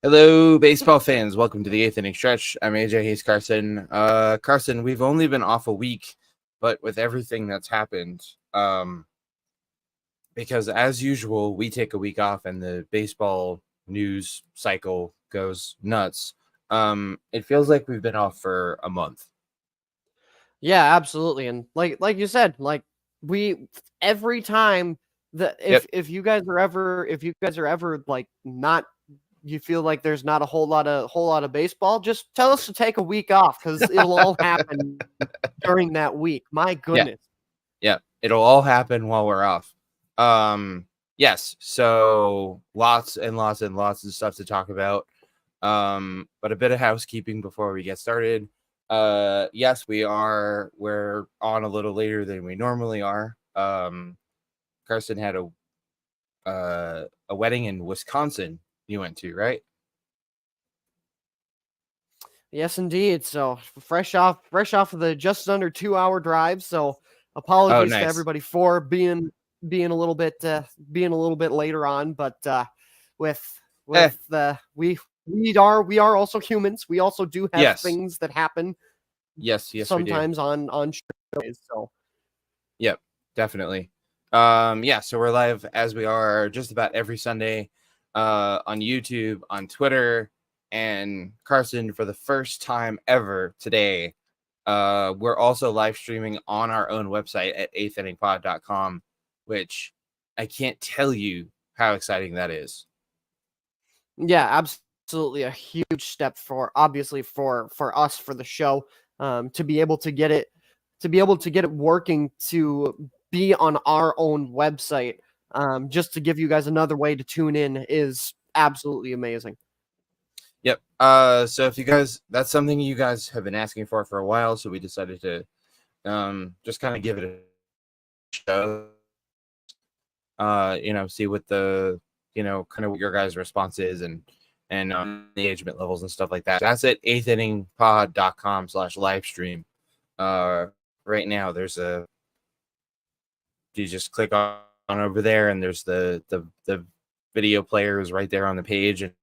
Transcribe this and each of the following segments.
Hello, baseball fans. Welcome to the eighth inning stretch. I'm AJ. He's Carson. Carson, we've only been off a week, but with everything that's happened, because as usual, we take a week off and the baseball news cycle goes nuts. It feels like we've been off for a month. Yeah, absolutely. And like you said, we every time that if you guys are ever like not you feel like there's not a whole lot of baseball, just tell us to take a week off because it'll all happen during that week. My goodness. Yeah, it'll all happen while we're off. Yes, so lots and lots and lots of stuff to talk about. But a bit of housekeeping before we get started. Yes, we're on a little later than we normally are. Carson had a wedding in Wisconsin you went to, right? Yes, indeed. So fresh off of the just under 2 hour drive. So apologies to Nice. everybody for being a little bit later on, but we are also humans. We also do have things that happen. Yes, sometimes on shows. So yep, definitely. So we're live as we are just about every Sunday on YouTube, on Twitter, and Carson, for the first time ever today, we're also live streaming on our own website at eighth-inningpod.com, which I can't tell you how exciting that is. Yeah, absolutely a huge step for us for the show, to be able to get it working, to be on our own website, just to give you guys another way to tune in is absolutely amazing. Yep. So if you guys, that's something you guys have been asking for a while, so we decided to just kind of give it a show. See what the kind of what your guys' response is and engagement levels and stuff like that. That's at eighth-inningpod.com/livestream. Right now there's you just click on over there and there's the video player is right there on the page, and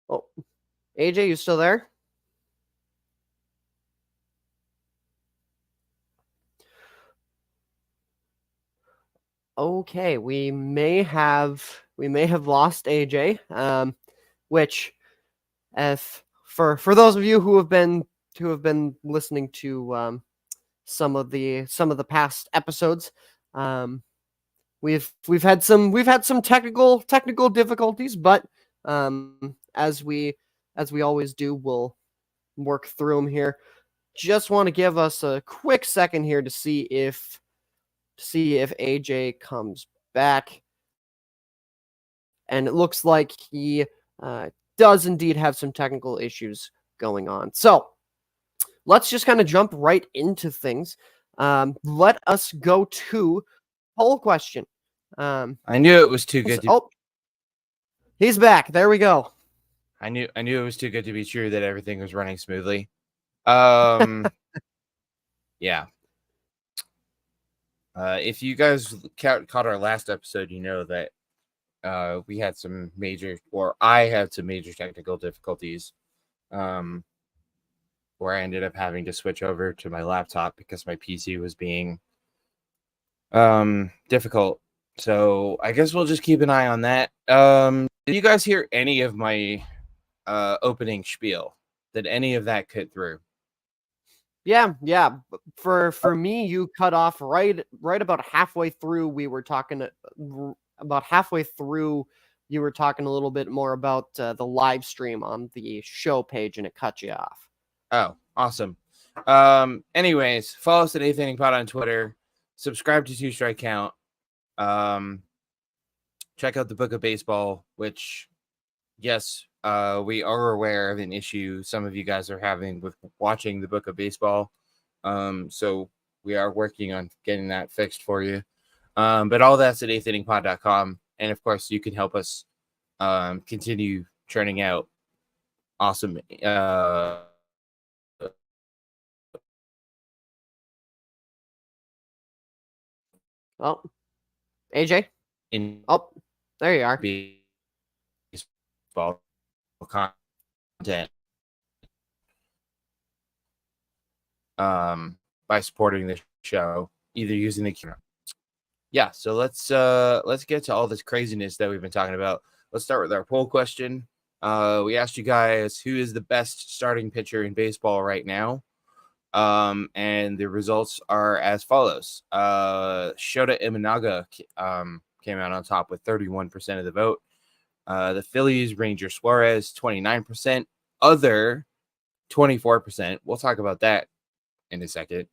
Oh, AJ, you still there? Okay, we may have lost AJ. Which, if for those of you who have been listening to some of the past episodes, we've had some technical difficulties, but as we always do, we'll work through them here. Just want to give us a quick second here to see if AJ comes back, and it looks like he does indeed have some technical issues going on. So let's just kind of jump right into things. Let us go to poll question. I knew it was too good to. Oh, he's back. There we go. I knew it was too good to be true that everything was running smoothly. Yeah. If you guys caught our last episode, you know that we had some major, or I had some major technical difficulties, where I ended up having to switch over to my laptop because my PC was being difficult. So I guess we'll just keep an eye on that. Did you guys hear any of my opening spiel? Did any of that cut through? Yeah. For me, you cut off right about halfway through. We were talking about halfway through. You were talking a little bit more about the live stream on the show page, and it cut you off. Oh, awesome. Anyways, follow us at Eighth Inning Pod on Twitter. Subscribe to Two Strike Count. Check out the Book of Baseball, which, yes, we are aware of an issue some of you guys are having with watching the Book of Baseball. So we are working on getting that fixed for you. But all that's at eighth-inningpod.com. And of course, you can help us continue churning out awesome Oh, AJ. in Oh, there you are. baseball content by supporting the show, either using the camera. Yeah, so let's get to all this craziness that we've been talking about. Let's start with our poll question. We asked you guys who is the best starting pitcher in baseball right now. And the results are as follows. Shota Imanaga came out on top with 31% of the vote. The Phillies, Ranger Suarez, 29%. Other, 24%. We'll talk about that in a second.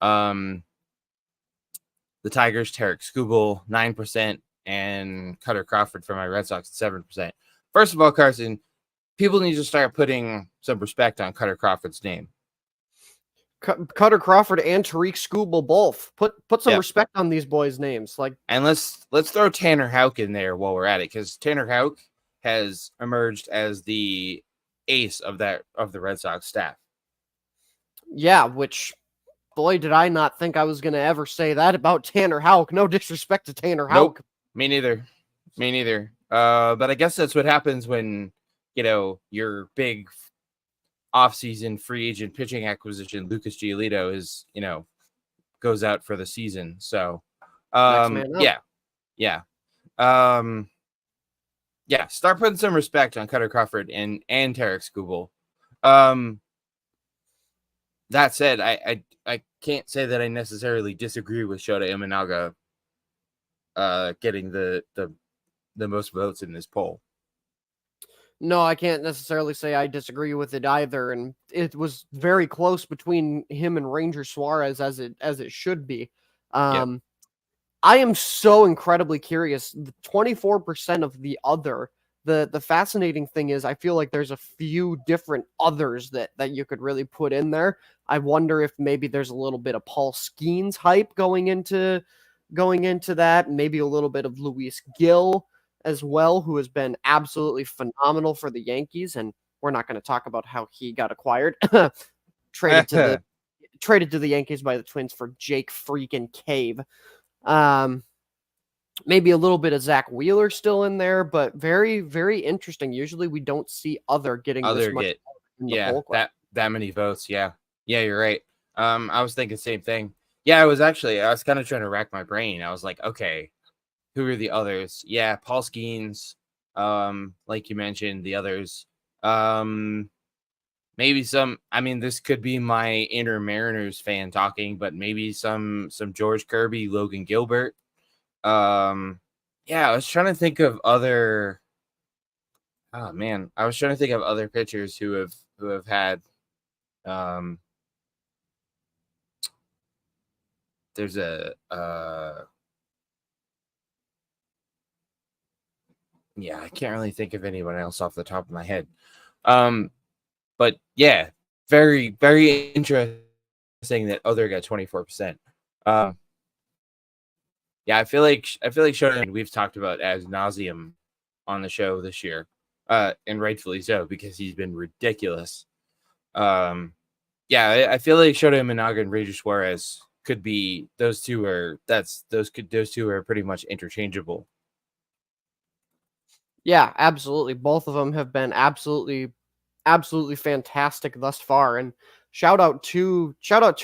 The Tigers, Tarek Skubal, 9%. And Cutter Crawford for my Red Sox, 7%. First of all, Carson, people need to start putting some respect on Cutter Crawford's name. Cutter Crawford and Tariq Skubal both. Put some respect on these boys' names. And let's throw Tanner Houck in there while we're at it, because Tanner Houck has emerged as the ace of the Red Sox staff. Yeah, which, boy, did I not think I was going to ever say that about Tanner Houck. No disrespect to Tanner Houck. Nope, me neither. But I guess that's what happens when, your big offseason free agent pitching acquisition, Lucas Giolito, is, goes out for the season. So, yeah. Start putting some respect on Cutter Crawford and Tarek Skubal. That said, I can't say that I necessarily disagree with Shota Imanaga getting the most votes in this poll. No, I can't necessarily say I disagree with it either, and it was very close between him and Ranger Suarez as it should be. I am so incredibly curious. The 24% of the other. The fascinating thing is I feel like there's a few different others that you could really put in there. I wonder if maybe there's a little bit of Paul Skeens hype going into that, maybe a little bit of Luis Gil as well, who has been absolutely phenomenal for the Yankees, and we're not going to talk about how he got acquired. traded to the Yankees by the Twins for Jake freaking Cave. Maybe a little bit of Zach Wheeler still in there, but very, very interesting. Usually we don't see other getting this much in the poll. that many votes. Yeah, you're right. I was thinking the same thing. Yeah, I was kind of trying to rack my brain. I was like, okay, who are the others? Yeah, Paul Skeens, like you mentioned, the others. Maybe some, this could be my inner Mariners fan talking, but maybe some George Kirby, Logan Gilbert. I was trying to think of other. Oh man, I was trying to think of other pitchers who have had. There's a. I can't really think of anyone else off the top of my head. But yeah, very, very interesting that other got 24%. I feel like Shohei we've talked about as nauseum on the show this year, and rightfully so, because he's been ridiculous. I feel like Shota Imanaga and Ranger Suarez could be those two are pretty much interchangeable. Yeah, absolutely. Both of them have been absolutely fantastic thus far, and shout out to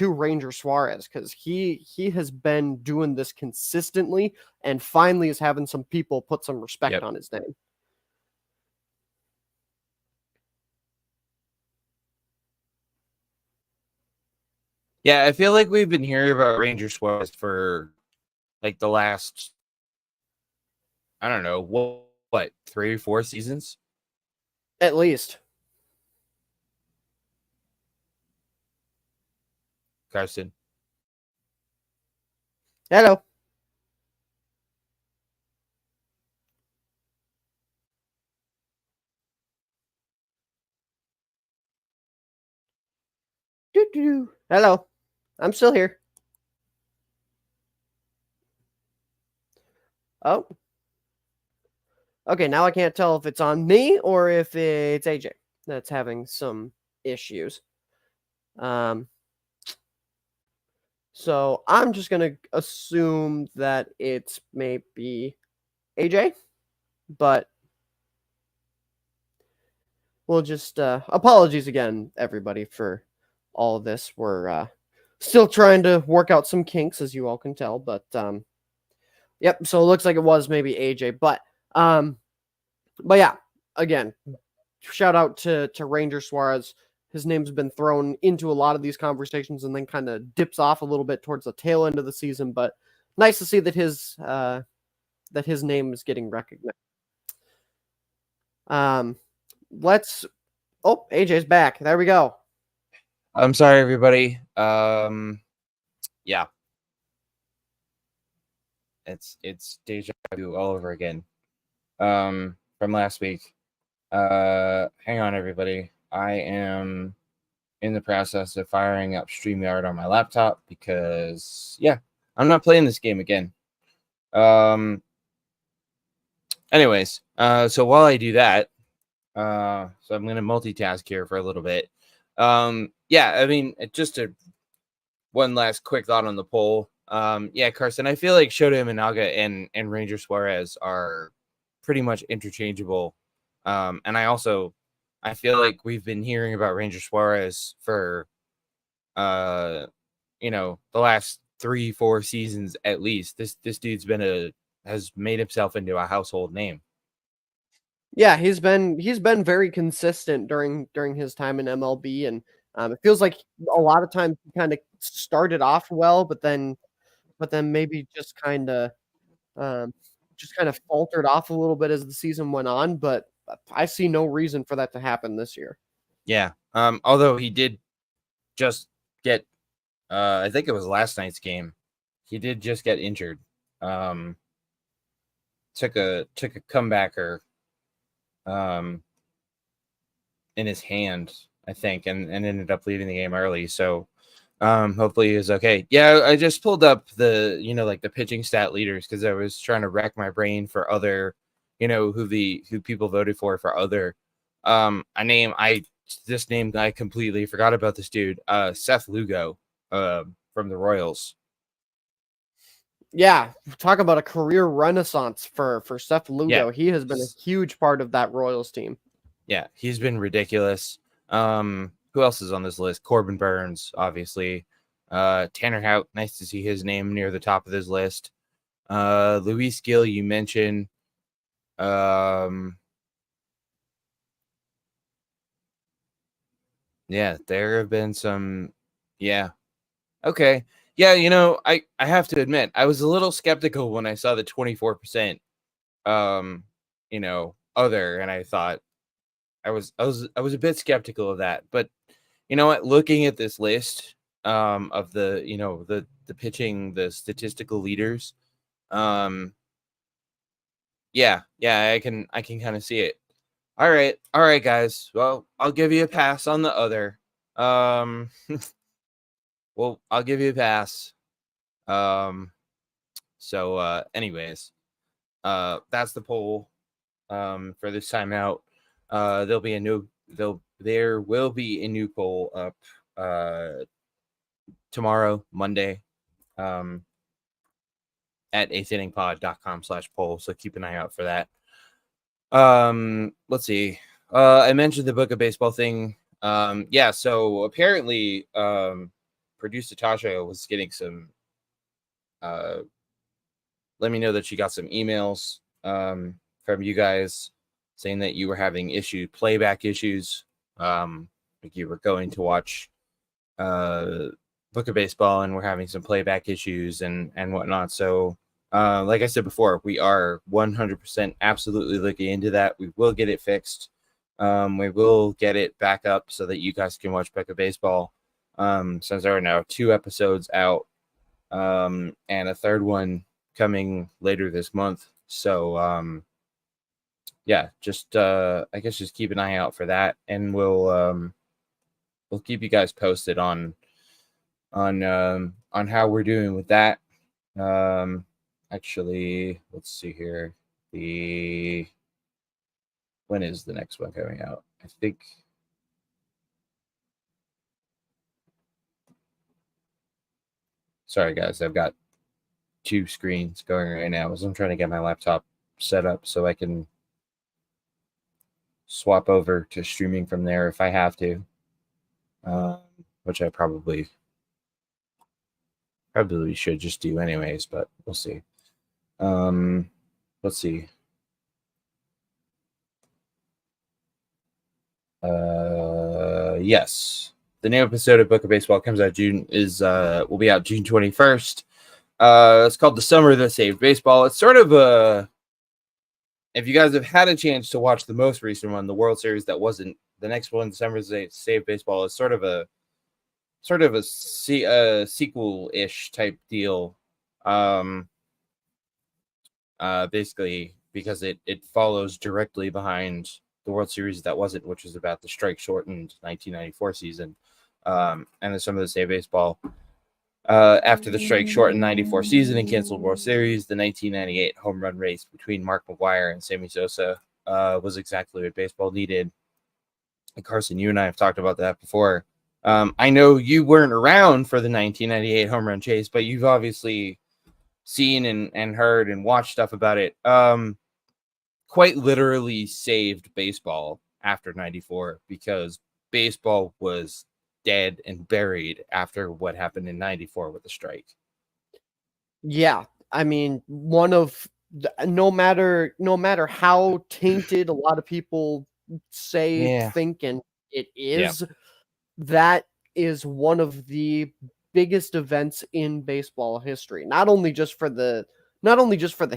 Ranger Suarez, because he has been doing this consistently and finally is having some people put some respect on his name. Yeah, I feel like we've been hearing about Ranger Suarez for like the last, I don't know, what 3 or 4 seasons? At least. Carson. Hello. Hello. I'm still here. Oh. Okay, now I can't tell if it's on me or if it's AJ that's having some issues. So I'm just gonna assume that it's maybe AJ, but we'll just apologies again, everybody, for all of this. We're still trying to work out some kinks, as you all can tell, but yep. So it looks like it was maybe AJ, but yeah, again, shout out to Ranger Suarez. His name's been thrown into a lot of these conversations and then kind of dips off a little bit towards the tail end of the season, but nice to see that his name is getting recognized. Let's AJ's back. There we go. I'm sorry, everybody. Yeah. It's deja vu all over again. From last week. Hang on, everybody. I am in the process of firing up StreamYard on my laptop because, yeah, I'm not playing this game again. Anyways, so while I do that, so I'm going to multitask here for a little bit. Yeah, I mean, just one last quick thought on the poll. Yeah, Carson, I feel like Shohei Ohtani and Ranger Suarez are pretty much interchangeable. And I feel like we've been hearing about Ranger Suarez for, the last 3-4 seasons at least. This dude's has made himself into a household name. Yeah, he's been very consistent during his time in MLB, and it feels like a lot of times he kind of started off well, but then maybe just kind of faltered off a little bit as the season went on. But I see no reason for that to happen this year. Yeah. Although he did just get, I think it was last night's game, he did just get injured. Took a comebacker in his hand, I think, and ended up leaving the game early. So hopefully he's okay. Yeah, I just pulled up the the pitching stat leaders because I was trying to rack my brain for other, who people voted for other. This name I completely forgot about this dude. Seth Lugo, from the Royals. Yeah, talk about a career renaissance for Seth Lugo. Yeah. He has been a huge part of that Royals team. Yeah, he's been ridiculous. Who else is on this list? Corbin Burns, obviously. Tanner Houck, nice to see his name near the top of this list. Luis Gil, you mentioned. Yeah, there have been some. Yeah. Okay. Yeah, I have to admit, I was a little skeptical when I saw the 24%, other, and I thought I was a bit skeptical of that. But you know what? Looking at this list, of the pitching, the statistical leaders, yeah, I can kind of see it. All right, guys. Well, I'll give you a pass on the other. Well, I'll give you a pass. So anyways, that's the poll for this time out. There will be a new poll up tomorrow, Monday, at eighth-inningpod.com/poll. So keep an eye out for that. Let's see. I mentioned the Book of Baseball thing. Yeah, so apparently producer Tasha was getting some let me know that she got some emails from you guys saying that you were having playback issues. Like you were going to watch Book of Baseball and we're having some playback issues and whatnot. So like I said before, we are 100% absolutely looking into that. We will get it fixed. We will get it back up so that you guys can watch Book of Baseball. Since there are now 2 episodes out, and a third one coming later this month. So yeah, just I guess just keep an eye out for that, and we'll keep you guys posted on how we're doing with that. Actually, let's see here. When is the next one coming out? I think Sorry, guys. I've got two screens going right now as I'm trying to get my laptop set up so I can swap over to streaming from there if I have to, which I probably should just do anyways, but we'll see. Let's see. Yes. The new episode of Book of Baseball comes out will be out June 21st. It's called The Summer That Saved Baseball. It's sort of if you guys have had a chance to watch the most recent one, the World Series that wasn't the next one, The Summer That Saved Baseball, is sort of a sequel-ish type deal. Basically because it follows directly behind the World Series that wasn't, which is about the strike-shortened 1994 season, and The Summer That Saved Baseball. After the strike-shortened 94 season and canceled World Series, the 1998 home run race between Mark McGwire and Sammy Sosa was exactly what baseball needed. And Carson, you and I have talked about that before. I know you weren't around for the 1998 home run chase, but you've obviously seen and heard and watched stuff about it. Quite literally saved baseball after 94 because baseball was dead and buried after what happened in 94 with the strike. Yeah, I mean, no matter how tainted a lot of people think, and it is, that is one of the biggest events in baseball history. Not only just for the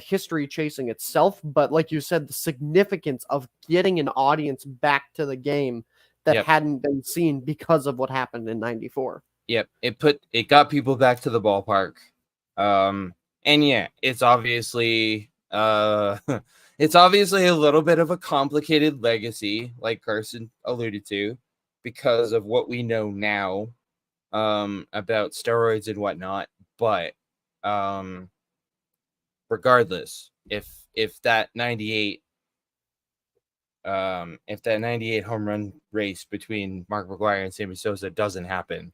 history chasing itself, but like you said, the significance of getting an audience back to the game that hadn't been seen because of what happened in 94. Yep. It got people back to the ballpark. And yeah, it's obviously it's obviously a little bit of a complicated legacy, like Carson alluded to, because of what we know now about steroids and whatnot. But regardless, if that 98 home run race between Mark McGwire and Sammy Sosa doesn't happen,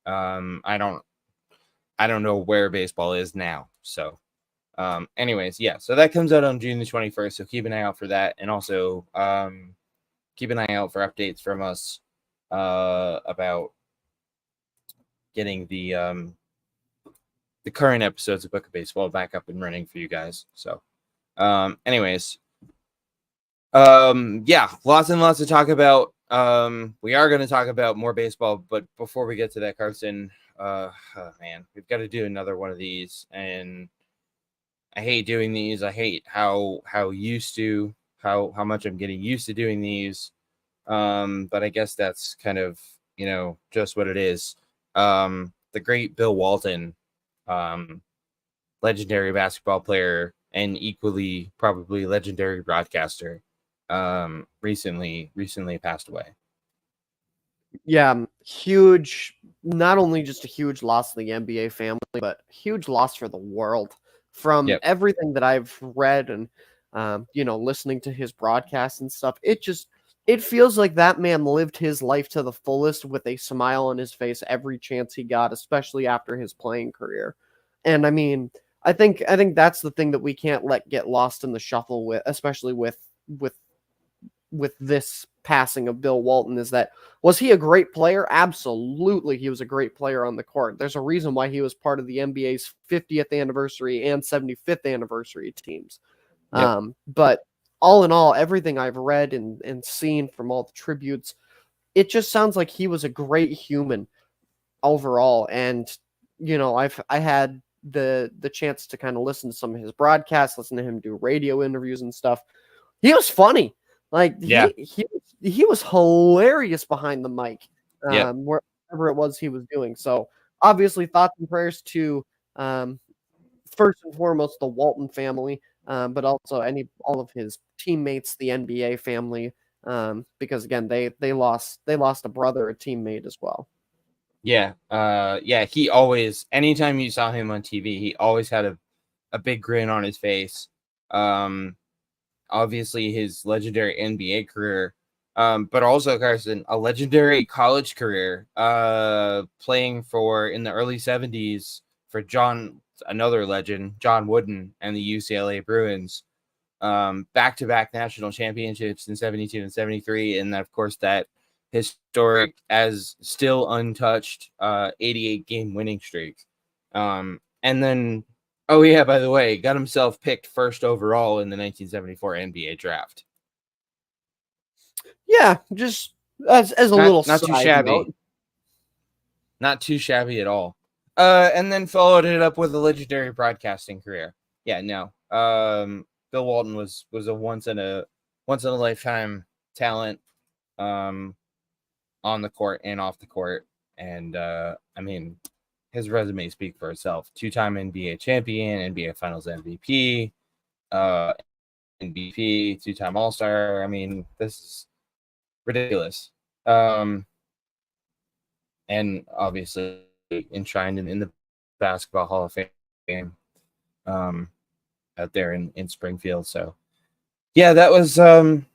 I don't know where baseball is now. So anyways, yeah, so that comes out on June the 21st, so keep an eye out for that, and also keep an eye out for updates from us about getting the current episodes of Book of Baseball back up and running for you guys. So anyways, yeah, lots and lots to talk about. We are going to talk about more baseball, but before we get to that, Carson, man, we've got to do another one of these, and I hate doing these. I hate how much I'm getting used to doing these. But I guess that's kind of, just what it is. The great Bill Walton, legendary basketball player and equally probably legendary broadcaster, recently passed away. Yeah, huge, not only just a huge loss to the NBA family, but huge loss for the world. From everything that I've read and listening to his broadcasts and stuff, it feels like that man lived his life to the fullest with a smile on his face every chance he got, especially after his playing career. And I mean, I think that's the thing that we can't let get lost in the shuffle with, especially with this passing of Bill Walton, is that, was he a great player? Absolutely, he was a great player on the court. There's a reason why he was part of the NBA's 50th anniversary and 75th anniversary teams. But all in all, everything I've read and seen from all the tributes, it just sounds like he was a great human overall. And I had the chance to kind of listen to some of his broadcasts, listen to him do radio interviews and stuff. He was funny. Like, he was hilarious behind the mic, wherever it was he was doing. So obviously, thoughts and prayers to first and foremost the Walton family, but also all of his teammates, the NBA family, because again they lost a brother, a teammate as well. He always, anytime you saw him on TV, he always had a big grin on his face. Obviously his legendary NBA career, but also, Carson, a legendary college career, playing for, in the early 70s, for another legend, John Wooden, and the UCLA Bruins. Back-to-back national championships in 72 and 73, and of course that historic, as still untouched, 88 game winning streak. And then, oh yeah, by the way, got himself picked first overall in the 1974 NBA draft. Yeah, just as a little not too shabby. note. Not too shabby at all. And then followed it up with a legendary broadcasting career. Yeah, no. Bill Walton was a once in a lifetime talent, on the court and off the court, and I mean, his resume speaks for itself. 2-time NBA champion, NBA Finals MVP, MVP, 2-time All-Star. I mean, this is ridiculous. And obviously enshrined in the Basketball Hall of Fame, out there in Springfield. So yeah, that was some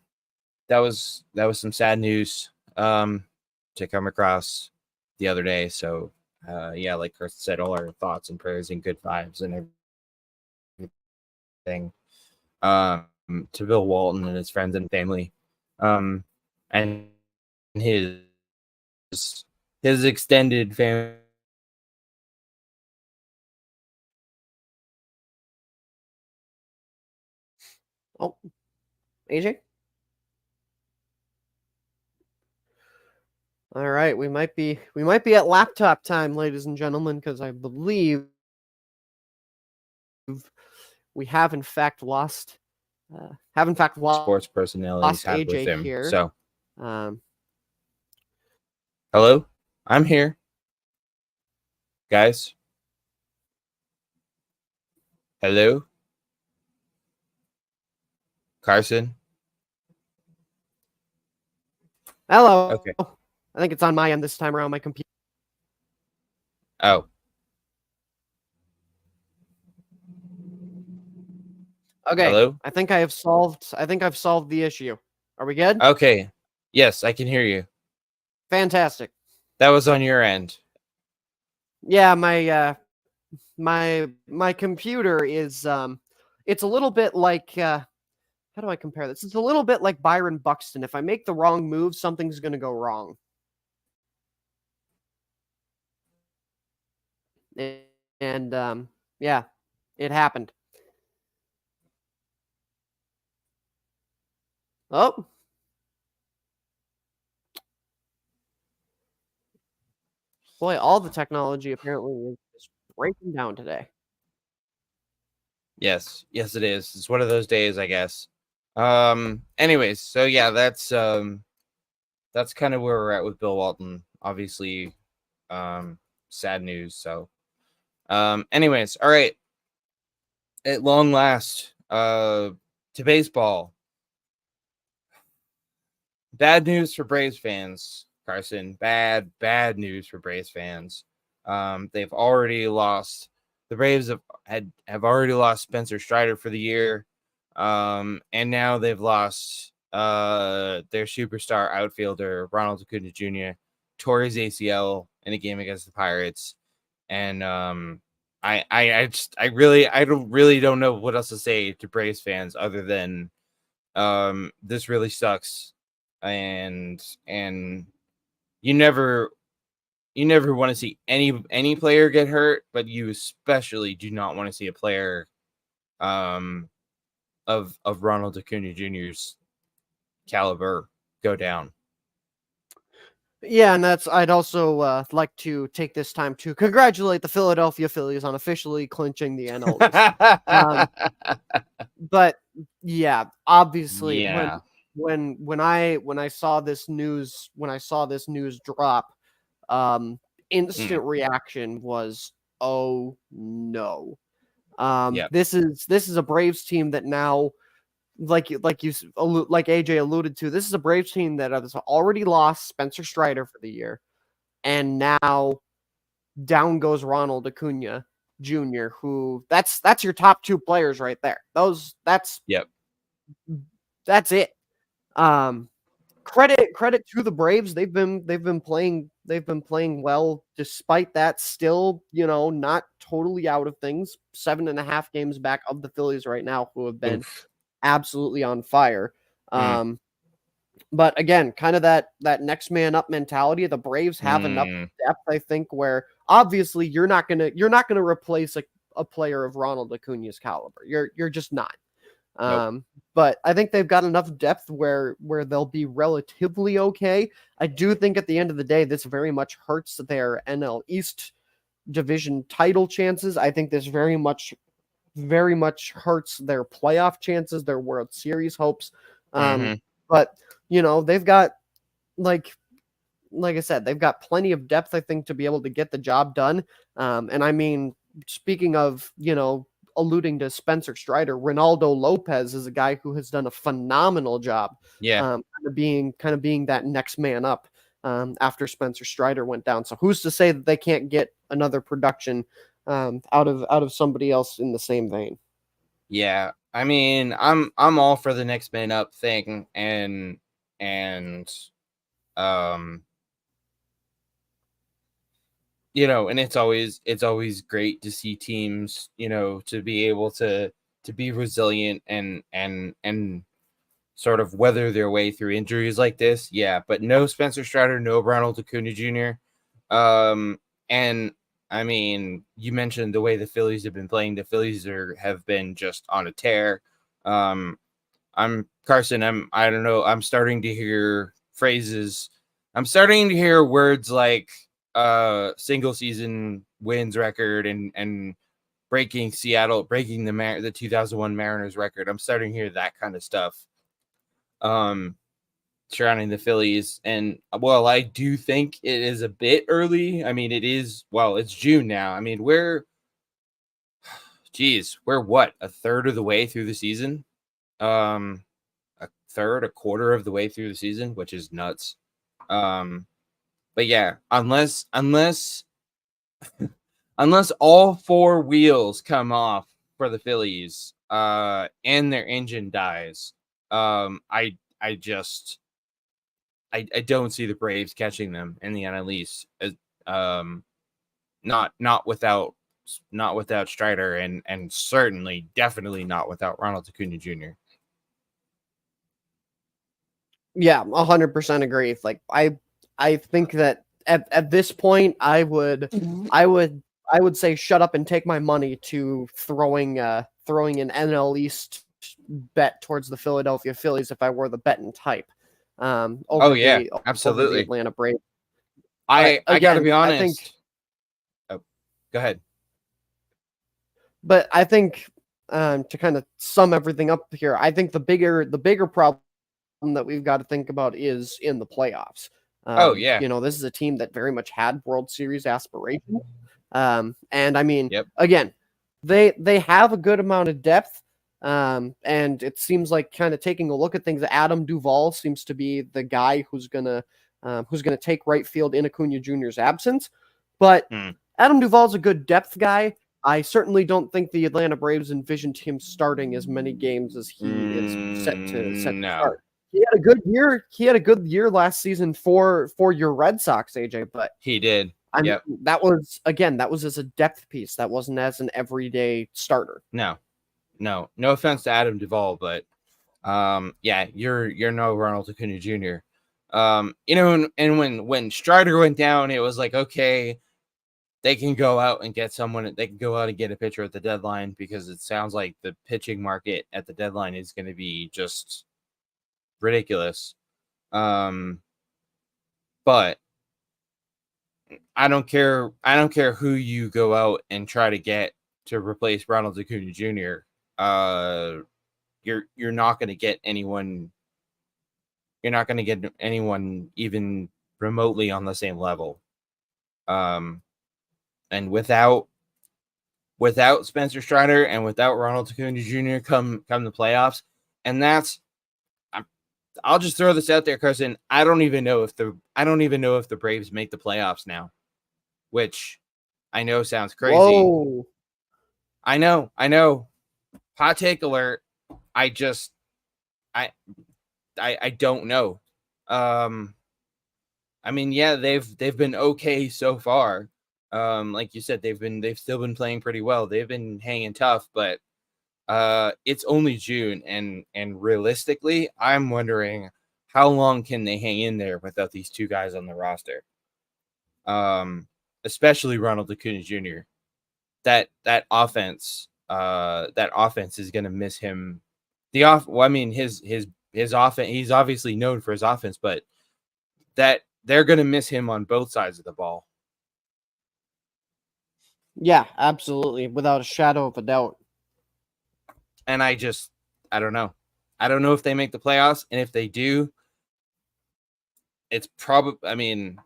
sad news to come across the other day. So yeah, like Carson said, all our thoughts and prayers and good vibes and everything to Bill Walton and his friends and family, and his extended family. Oh, AJ? All right, we might be at laptop time, ladies and gentlemen, because I believe we have in fact lost sports personalities had AJ with him. here. So hello, I'm here, guys. Hello, Carson. Hello. Okay. I think it's on my end this time around. My computer. Oh. Okay. Hello? I think I've solved the issue. Are we good? Okay. Yes, I can hear you. Fantastic. That was on your end. Yeah, my computer is it's a little bit like how do I compare this? It's a little bit like Byron Buxton. If I make the wrong move, something's going to go wrong. And yeah, it happened. Oh. Boy, all the technology apparently is breaking down today. Yes, it is. It's one of those days, I guess. Anyways, so yeah, that's kind of where we're at with Bill Walton. Obviously, sad news. So, anyways, all right. At long last, to baseball. Bad news for Braves fans, Carson. Bad news for Braves fans. They've already lost. The Braves have already lost Spencer Strider for the year. And now they've lost their superstar outfielder, Ronald Acuna Jr., tore his ACL in a game against the Pirates. And I really don't know what else to say to Braves fans other than this really sucks. And you never want to see any player get hurt, but you especially do not want to see a player of Ronald Acuna Jr.'s caliber go down. Yeah, and I'd also like to take this time to congratulate the Philadelphia Phillies on officially clinching the NL East. But yeah, obviously, yeah. When I saw this news drop, instant reaction was, oh no. This is a Braves team that now, like AJ alluded to, this is a Braves team that has already lost Spencer Strider for the year, and now down goes Ronald Acuna Jr., who that's your top two players right there. That's it. Credit to the Braves. They've been playing They've been playing well despite that. Still, not totally out of things. 7.5 games back of the Phillies right now, who have been Oof. absolutely on fire. Mm. But again, kind of that next man up mentality. The Braves have enough Mm. depth, I think, where obviously you're not gonna replace a player of Ronald Acuna's caliber. You're just not. Nope. But I think they've got enough depth where they'll be relatively okay. I do think at the end of the day, this very much hurts their NL East division title chances. I think this very much hurts their playoff chances, their World Series hopes. Mm-hmm. But they've got like I said, they've got plenty of depth, I think, to be able to get the job done. And I mean, speaking of, alluding to Spencer Strider, Ronaldo Lopez is a guy who has done a phenomenal job, Yeah. kind of being that next man up after Spencer Strider went down. So who's to say that they can't get another production out of somebody else in the same vein? Yeah. I mean, I'm all for the next man up thing, and um and it's always great to see teams, to be able to be resilient and sort of weather their way through injuries like this. Yeah, but no Spencer Strider, no Ronald Acuna Jr. And I mean, you mentioned the way the Phillies have been playing. The Phillies have been just on a tear. I'm Carson. I don't know. I'm starting to hear phrases. I'm starting to hear words like single season wins record and breaking the 2001 Mariners record. I'm starting to hear that kind of stuff surrounding the Phillies. And well, I do think it is a bit early. I mean, it's June now. I mean, we're what, a third of the way through the season? A quarter of the way through the season, which is nuts. But yeah, unless all four wheels come off for the Phillies, and their engine dies, I don't see the Braves catching them in the NL East. Not without Strider, and certainly definitely not without Ronald Acuna Jr. Yeah, 100% agree. Like I think that at this point, I would say shut up and take my money to throwing an NL East bet towards the Philadelphia Phillies if I were the betting type. Oh yeah, Over the absolutely. Atlanta Braves. I got to be honest. I think, go ahead. But I think to kind of sum everything up here, I think the bigger problem that we've got to think about is in the playoffs. Oh yeah. This is a team that very much had World Series aspirations. And I mean, Yep. Again, they have a good amount of depth. And it seems like, kind of taking a look at things, Adam Duvall seems to be the guy who's gonna take right field in Acuna Jr.'s absence. But Adam Duvall's a good depth guy. I certainly don't think the Atlanta Braves envisioned him starting as many games as he is set to start. He had a good year. He had a good year last season for your Red Sox, AJ. But he did. I mean, that was as a depth piece. That wasn't as an everyday starter. No offense to Adam Duvall, but yeah, you're no Ronald Acuna Jr. And when Strider went down, it was like, okay, they can go out and get someone. They can go out and get a pitcher at the deadline, because it sounds like the pitching market at the deadline is going to be just ridiculous. But I don't care who you go out and try to get to replace Ronald Acuna Jr. You're not going to get anyone. You're not going to get anyone even remotely on the same level. And without Spencer Strider and without Ronald Acuna Jr. come the playoffs, and I'll just throw this out there, Carson. I don't even know if the Braves make the playoffs now, which I know sounds crazy. Whoa. I know. Hot take alert. I don't know. I mean, yeah, they've been okay so far. Like you said, they've still been playing pretty well. They've been hanging tough, but it's only June, and realistically, I'm wondering how long can they hang in there without these two guys on the roster. Especially Ronald Acuna Jr. That offense is going to miss him. Well, I mean, his offense. He's obviously known for his offense, but that they're going to miss him on both sides of the ball. Yeah, absolutely, without a shadow of a doubt. And I don't know. I don't know if they make the playoffs, and if they do, it's probably. I mean,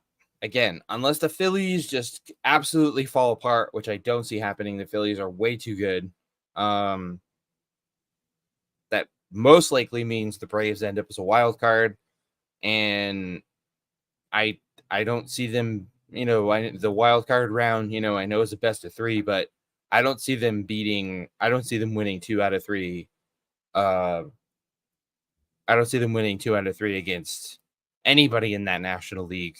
again, unless the Phillies just absolutely fall apart, which I don't see happening. The Phillies are way too good. That most likely means the Braves end up as a wild card, and I don't see them. The wild card round. I know it's a best of 3, but I don't see them winning 2 out of 3. I don't see them winning 2 out of 3 against anybody in that National League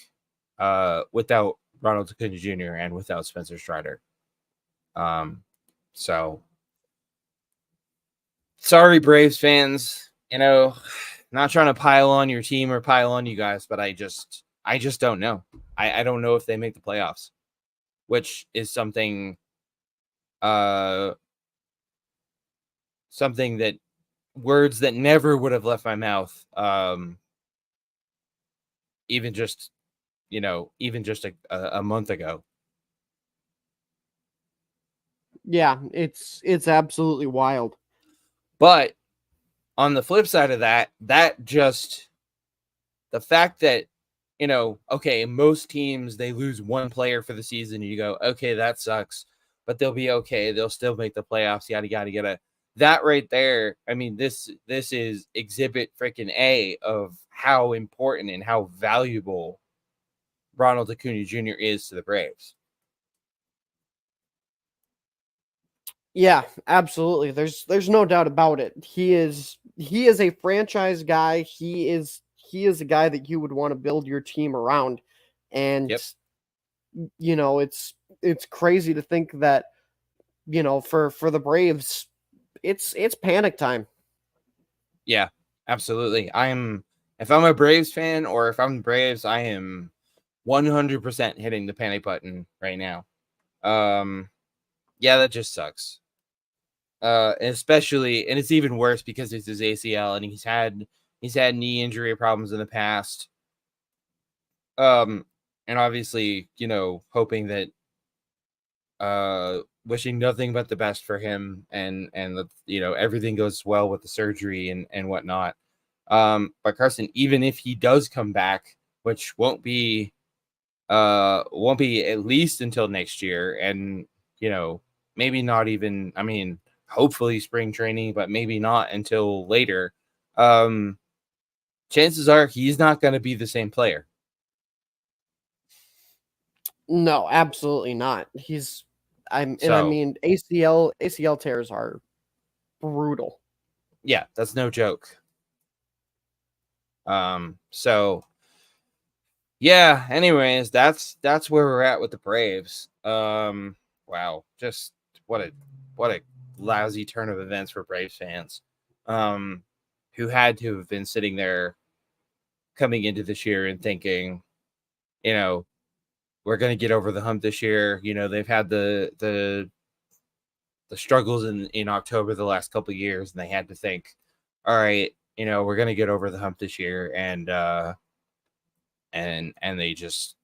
without Ronald Acuna Jr. and without Spencer Strider. So sorry, Braves fans. Not trying to pile on your team or pile on you guys, but I just don't know. I don't know if they make the playoffs, which is something that words that never would have left my mouth. Even just a month ago. Yeah, it's absolutely wild. But on the flip side of that just the fact that, okay, most teams, they lose one player for the season. You go, okay, that sucks, but they'll be okay. They'll still make the playoffs, yada, yada, yada. That right there, I mean, this is exhibit freaking A of how important and how valuable Ronald Acuna Jr. is to the Braves. Yeah, absolutely. There's no doubt about it. He is a franchise guy. He is a guy that you would want to build your team around. And Yep. It's crazy to think that, for the Braves, it's panic time. Yeah, absolutely. If I'm a Braves fan, or if I'm the Braves, I am 100% hitting the panic button right now. Yeah, that just sucks. Especially, and it's even worse because it's his ACL, and he's had knee injury problems in the past. And obviously, hoping that, wishing nothing but the best for him, and everything goes well with the surgery and whatnot. But Carson, even if he does come back, which won't be at least until next year, and maybe not even, I mean, hopefully spring training, but maybe not until later. Chances are he's not going to be the same player. No, absolutely not. I mean, ACL tears are brutal. Yeah, that's no joke. So yeah, anyways, that's where we're at with the Braves. Wow, just what a lousy turn of events for Braves fans. Who had to have been sitting there coming into this year and thinking, we're going to get over the hump this year. They've had the struggles in October the last couple of years, and they had to think, all right, we're going to get over the hump this year, and they just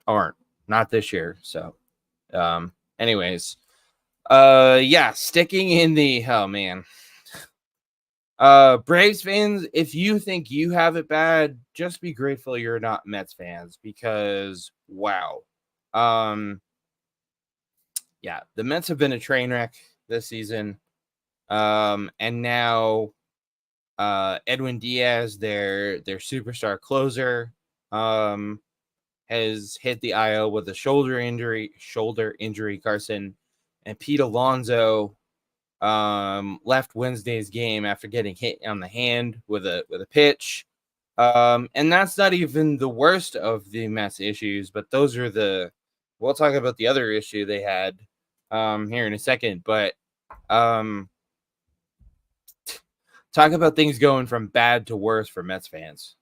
aren't, not this year. So, anyways, yeah, sticking in the, oh man, Braves fans, if you think you have it bad, just be grateful you're not Mets fans, because wow. Yeah, the Mets have been a train wreck this season. And now Edwin Diaz, their superstar closer, has hit the IL with a shoulder injury, Carson. And Pete Alonso left Wednesday's game after getting hit on the hand with a pitch. And that's not even the worst of the Mets issues, but those are we'll talk about the other issue they had here in a second. But talk about things going from bad to worse for Mets fans.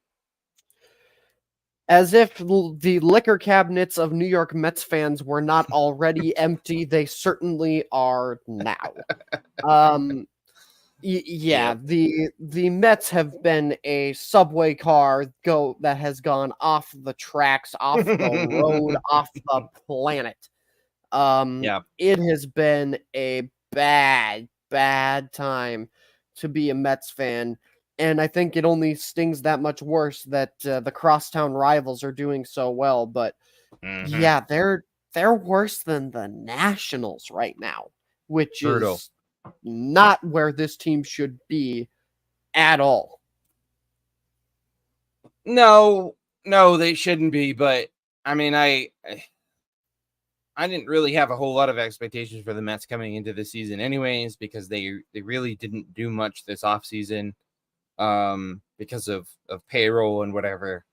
As if the liquor cabinets of New York Mets fans were not already empty, they certainly are now. Yeah, Yep. the Mets have been a subway car that has gone off the tracks, off the road, off the planet. Yeah. It has been a bad time to be a Mets fan, and I think it only stings that much worse that the crosstown rivals are doing so well. But yeah, they're worse than the Nationals right now, which Brutal. is not where this team should be at all. No, they shouldn't be. But I mean, I didn't really have a whole lot of expectations for the Mets coming into the season, anyways, because they really didn't do much this offseason because of payroll and whatever.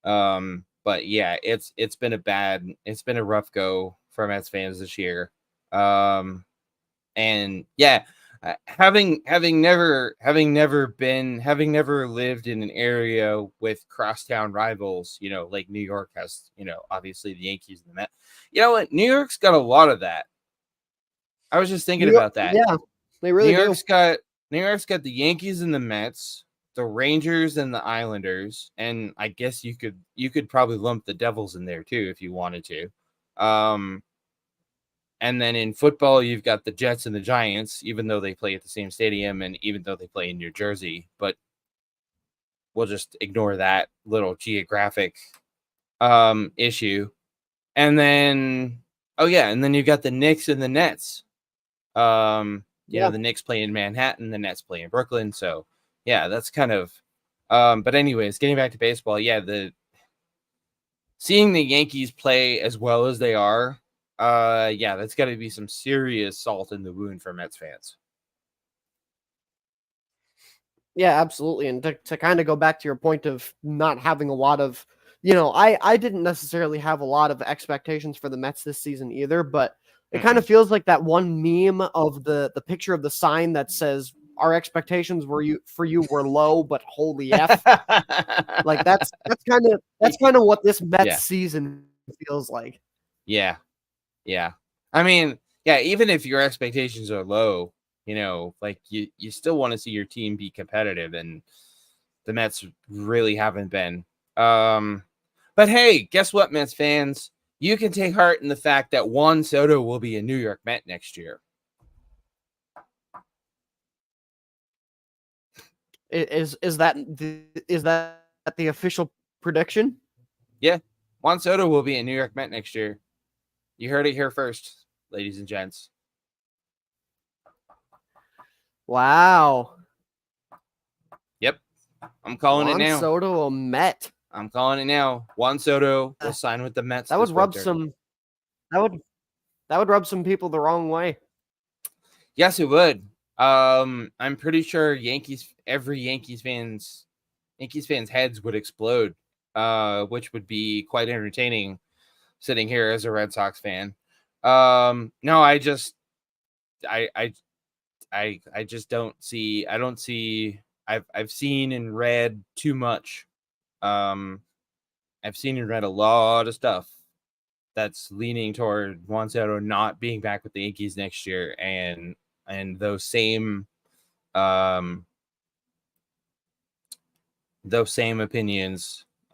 But yeah, it's been a rough go for Mets fans this year. And yeah, having never lived in an area with crosstown rivals, like New York has, obviously the Yankees and the Mets. You know what? New York's got a lot of that. I was just thinking about that. Yeah, they really do. New York's got the Yankees and the Mets, the Rangers and the Islanders, and I guess you could probably lump the Devils in there too if you wanted to. And then in football, you've got the Jets and the Giants, even though they play at the same stadium and even though they play in New Jersey. But we'll just ignore that little geographic issue. And then, and then you've got the Knicks and the Nets. The Knicks play in Manhattan, the Nets play in Brooklyn. So, yeah, that's kind of. But anyways, getting back to baseball, seeing the Yankees play as well as they are. That's got to be some serious salt in the wound for Mets fans. Yeah, absolutely. And to kind of go back to your point of not having a lot of, I didn't necessarily have a lot of expectations for the Mets this season either, but it kind of feels like that one meme of the picture of the sign that says our expectations for you were low, but holy F. Like that's kind of what this Mets season feels like. Yeah. Yeah. I mean, even if your expectations are low, like you still want to see your team be competitive, and the Mets really haven't been. But hey, guess what, Mets fans? You can take heart in the fact that Juan Soto will be a New York Met next year. Is that the official prediction? Yeah, Juan Soto will be a New York Met next year. You heard it here first, ladies and gents. Wow. Yep. I'm calling it now. Juan Soto a Met. I'm calling it now. Juan Soto will sign with the Mets. That would rub some people the wrong way. Yes, it would. I'm pretty sure every Yankees fans' heads would explode, which would be quite entertaining sitting here as a Red Sox fan. No, I just don't see. I've seen and read too much. I've seen and read a lot of stuff that's leaning toward Juan Soto not being back with the Yankees next year, and those same opinions,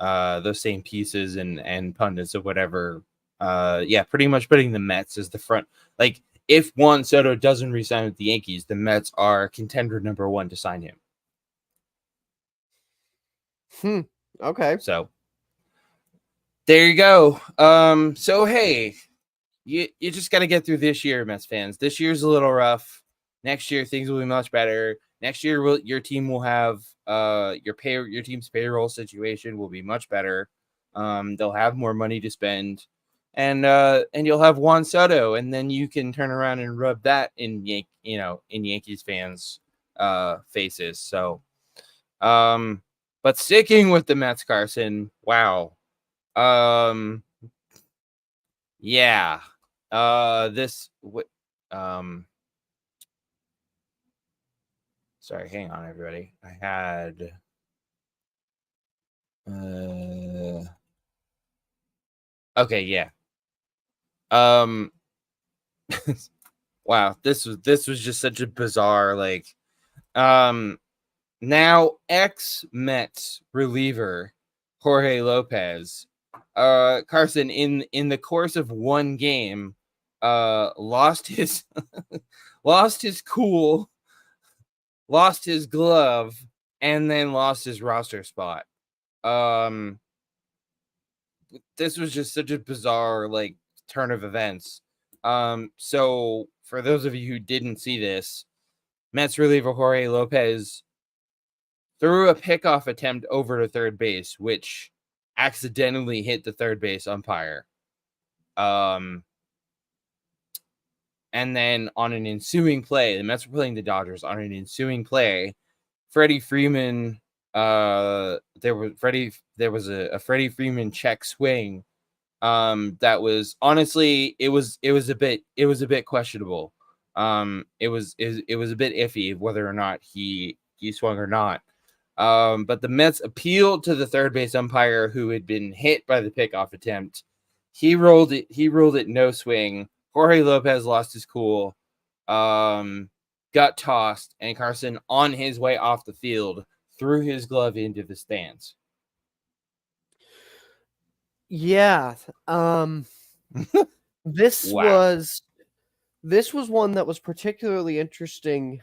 those same pieces and pundits or whatever. Pretty much putting the Mets as the front. Like, if Juan Soto doesn't resign with the Yankees, the Mets are contender number 1 to sign him. Okay. So there you go. So hey, you just got to get through this year, Mets fans. This year's a little rough. Next year things will be much better. Next year your team will have your team's payroll situation will be much better. They'll have more money to spend, and you'll have Juan Soto, and then you can turn around and rub that in Yankees fans' faces. So, But sticking with the Mets, Carson, wow. Yeah. Sorry, hang on, everybody. I had okay, yeah. Wow, this was just such a bizarre, like, now ex-Mets reliever Jorge Lopez, Carson, in the course of one game, lost his lost his cool, lost his glove, and then lost his roster spot. This was just such a bizarre, like, turn of events. So for those of you who didn't see this, Mets reliever Jorge Lopez threw a pickoff attempt over to third base, which accidentally hit the third base umpire. And then on an ensuing play, the Mets were playing the Dodgers. On an ensuing play, Freddie Freeman, there was a Freddie Freeman check swing. That was honestly, it was a bit questionable. It was a bit iffy whether or not he swung or not. But the Mets appealed to the third base umpire who had been hit by the pickoff attempt. He ruled it no swing. Jorge Lopez lost his cool, got tossed, and Carson, on his way off the field, threw his glove into the stands. Yeah. This Wow. was one that was particularly interesting.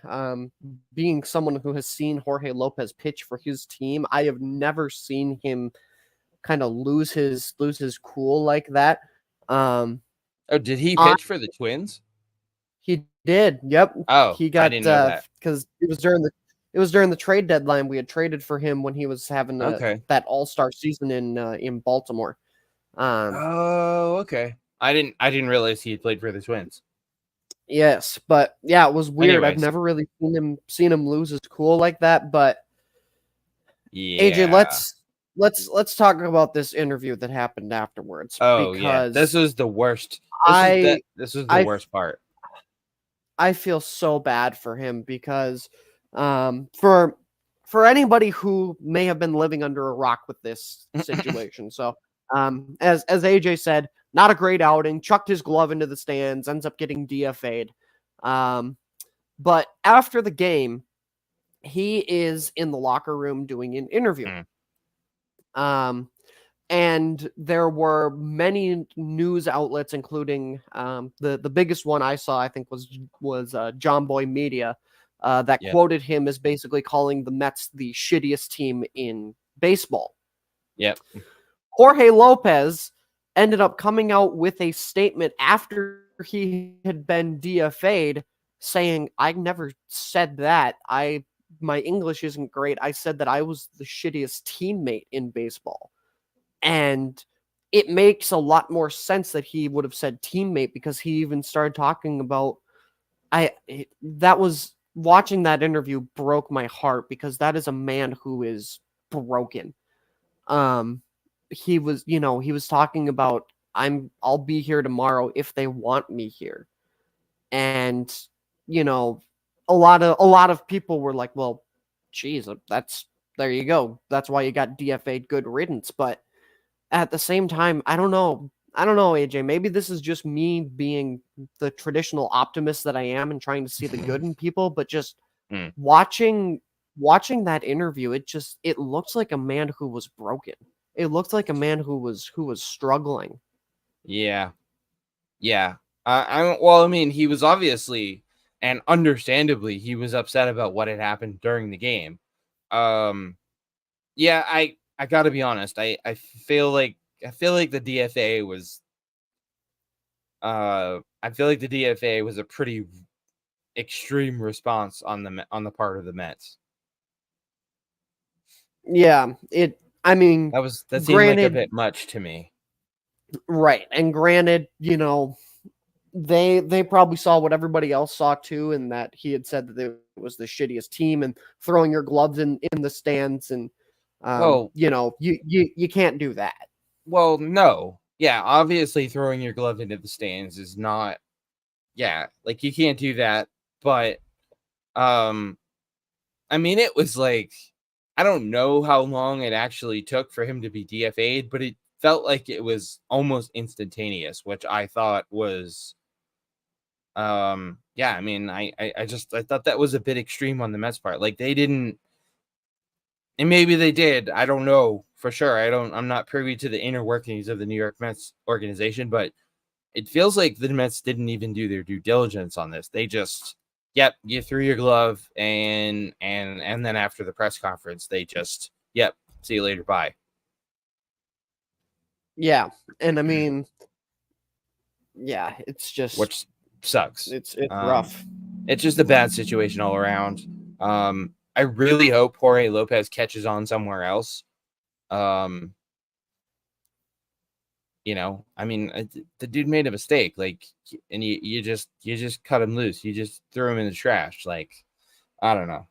Being someone who has seen Jorge Lopez pitch for his team, I have never seen him kind of lose his cool like that. Oh, did he pitch for the Twins? He did. Yep. Oh, he got I didn't know that, because it was during the trade deadline. We had traded for him when he was having that All-Star season in Baltimore. Oh, okay. I didn't realize he had played for the Twins. Yes, but yeah, it was weird. Anyways. I've never really seen him lose his cool like that. But yeah, AJ, let's talk about this interview that happened afterwards. Oh, because yeah, this was the worst. This was the worst part. I feel so bad for him because, for anybody who may have been living under a rock with this situation. So, as AJ said, not a great outing, chucked his glove into the stands, ends up getting DFA'd. But after the game, he is in the locker room doing an interview. And there were many news outlets, including the biggest one I saw, I think, was John Boy Media, that quoted him as basically calling the Mets the shittiest team in baseball. Yep. Jorge Lopez ended up coming out with a statement after he had been DFA'd saying, "I never said that. My English isn't great. I said that I was the shittiest teammate in baseball." And it makes a lot more sense that he would have said teammate, because he even started talking about, watching that interview broke my heart, because that is a man who is broken. He was talking about, I'll be here tomorrow if they want me here. And, a lot of people were like, well, geez, there you go. That's why you got DFA'd, good riddance. But at the same time, I don't know, AJ. Maybe this is just me being the traditional optimist that I am and trying to see the good in people, but just watching that interview, it looks like a man who was broken. It looked like a man who was struggling. Yeah. Well, I mean, he was obviously, and understandably, he was upset about what had happened during the game. Yeah, I gotta be honest. I feel like the DFA was. I feel like the DFA was a pretty extreme response on the part of the Mets. Yeah, I mean, that seemed like a bit much to me. Right, and granted, they probably saw what everybody else saw too, and that he had said that it was the shittiest team, and throwing your gloves in the stands, and Well, You can't do that. well, no. Yeah, obviously throwing your glove into the stands is not, yeah, like you can't do that. But I mean, it was like, I don't know how long it actually took for him to be DFA'd, but it felt like it was almost instantaneous, which I thought was, yeah, I mean, I thought that was a bit extreme on the Mets part. Like they didn't, and maybe they did. I don't know for sure. I'm not privy to the inner workings of the New York Mets organization, but it feels like the Mets didn't even do their due diligence on this. They just, yep, you threw your glove, and then after the press conference, they just, yep, see you later, bye. Yeah, and I mean, yeah, it's just Which sucks. It's rough. It's just a bad situation all around. I really hope Jorge Lopez catches on somewhere else. I mean, the dude made a mistake, like, and you just cut him loose. You just threw him in the trash. Like, I don't know.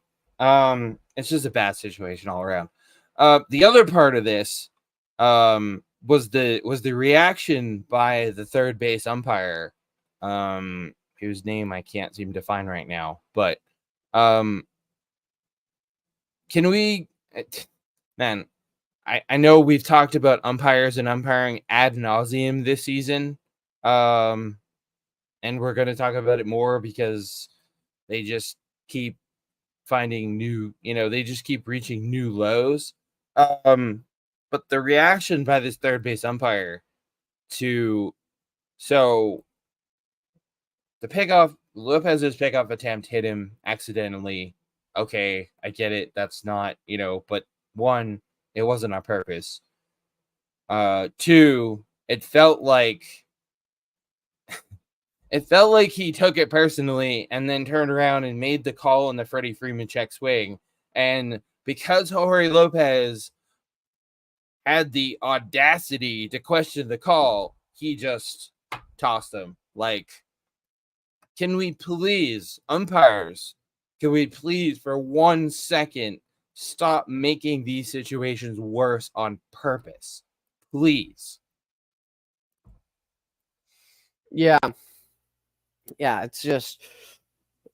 It's just a bad situation all around. The other part of this, was the reaction by the third base umpire, whose name I can't seem to find right now, but, can we, man, I know we've talked about umpires and umpiring ad nauseum this season. And we're going to talk about it more because they just keep finding new, they just keep reaching new lows. But the reaction by this third base umpire to, so the Lopez's pickoff attempt hit him accidentally. Okay, I get it. That's not, but one, it wasn't on purpose. Two, it felt like he took it personally and then turned around and made the call on the Freddie Freeman check swing. And because Jorge Lopez had the audacity to question the call, he just tossed him. Like, can we please, umpires, for 1 second stop making these situations worse on purpose? Please. Yeah. It's just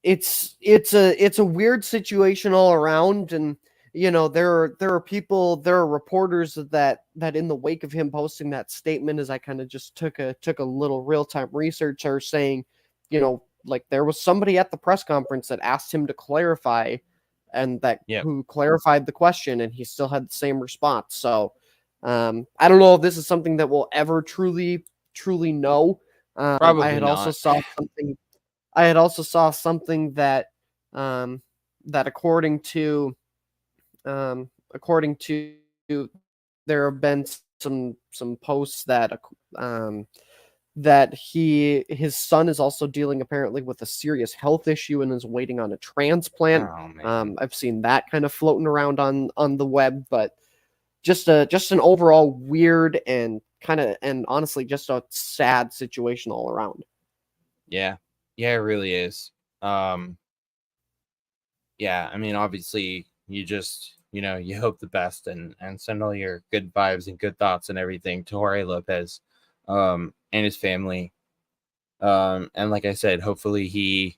it's a weird situation all around, and there are reporters that in the wake of him posting that statement, as I kind of just took a little real-time research, are saying, like there was somebody at the press conference that asked him to clarify, and who clarified the question, and he still had the same response. So I don't know if this is something that we'll ever truly know. Probably I had not. also saw something. I had also saw something that that according to there have been some posts that that his son is also dealing apparently with a serious health issue and is waiting on a transplant. Oh, man. I've seen that kind of floating around on the web, but just an overall weird and honestly just a sad situation all around. Yeah, it really is. Yeah, I mean, obviously, you just, you hope the best and send all your good vibes and good thoughts and everything to Jorge Lopez, and his family. And like I said, hopefully he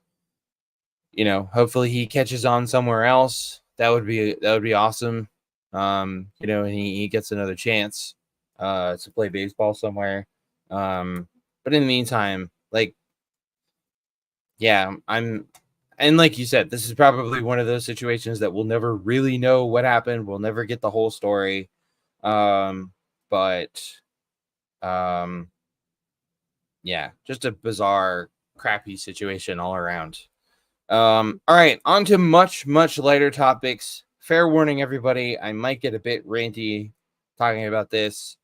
catches on somewhere else. That would be awesome. And he gets another chance to play baseball somewhere. But in the meantime, like, yeah, and like you said, this is probably one of those situations that we'll never really know what happened. We'll never get the whole story. But yeah, just a bizarre, crappy situation all around. All right, on to much, much lighter topics. Fair warning, everybody, I might get a bit ranty talking about this.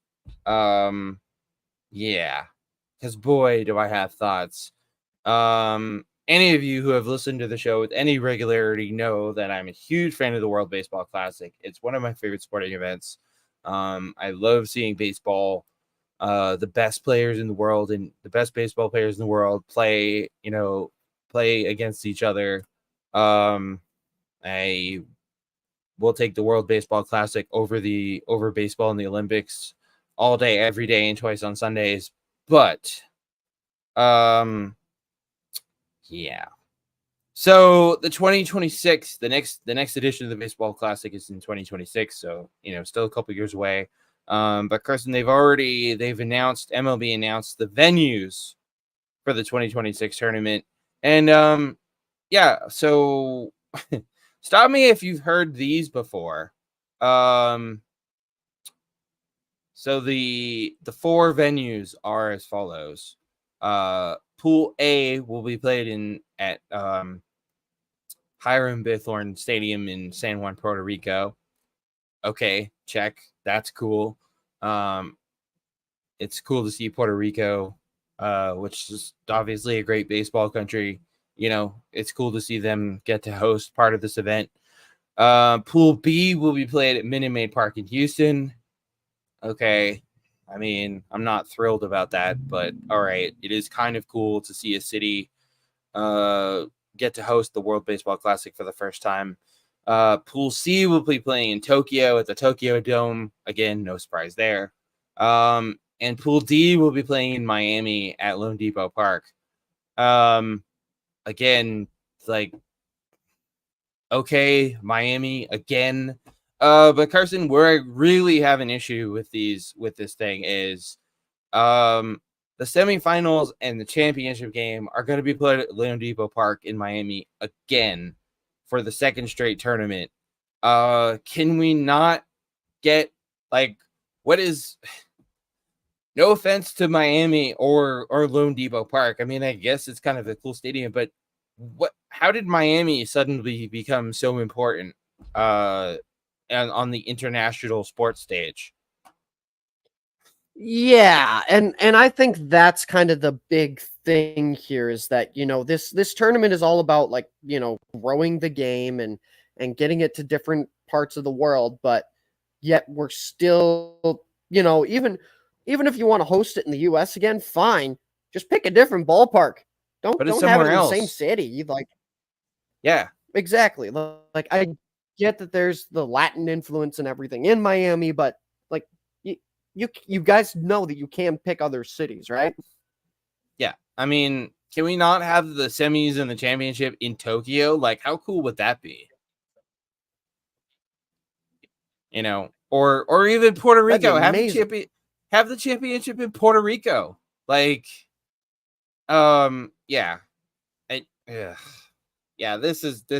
Yeah, because boy, do I have thoughts. Any of you who have listened to the show with any regularity know that I'm a huge fan of the World Baseball Classic. It's one of my favorite sporting events. I love seeing baseball. The best players in the world and the best baseball players in the world play against each other. I will take the World Baseball Classic over baseball in the Olympics all day, every day, and twice on Sundays. But yeah. So the 2026, the next edition of the Baseball Classic is in 2026. So, still a couple years away. But Carson, they've announced, MLB announced the venues for the 2026 tournament. And yeah, so stop me if you've heard these before. So the 4 venues are as follows. Pool A will be played at Hiram Bithorn Stadium in San Juan, Puerto Rico. Okay, check. That's cool. It's cool to see Puerto Rico, which is obviously a great baseball country. It's cool to see them get to host part of this event. Pool B will be played at Minute Maid Park in Houston. Okay. I mean, I'm not thrilled about that, but all right. It is kind of cool to see a city get to host the World Baseball Classic for the first time. Pool C will be playing in Tokyo at the Tokyo Dome. Again, no surprise there. And Pool D will be playing in Miami at Lone Depot Park. Again, okay, Miami again. But Carson, where I really have an issue with this thing is the semifinals and the championship game are going to be played at Lone Depot Park in Miami again for the second straight tournament. Can we not get what is? No offense to Miami or Lone Depot Park. I mean, I guess it's kind of a cool stadium, but how did Miami suddenly become so important and on the international sports stage? Yeah, and I think that's kind of the big thing here is that, this tournament is all about growing the game and getting it to different parts of the world, but yet we're still, even if you want to host it in the US again, fine. Just pick a different ballpark. Don't have it in the same city. Yeah. Exactly. I get that there's the Latin influence and everything in Miami, but you guys know that you can pick other cities, right? Yeah. I mean, can we not have the semis and the championship in Tokyo? How cool would that be? Or even Puerto Rico. Have the championship in Puerto Rico. Yeah. Yeah, this is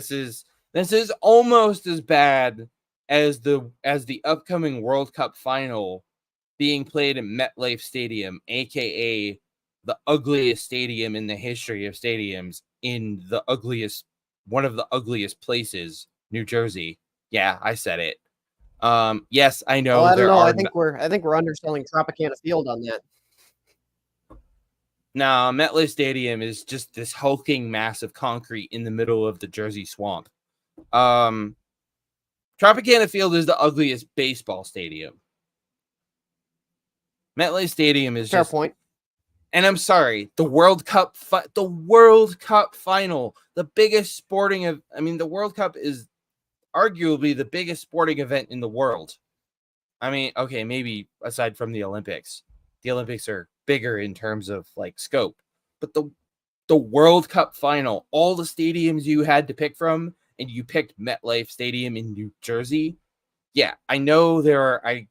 almost as bad as the upcoming World Cup final being played at MetLife Stadium, aka the ugliest stadium in the history of stadiums, in one of the ugliest places, New Jersey. Yeah, I said it. Yes, I know. Well, I don't know. I think we're underselling Tropicana Field on that. No, MetLife Stadium is just this hulking mass of concrete in the middle of the Jersey swamp. Tropicana Field is the ugliest baseball stadium. MetLife Stadium is fair point. And I'm sorry, the World Cup final, the biggest sporting of. I mean, the World Cup is arguably the biggest sporting event in the world. I mean, okay, maybe aside from the Olympics. The Olympics are bigger in terms of scope, but the World Cup final, all the stadiums you had to pick from, and you picked MetLife Stadium in New Jersey. Yeah, I know I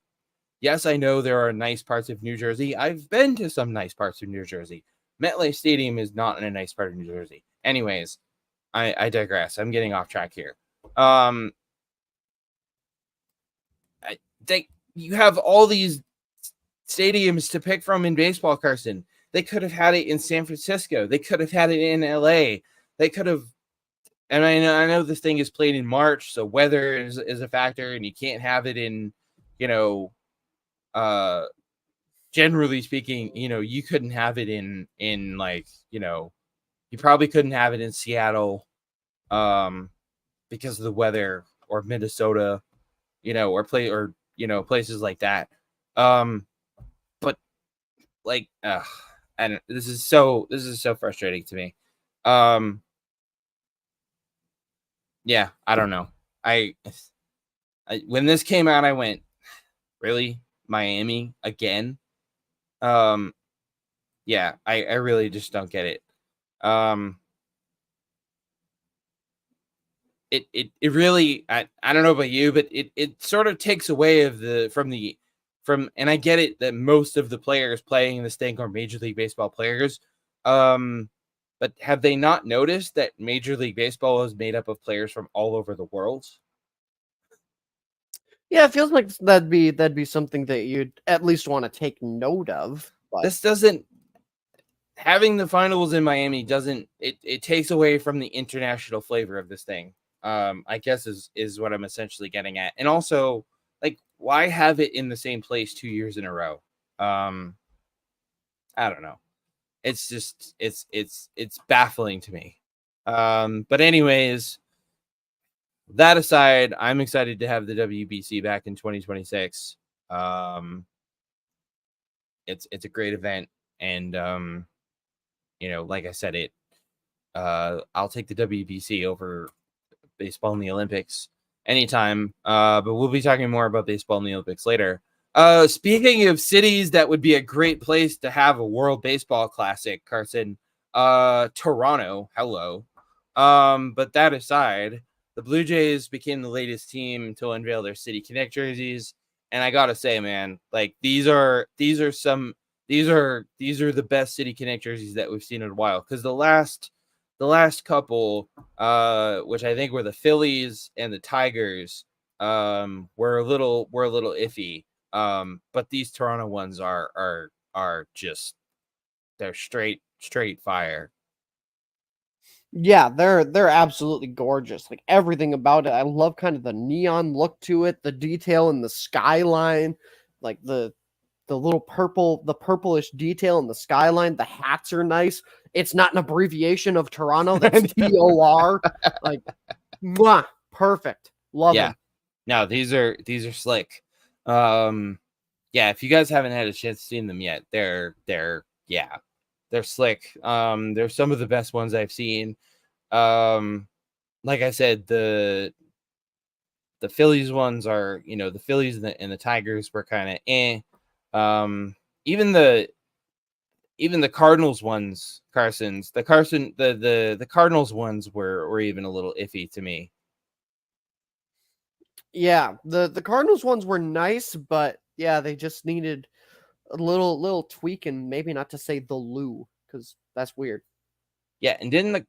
know there are nice parts of New Jersey. I've been to some nice parts of New Jersey. MetLife Stadium is not in a nice part of New Jersey. Anyways, I digress. I'm getting off track here. You have all these stadiums to pick from in baseball, Carson. They could have had it in San Francisco. They could have had it in LA. They could have, and I know this thing is played in March, so weather is a factor, and you can't have it in, generally speaking, you couldn't have it in you probably couldn't have it in Seattle, because of the weather, or Minnesota, or places like that. But and this is so frustrating to me. Yeah, I don't know. when this came out, I went, really? Miami again? Yeah, I really just don't get it. It really, I don't know about you, but it sort of takes away from, and I get it that most of the players playing in this thing are Major League Baseball players. But have they not noticed that Major League Baseball is made up of players from all over the world? Yeah, it feels like that'd be something that you'd at least want to take note of. But This doesn't, having the finals in Miami doesn't, it takes away from the international flavor of this thing. I guess is what I'm essentially getting at. And also, like, why have it in the same place 2 years in a row? I don't know. It's just it's baffling to me. But anyways, that aside, I'm excited to have the WBC back in 2026. It's a great event, and like I said, I'll take the WBC over baseball in the Olympics anytime. But we'll be talking more about baseball in the Olympics later. Speaking of cities that would be a great place to have a World Baseball Classic, Carson, Toronto, hello. But that aside, the Blue Jays became the latest team to unveil their City Connect jerseys, and I gotta say, man, like these are the best City Connect jerseys that we've seen in a while. Because the last couple, which I think were the Phillies and the Tigers, were a little iffy. But these Toronto ones are just, they're straight fire. yeah, they're absolutely gorgeous. Like everything about it. I love kind of the neon look to it, the detail in the skyline, like the little the purplish detail in the skyline. The hats are nice. It's not an abbreviation of Toronto. That's TOR. Like, mwah, perfect. Love them. No, these are slick. Yeah, if you guys haven't had a chance to see them yet, they're slick. They're some of the best ones I've seen. Like I said, the Phillies ones are, the Phillies and the Tigers were kind of even the Cardinals ones, the Cardinals ones were even a little iffy to me. Yeah, the Cardinals ones were nice, but yeah, they just needed a little tweak, and maybe not to say the Lou, because that's weird. Yeah, and didn't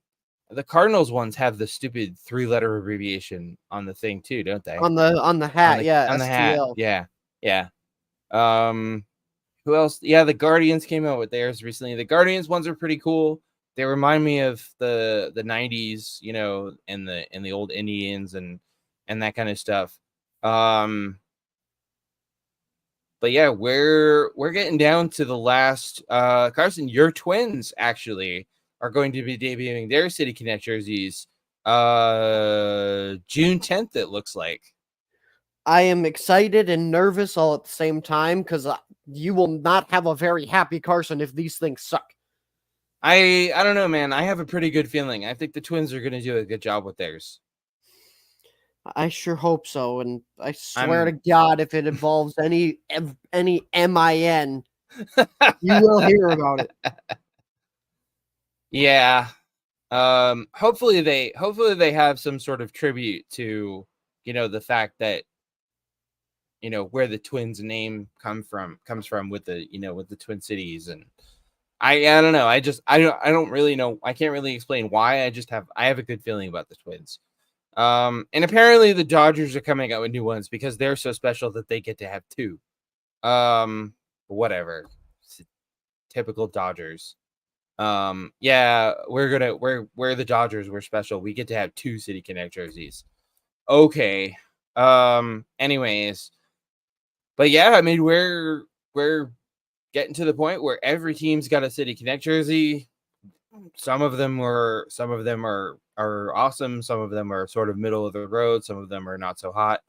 the Cardinals ones have the stupid 3-letter abbreviation on the thing too, don't they? On the hat, on the STL. hat. Yeah. Who else? Yeah, the Guardians came out with theirs recently. The Guardians ones are pretty cool. They remind me of the 90s, and the old Indians and that kind of stuff. But yeah, we're getting down to the last. Carson, your Twins actually are going to be debuting their City Connect jerseys June 10th, it looks like. I am excited and nervous all at the same time, because you will not have a very happy Carson if these things suck. I don't know, man. I have a pretty good feeling. I think the Twins are going to do a good job with theirs. I sure hope so, and I swear to God, if it involves any MIN, you will hear about it. Yeah. Hopefully they have some sort of tribute to, the fact that, where the Twins name comes from with the, with the Twin Cities. And I don't know. I don't really know. I can't really explain why. I have a good feeling about the Twins. And apparently the Dodgers are coming out with new ones because they're so special that they get to have two. Whatever. Typical Dodgers. Yeah, we're the Dodgers. We're special. We get to have 2 City Connect jerseys. Okay. Anyways, but yeah, I mean, we're getting to the point where every team's got a City Connect jersey. Some of them are awesome. Some of them are sort of middle of the road. Some of them are not so hot.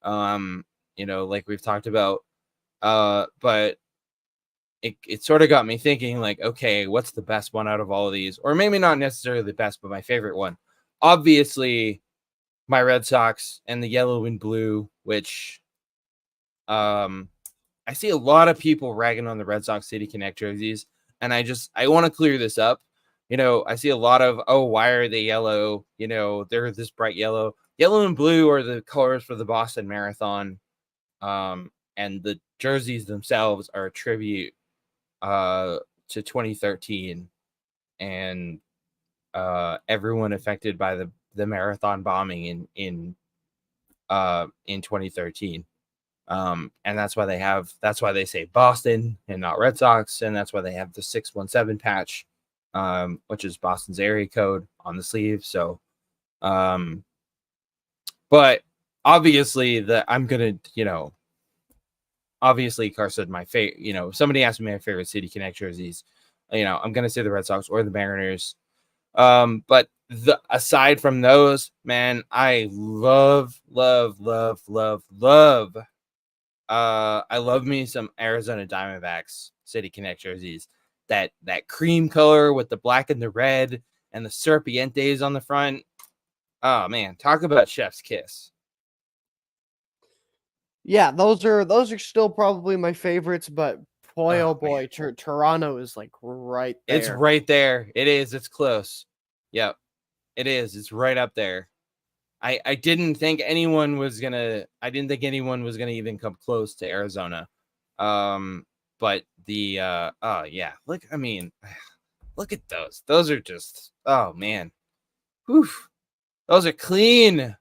Like we've talked about. But it sort of got me thinking, like, okay, what's the best one out of all of these? Or maybe not necessarily the best, but my favorite one. Obviously, my Red Sox and the yellow and blue which I see a lot of people ragging on the Red Sox City Connect jerseys, and I want to clear this up. I see a lot of, why are they yellow? They're this bright yellow. Yellow and blue are the colors for the Boston Marathon. And the jerseys themselves are a tribute to 2013 and everyone affected by the marathon bombing in 2013. And that's why they say Boston and not Red Sox, and that's why they have the 617 patch, which is Boston's area code on the sleeve. So but obviously obviously Carson, my favorite, somebody asked me my favorite City Connect jerseys, I'm gonna say the Red Sox or the Mariners. But aside from those, man, I love I love me some Arizona Diamondbacks City Connect jerseys. That cream color with the black and the red and the serpientes on the front. Oh man, talk about chef's kiss. Yeah, those are still probably my favorites, but boy, oh boy, Toronto is like right there. It's right there. It is. It's close. Yep, it is. It's right up there. I didn't think anyone was gonna even come close to Arizona. But the look at those. Those are just, oh man. Whew. Those are clean.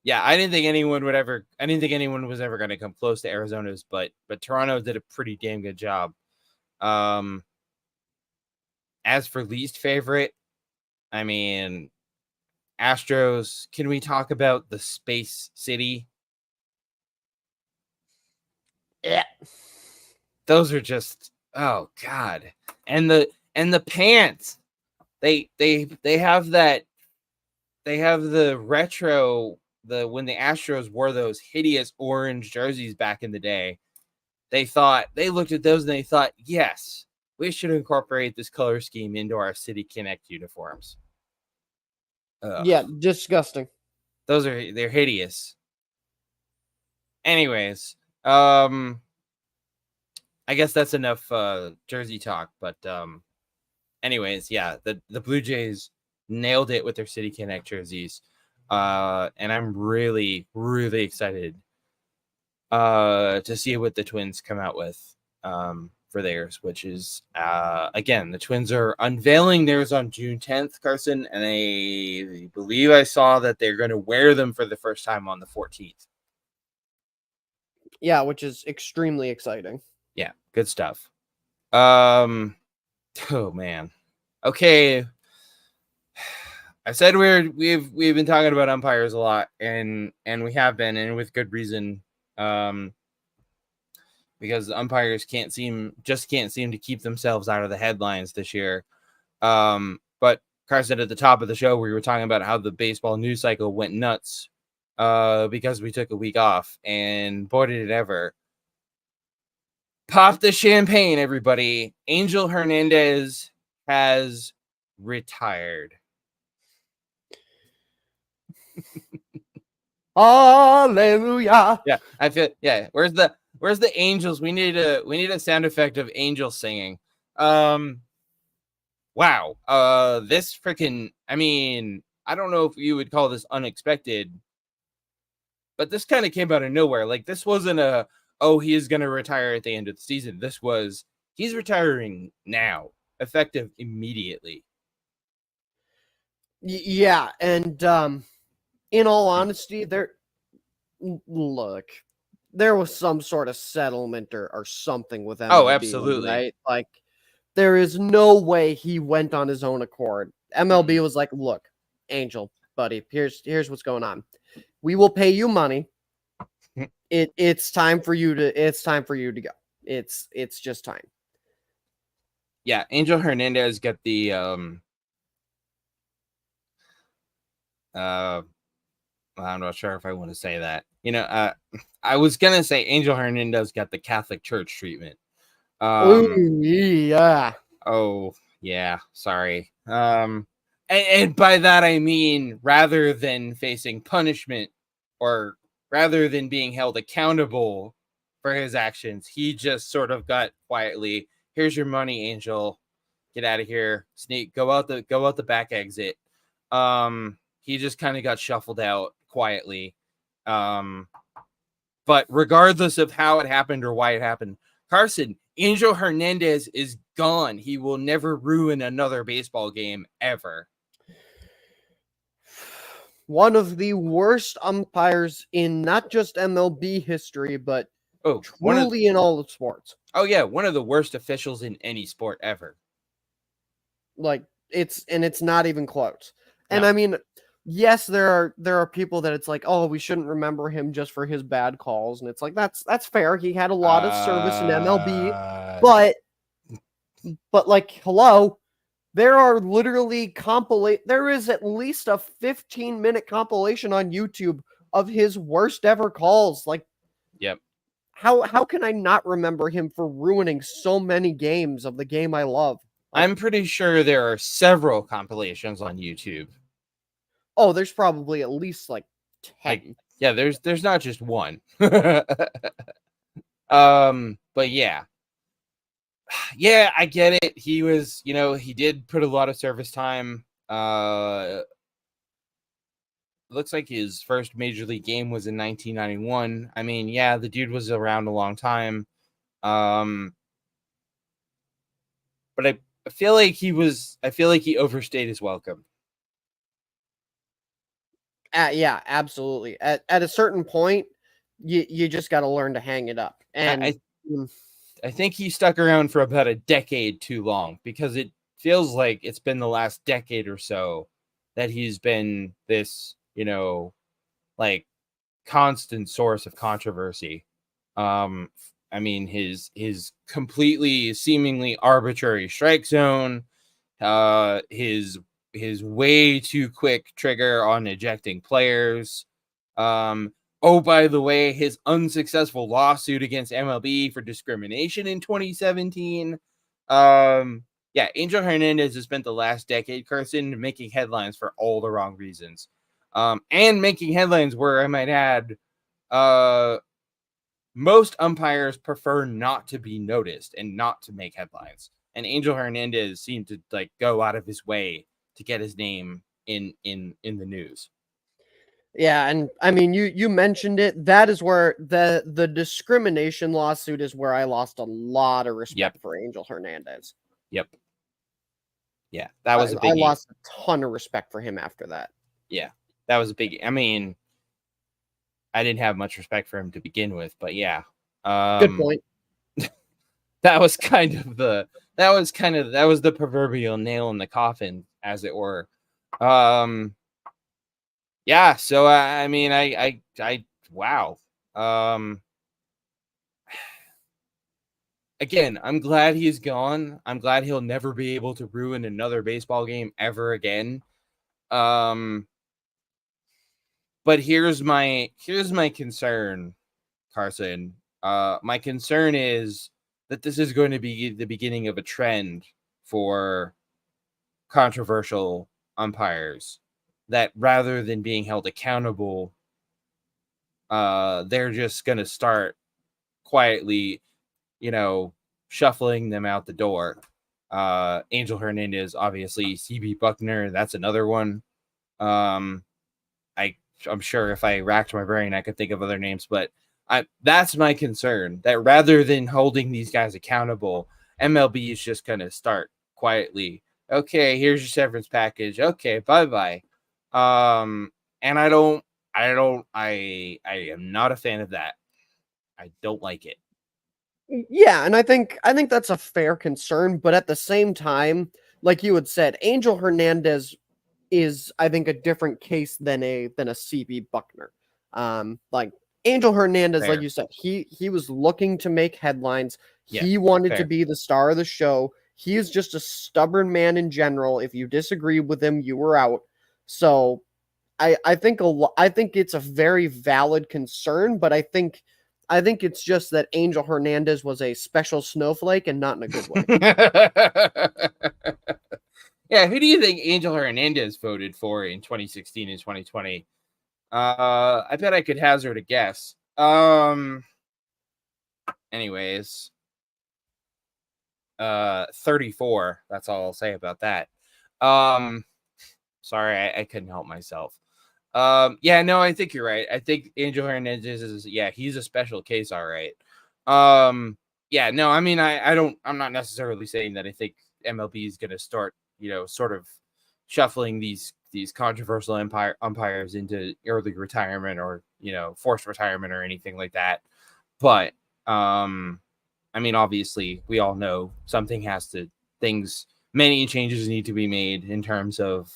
Yeah, I didn't think anyone was ever going to come close to Arizona's, but Toronto did a pretty damn good job. As for least favorite, I mean, Astros, can we talk about the Space City? Yeah. Those are just, oh god. And the pants. They have that, they have the retro, when the Astros wore those hideous orange jerseys back in the day. They looked at those and they thought, yes, we should incorporate this color scheme into our City Connect uniforms. Ugh. Yeah, disgusting. They're hideous. Anyways, I guess that's enough jersey talk, but anyways, yeah, the Blue Jays nailed it with their City Connect jerseys. And I'm really, really excited to see what the Twins come out with for theirs, which is again, the Twins are unveiling theirs on June 10th, Carson, and I believe I saw that they're going to wear them for the first time on the 14th. Yeah, which is extremely exciting. Yeah, good stuff. Oh man. Okay. I said we've been talking about umpires a lot, and we have been, and with good reason, because the umpires can't seem to keep themselves out of the headlines this year. But Carson, at the top of the show, we were talking about how the baseball news cycle went nuts because we took a week off, and boy did it ever. Pop the champagne, everybody. Angel Hernandez has retired. Hallelujah. Yeah, I feel, yeah. Where's the angels? We need a sound effect of angels singing. Wow. This freaking, I mean, I don't know if you would call this unexpected, but this kind of came out of nowhere. Like, this wasn't he is going to retire at the end of the season. This was, he's retiring now, effective immediately. Yeah, and in all honesty, there was some sort of settlement or something with MLB. Oh, absolutely. Right? Like, there is no way he went on his own accord. MLB was like, look, Angel, buddy, here's what's going on. We will pay you money. It's time for you to go. It's just time. Yeah, Angel Hernandez got the I'm not sure if I want to say that. I was gonna say Angel Hernandez got the Catholic Church treatment. Ooh, yeah. Oh, yeah. Sorry. And by that I mean, rather than facing punishment or rather than being held accountable for his actions, he just sort of got quietly, here's your money, Angel. Get out of here. Sneak, go out the back exit. He just kind of got shuffled out quietly. But regardless of how it happened or why it happened, Carson, Angel Hernandez is gone. He will never ruin another baseball game ever. One of the worst umpires in not just MLB history, but truly in all of sports. Oh yeah, one of the worst officials in any sport ever. Like it's not even close. And No. I mean, yes, there are people that it's like, oh, we shouldn't remember him just for his bad calls, and it's like that's fair. He had a lot of service in MLB, but like, hello, there are literally there is at least a 15-minute compilation on YouTube of his worst ever calls. Like, yep. How can I not remember him for ruining so many games of the game I love? Like, I'm pretty sure there are several compilations on YouTube. Oh, there's probably at least like 10. Yeah, there's not just one. But yeah. Yeah, I get it. He was, he did put a lot of service time. Looks like his first major league game was in 1991. I mean, yeah, the dude was around a long time. But I feel like he overstayed his welcome. Yeah, absolutely. At a certain point, you just got to learn to hang it up. And I think he stuck around for about a decade too long, because it feels like it's been the last decade or so that he's been this, like constant source of controversy. I mean, his completely seemingly arbitrary strike zone, his way too quick trigger on ejecting players. Oh, by the way, his unsuccessful lawsuit against MLB for discrimination in 2017. Yeah, Angel Hernandez has spent the last decade, Carson, making headlines for all the wrong reasons. And making headlines where, I might add, most umpires prefer not to be noticed and not to make headlines. And Angel Hernandez seemed to like go out of his way to get his name in the news. Yeah, and I mean, you mentioned it. That is where the discrimination lawsuit is where I lost a lot of respect for Angel Hernandez. Yep. Yeah, that was a big. I lost a ton of respect for him after that. Yeah, that was a big. I mean, I didn't have much respect for him to begin with, but yeah. Good point. That was the proverbial nail in the coffin, as it were. Yeah, so I mean, I wow. Again, I'm glad he's gone. I'm glad he'll never be able to ruin another baseball game ever again. But here's my concern, Carson. My concern is that this is going to be the beginning of a trend for controversial umpires, that rather than being held accountable, they're just going to start quietly, shuffling them out the door. Angel Hernandez, obviously, CB Buckner, that's another one. I'm sure if I racked my brain, I could think of other names, but that's my concern, that rather than holding these guys accountable, MLB is just going to start quietly. Okay, here's your severance package. Okay, bye-bye. And I am not a fan of that. I don't like it. Yeah, and I think that's a fair concern, but at the same time, like you had said, Angel Hernandez is, I think, a different case than a CB Buckner. Like Angel Hernandez, fair. Like you said, he was looking to make headlines. Yeah, he wanted to be the star of the show. He is just a stubborn man in general. If you disagree with him, you were out. So I think it's a very valid concern, but I think it's just that Angel Hernandez was a special snowflake and not in a good way. Yeah, who do you think Angel Hernandez voted for in 2016 and 2020? I bet I could hazard a guess. Anyways, 34. That's all I'll say about that. Sorry, I couldn't help myself. Yeah, no, I think you're right. I think Angel Hernandez is, he's a special case, all right. Yeah, no, I mean, I'm not necessarily saying that I think MLB is going to start, sort of shuffling these controversial umpires into early retirement or, forced retirement or anything like that. But, I mean, obviously, we all know many changes need to be made in terms of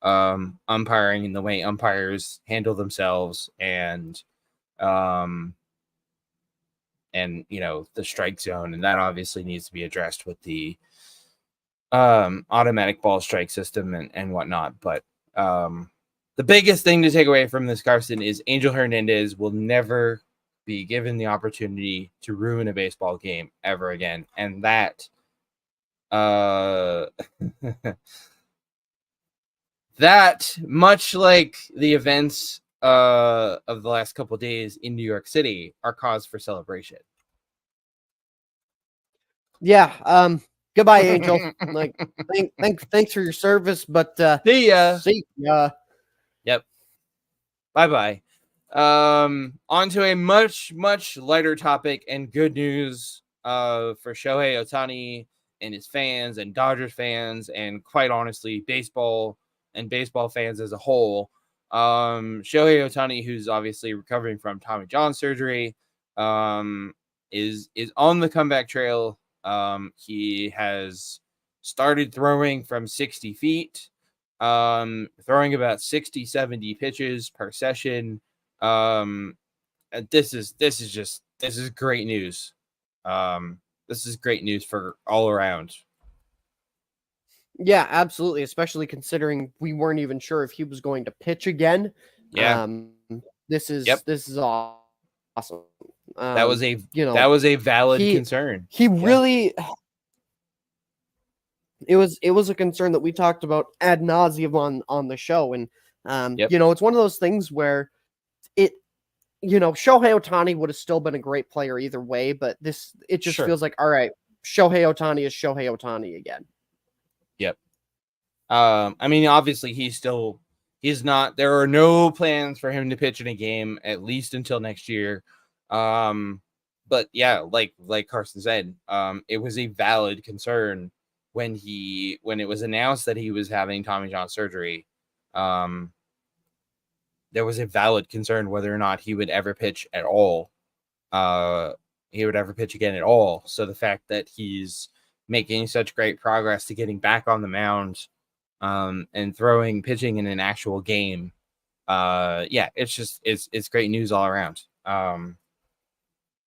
umpiring and the way umpires handle themselves and the strike zone, and that obviously needs to be addressed with the automatic ball strike system and whatnot. But the biggest thing to take away from this, Carson, is Angel Hernandez will never be given the opportunity to ruin a baseball game ever again, and that that, much like the events of the last couple of days in New York City, are cause for celebration. Yeah. Goodbye, Angel. Thanks for your service, but See ya. See ya. Yep. Bye-bye. On to a much, much lighter topic and good news for Shohei Ohtani and his fans and Dodgers fans and, quite honestly, baseball and baseball fans as a whole. Shohei Ohtani, who's obviously recovering from Tommy John surgery, is on the comeback trail. He has started throwing from 60 feet, throwing about 60, 70 pitches per session. This is great news. This is great news for all around. Yeah, absolutely. Especially considering we weren't even sure if he was going to pitch again. Yeah. This is awesome. That was a valid concern. He really. It was a concern that we talked about ad nauseum on the show, and it's one of those things where Shohei Ohtani would have still been a great player either way, but it just feels like, all right, Shohei Ohtani is Shohei Ohtani again. Yep. I mean, obviously he's not. There are no plans for him to pitch in a game at least until next year. But yeah, like Carson said, it was a valid concern when it was announced that he was having Tommy John surgery. There was a valid concern whether or not he would ever pitch at all. He would ever pitch again at all. So the fact that he's making such great progress to getting back on the mound, and pitching in an actual game, it's great news all around.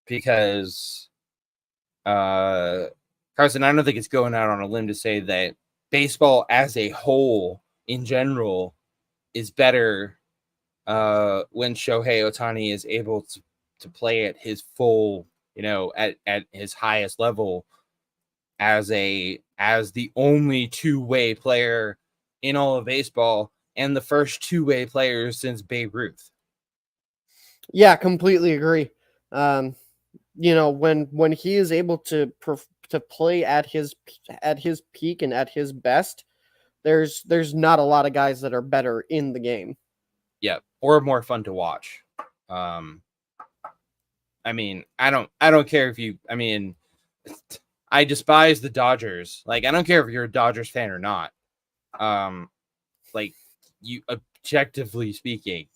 Because Carson, I don't think it's going out on a limb to say that baseball as a whole in general is better when Shohei Ohtani is able to play at his full, at his highest level as the only two-way player in all of baseball and the first two-way player since Babe Ruth. Yeah, completely agree. When he is able to play at his peak and at his best, there's not a lot of guys that are better in the game. Yeah, or more fun to watch. I mean, I don't care if you. I mean, I despise the Dodgers. Like, I don't care if you're a Dodgers fan or not. Like, you objectively speaking,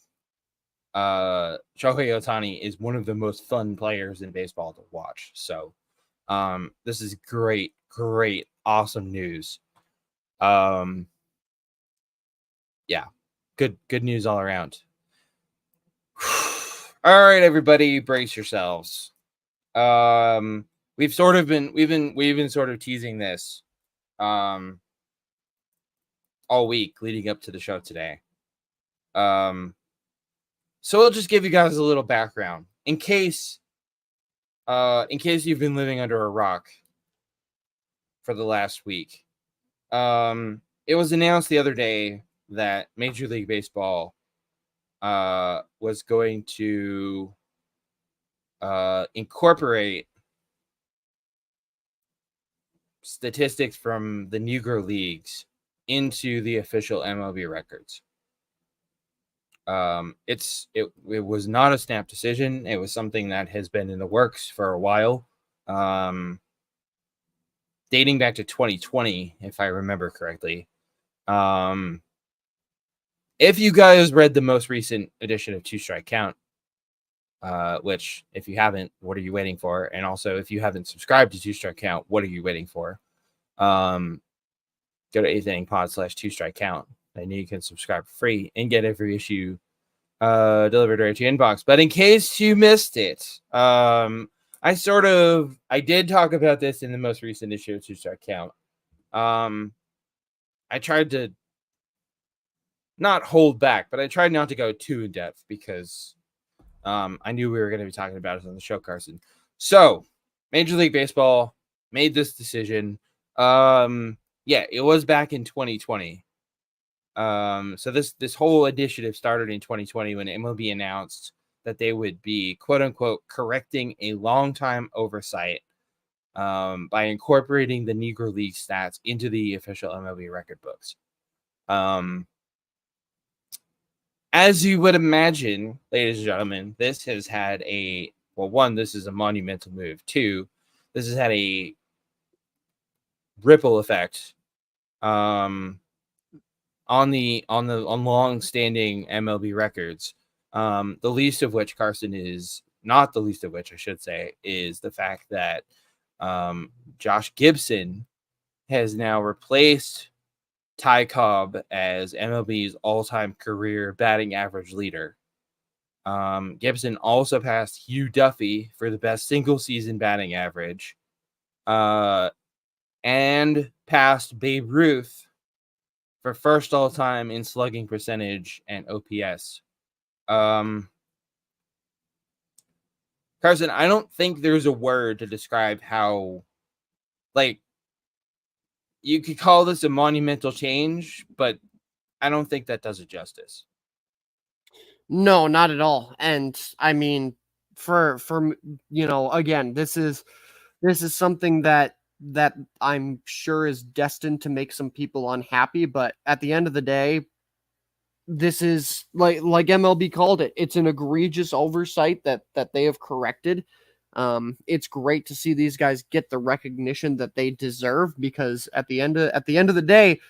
Shohei Ohtani is one of the most fun players in baseball to watch. So, this is great, awesome news. Yeah, good news all around. All right, everybody, brace yourselves. We've been sort of teasing this all week leading up to the show today. So I'll just give you guys a little background in case you've been living under a rock for the last week. It was announced the other day that Major League Baseball was going to incorporate statistics from the Negro Leagues into the official MLB records. It was not a snap decision. It was something that has been in the works for a while, dating back to 2020, if I remember correctly. If you guys read the most recent edition of Two Strike Count, which if you haven't, what are you waiting for? And also, if you haven't subscribed to Two Strike Count, what are you waiting for? Go to eighth-inning-pod/Two Strike Count, and you can subscribe for free and get every issue delivered right to your inbox. But in case you missed it, I did talk about this in the most recent issue of Two Strike Count. I tried to not hold back, but I tried not to go too in depth because I knew we were going to be talking about it on the show, Carson. So, Major League Baseball made this decision. It was back in 2020. So this whole initiative started in 2020 when MLB announced that they would be, quote unquote, correcting a long-time oversight by incorporating the Negro League stats into the official MLB record books. As you would imagine, ladies and gentlemen, this has had this is a monumental move. Two, this has had a ripple effect on long-standing MLB records. The least of which, Carson, is not the least of which, I should say, is the fact that Josh Gibson has now replaced Ty Cobb as MLB's all-time career batting average leader. Gibson also passed Hugh Duffy for the best single-season batting average, and passed Babe Ruth for first all-time in slugging percentage and OPS. Carson, I don't think there's a word to describe how, you could call this a monumental change, but I don't think that does it justice. No, not at all. And I mean, for again, this is something that I'm sure is destined to make some people unhappy, but at the end of the day, this is like MLB called it. It's an egregious oversight that they have corrected. It's great to see these guys get the recognition that they deserve, because at the end of the day,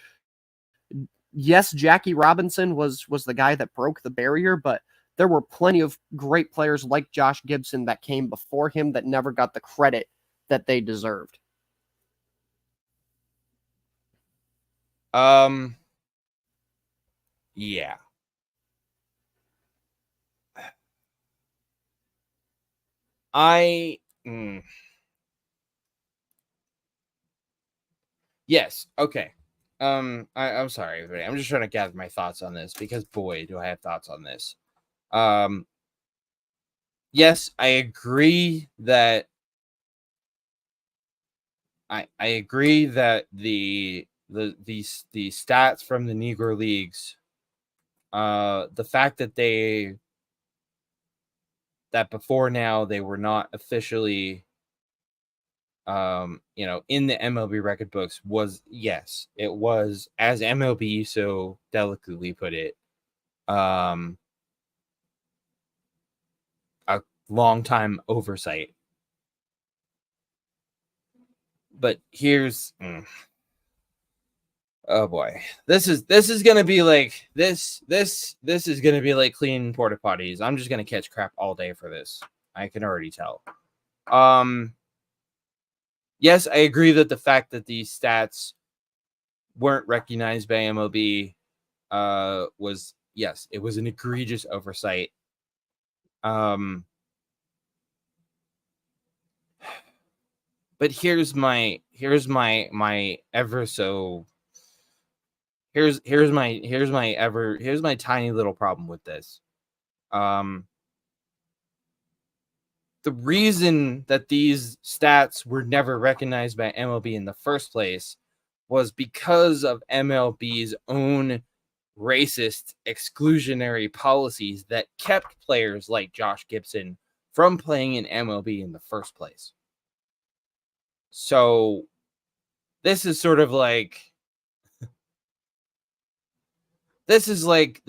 yes, Jackie Robinson was the guy that broke the barrier, but there were plenty of great players like Josh Gibson that came before him that never got the credit that they deserved. Yeah. Yes. Okay. I'm sorry, everybody. I'm just trying to gather my thoughts on this because, boy, do I have thoughts on this. Yes, I agree that the stats from the Negro Leagues, the fact that before now they were not officially in the MLB record books it was, as MLB so delicately put it, a long time oversight. But here's oh boy, this is gonna be like this is gonna be like cleaning porta potties. I'm just gonna catch crap all day for this. I can already tell. Yes, I agree that the fact that these stats weren't recognized by MLB was an egregious oversight. But here's my tiny little problem with this. The reason that these stats were never recognized by MLB in the first place was because of MLB's own racist, exclusionary policies that kept players like Josh Gibson from playing in MLB in the first place. So this is sort of like this is like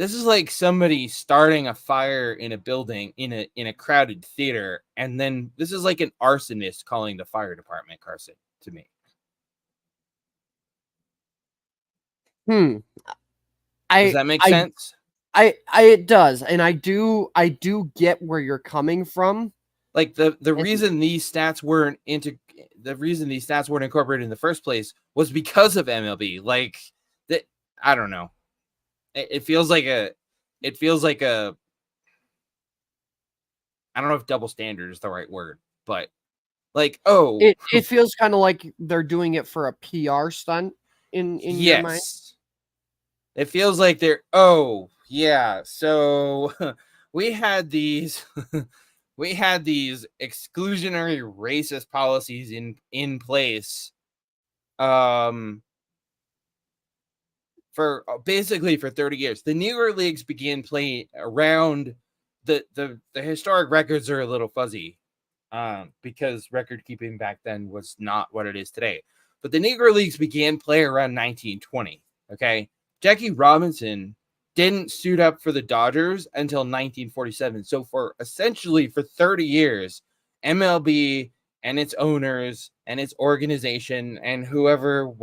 somebody starting a fire in a building in a crowded theater, and then this is like an arsonist calling the fire department, Carson, to me. Does that make sense? It does, and I do get where you're coming from. Like the reason these stats weren't incorporated in the first place was because of MLB. Like that, I don't know. It feels like a I don't know if double standard is the right word, but like, it feels kind of like they're doing it for a PR stunt in your mind. It feels like they're so we had these exclusionary racist policies in place for basically for 30 years. The Negro Leagues began playing around the historic records are a little fuzzy because record keeping back then was not what it is today. But the Negro Leagues began play around 1920. Okay. Jackie Robinson didn't suit up for the Dodgers until 1947. So for 30 years, MLB and its owners and its organization and whoever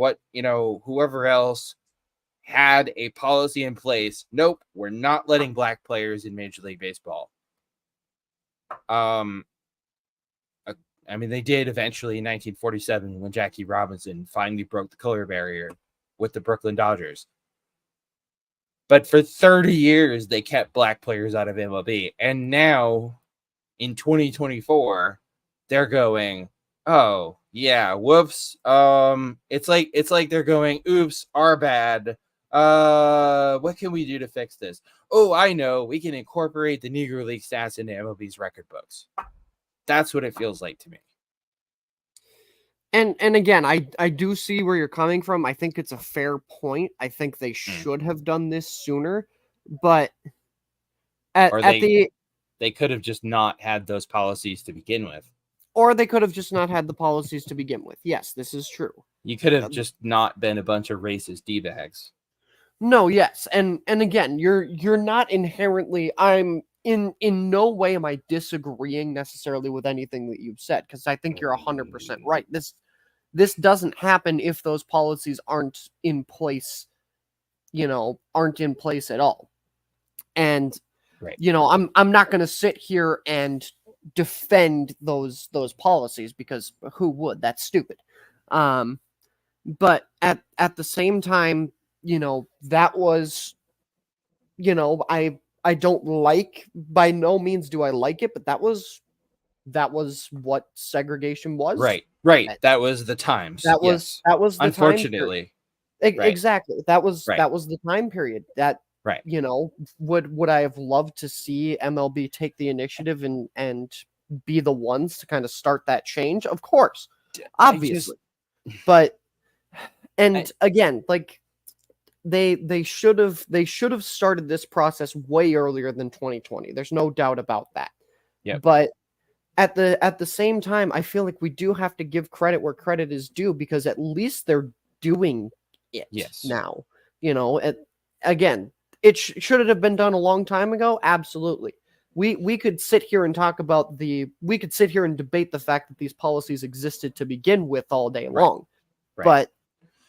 else had a policy in place. Nope, we're not letting black players in Major League Baseball. I mean, they did eventually in 1947 when Jackie Robinson finally broke the color barrier with the Brooklyn Dodgers. But for 30 years, they kept black players out of MLB. And now, in 2024, they're going, oh, yeah, whoops. It's like they're going, oops, our bad. What can we do to fix this? Oh, I know. We can incorporate the Negro League stats into MLB's record books. That's what it feels like to me. And again, I do see where you're coming from. I think it's a fair point. I think they should have done this sooner, but they could have just not had those policies to begin with. Or they could have just not had the policies to begin with. Yes, this is true. You could have just not been a bunch of racist D-bags. No, yes. And again, you're not inherently in no way am I disagreeing necessarily with anything that you've said, because I think you're 100% right. This doesn't happen if those policies aren't in place, aren't in place at all. And right. I'm not going to sit here and defend those policies, because who would? That's stupid. But at the same time, that was, I don't like, by no means do I like it, but that was what segregation was. Right. That was the times. That was the unfortunately. Time period. Exactly. That was the time period that, would I have loved to see MLB take the initiative and be the ones to kind of start that change? Of course, obviously. But again, like, they should have started this process way earlier than 2020. There's no doubt about that. Yeah. But at the same time, I feel like we do have to give credit where credit is due, because at least they're doing it now. Again, it should it have been done a long time ago? Absolutely. We could sit here and talk about we could sit here and debate the fact that these policies existed to begin with all day long. Right. But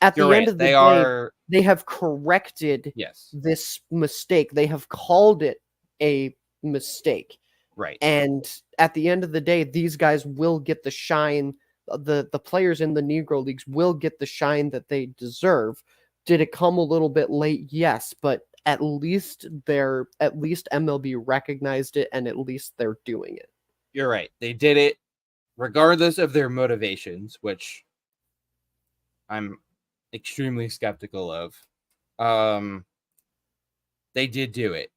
at the end of the day, they have corrected this mistake. They have called it a mistake. Right. And at the end of the day, these guys will get the shine. The players in the Negro Leagues will get the shine that they deserve. Did it come a little bit late? Yes, but at least MLB recognized it, and at least they're doing it. You're right. They did it regardless of their motivations, which I'm extremely skeptical of. They did do it.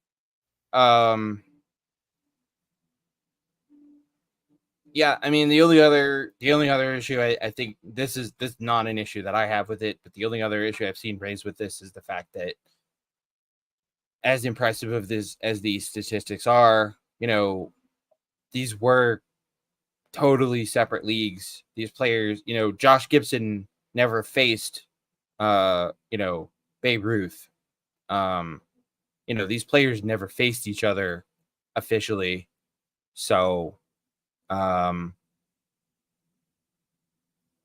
Yeah, I mean, the only other issue, I think this is not an issue that I have with it, but the only other issue I've seen raised with this is the fact that as impressive of this as these statistics are, these were totally separate leagues. These players, Josh Gibson never faced, Babe Ruth. These players never faced each other officially. So,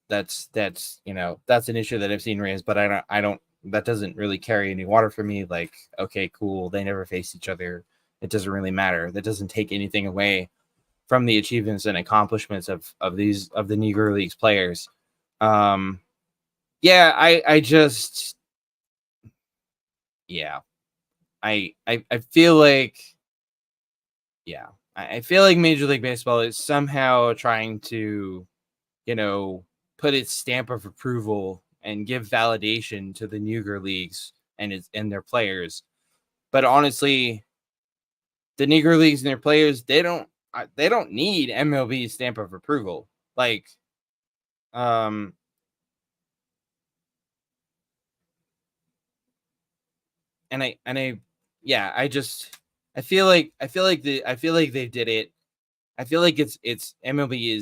that's an issue that I've seen raised, but I don't, that doesn't really carry any water for me. Like, okay, cool. They never faced each other. It doesn't really matter. That doesn't take anything away from the achievements and accomplishments of the Negro Leagues players. Yeah, I just, yeah, I feel like, yeah, I feel like Major League Baseball is somehow trying to, put its stamp of approval and give validation to the Negro Leagues and their players. But honestly, the Negro Leagues and their players, they don't need MLB's stamp of approval. Like, and I yeah, I feel like they did it. I feel like it's MLB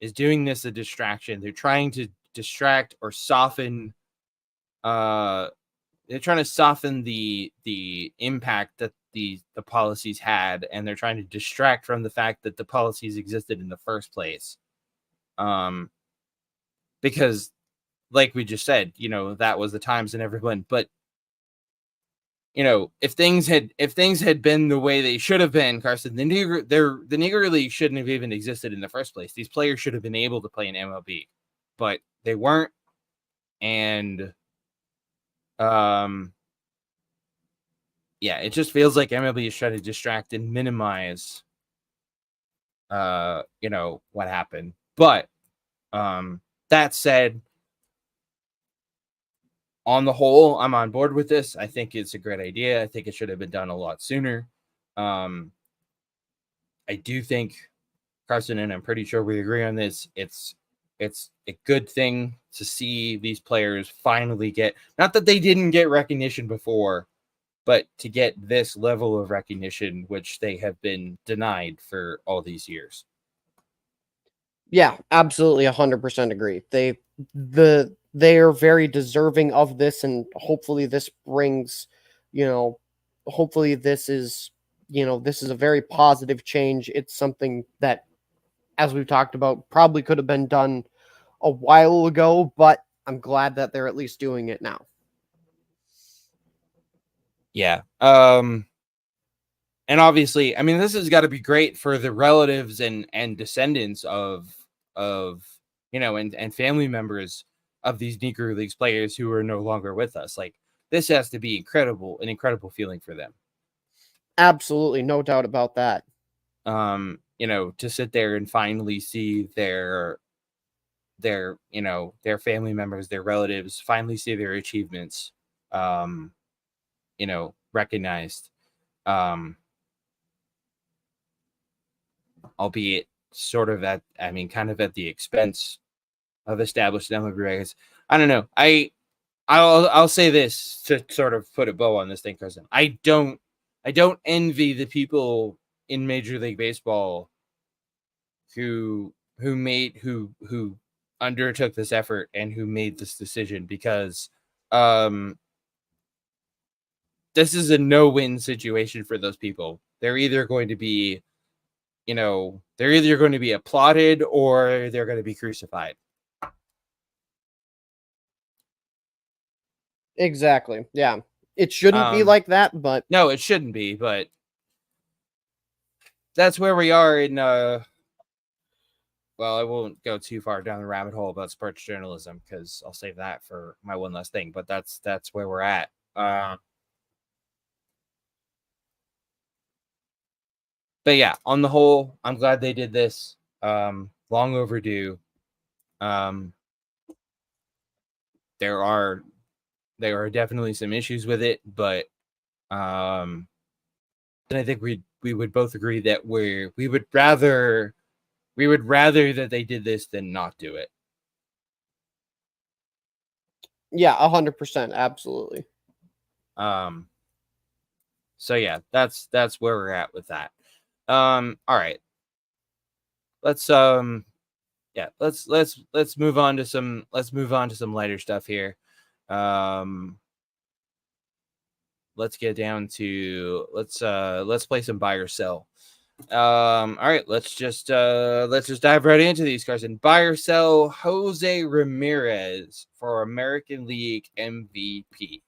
is doing this a distraction. They're trying to distract or soften, they're trying to soften the impact that the policies had, and they're trying to distract from the fact that the policies existed in the first place. Because like we just said, that was the times and everyone, but if things had been the way they should have been, Carson, the Negro League shouldn't have even existed in the first place. These players should have been able to play in MLB, but they weren't. And yeah, it just feels like MLB is trying to distract and minimize what happened. But that said, on the whole, I'm on board with this. I think it's a great idea. I think it should have been done a lot sooner. I do think, Carson, and I'm pretty sure we agree on this, it's a good thing to see these players finally get, not that they didn't get recognition before, but to get this level of recognition, which they have been denied for all these years. Yeah, absolutely, 100% agree. They are very deserving of this, and hopefully this brings, hopefully this is a very positive change. It's something that, as we've talked about, probably could have been done a while ago, but I'm glad that they're at least doing it now. Yeah. And obviously, I mean, this has got to be great for the relatives and descendants of and family members of these Negro Leagues players who are no longer with us. Like, this has to be an incredible feeling for them. Absolutely, no doubt about that. To sit there and finally see their family members, their relatives, finally see their achievements, recognized, albeit sort of kind of at the expense of established MLB records. I don't know. I'll say this to sort of put a bow on this thing, Carson. I don't envy the people in Major League Baseball who undertook this effort and who made this decision, because this is a no-win situation for those people. They're either going to be applauded or they're going to be crucified. Exactly. Yeah. It shouldn't be like that, but no, it shouldn't be, but that's where we are in well, I won't go too far down the rabbit hole about sports journalism, because I'll save that for my one last thing, but that's where we're at. But yeah, on the whole, I'm glad they did this. Long overdue. There are definitely some issues with it, but and I think we would both agree that we would rather that they did this than not do it. Yeah, 100%, absolutely. So yeah, that's where we're at with that. All right. Let's let's move on to some lighter stuff here. Let's get down to let's play some buy or sell. All right, let's just dive right into these, Carson. Buy or sell Jose Ramirez for American League MVP.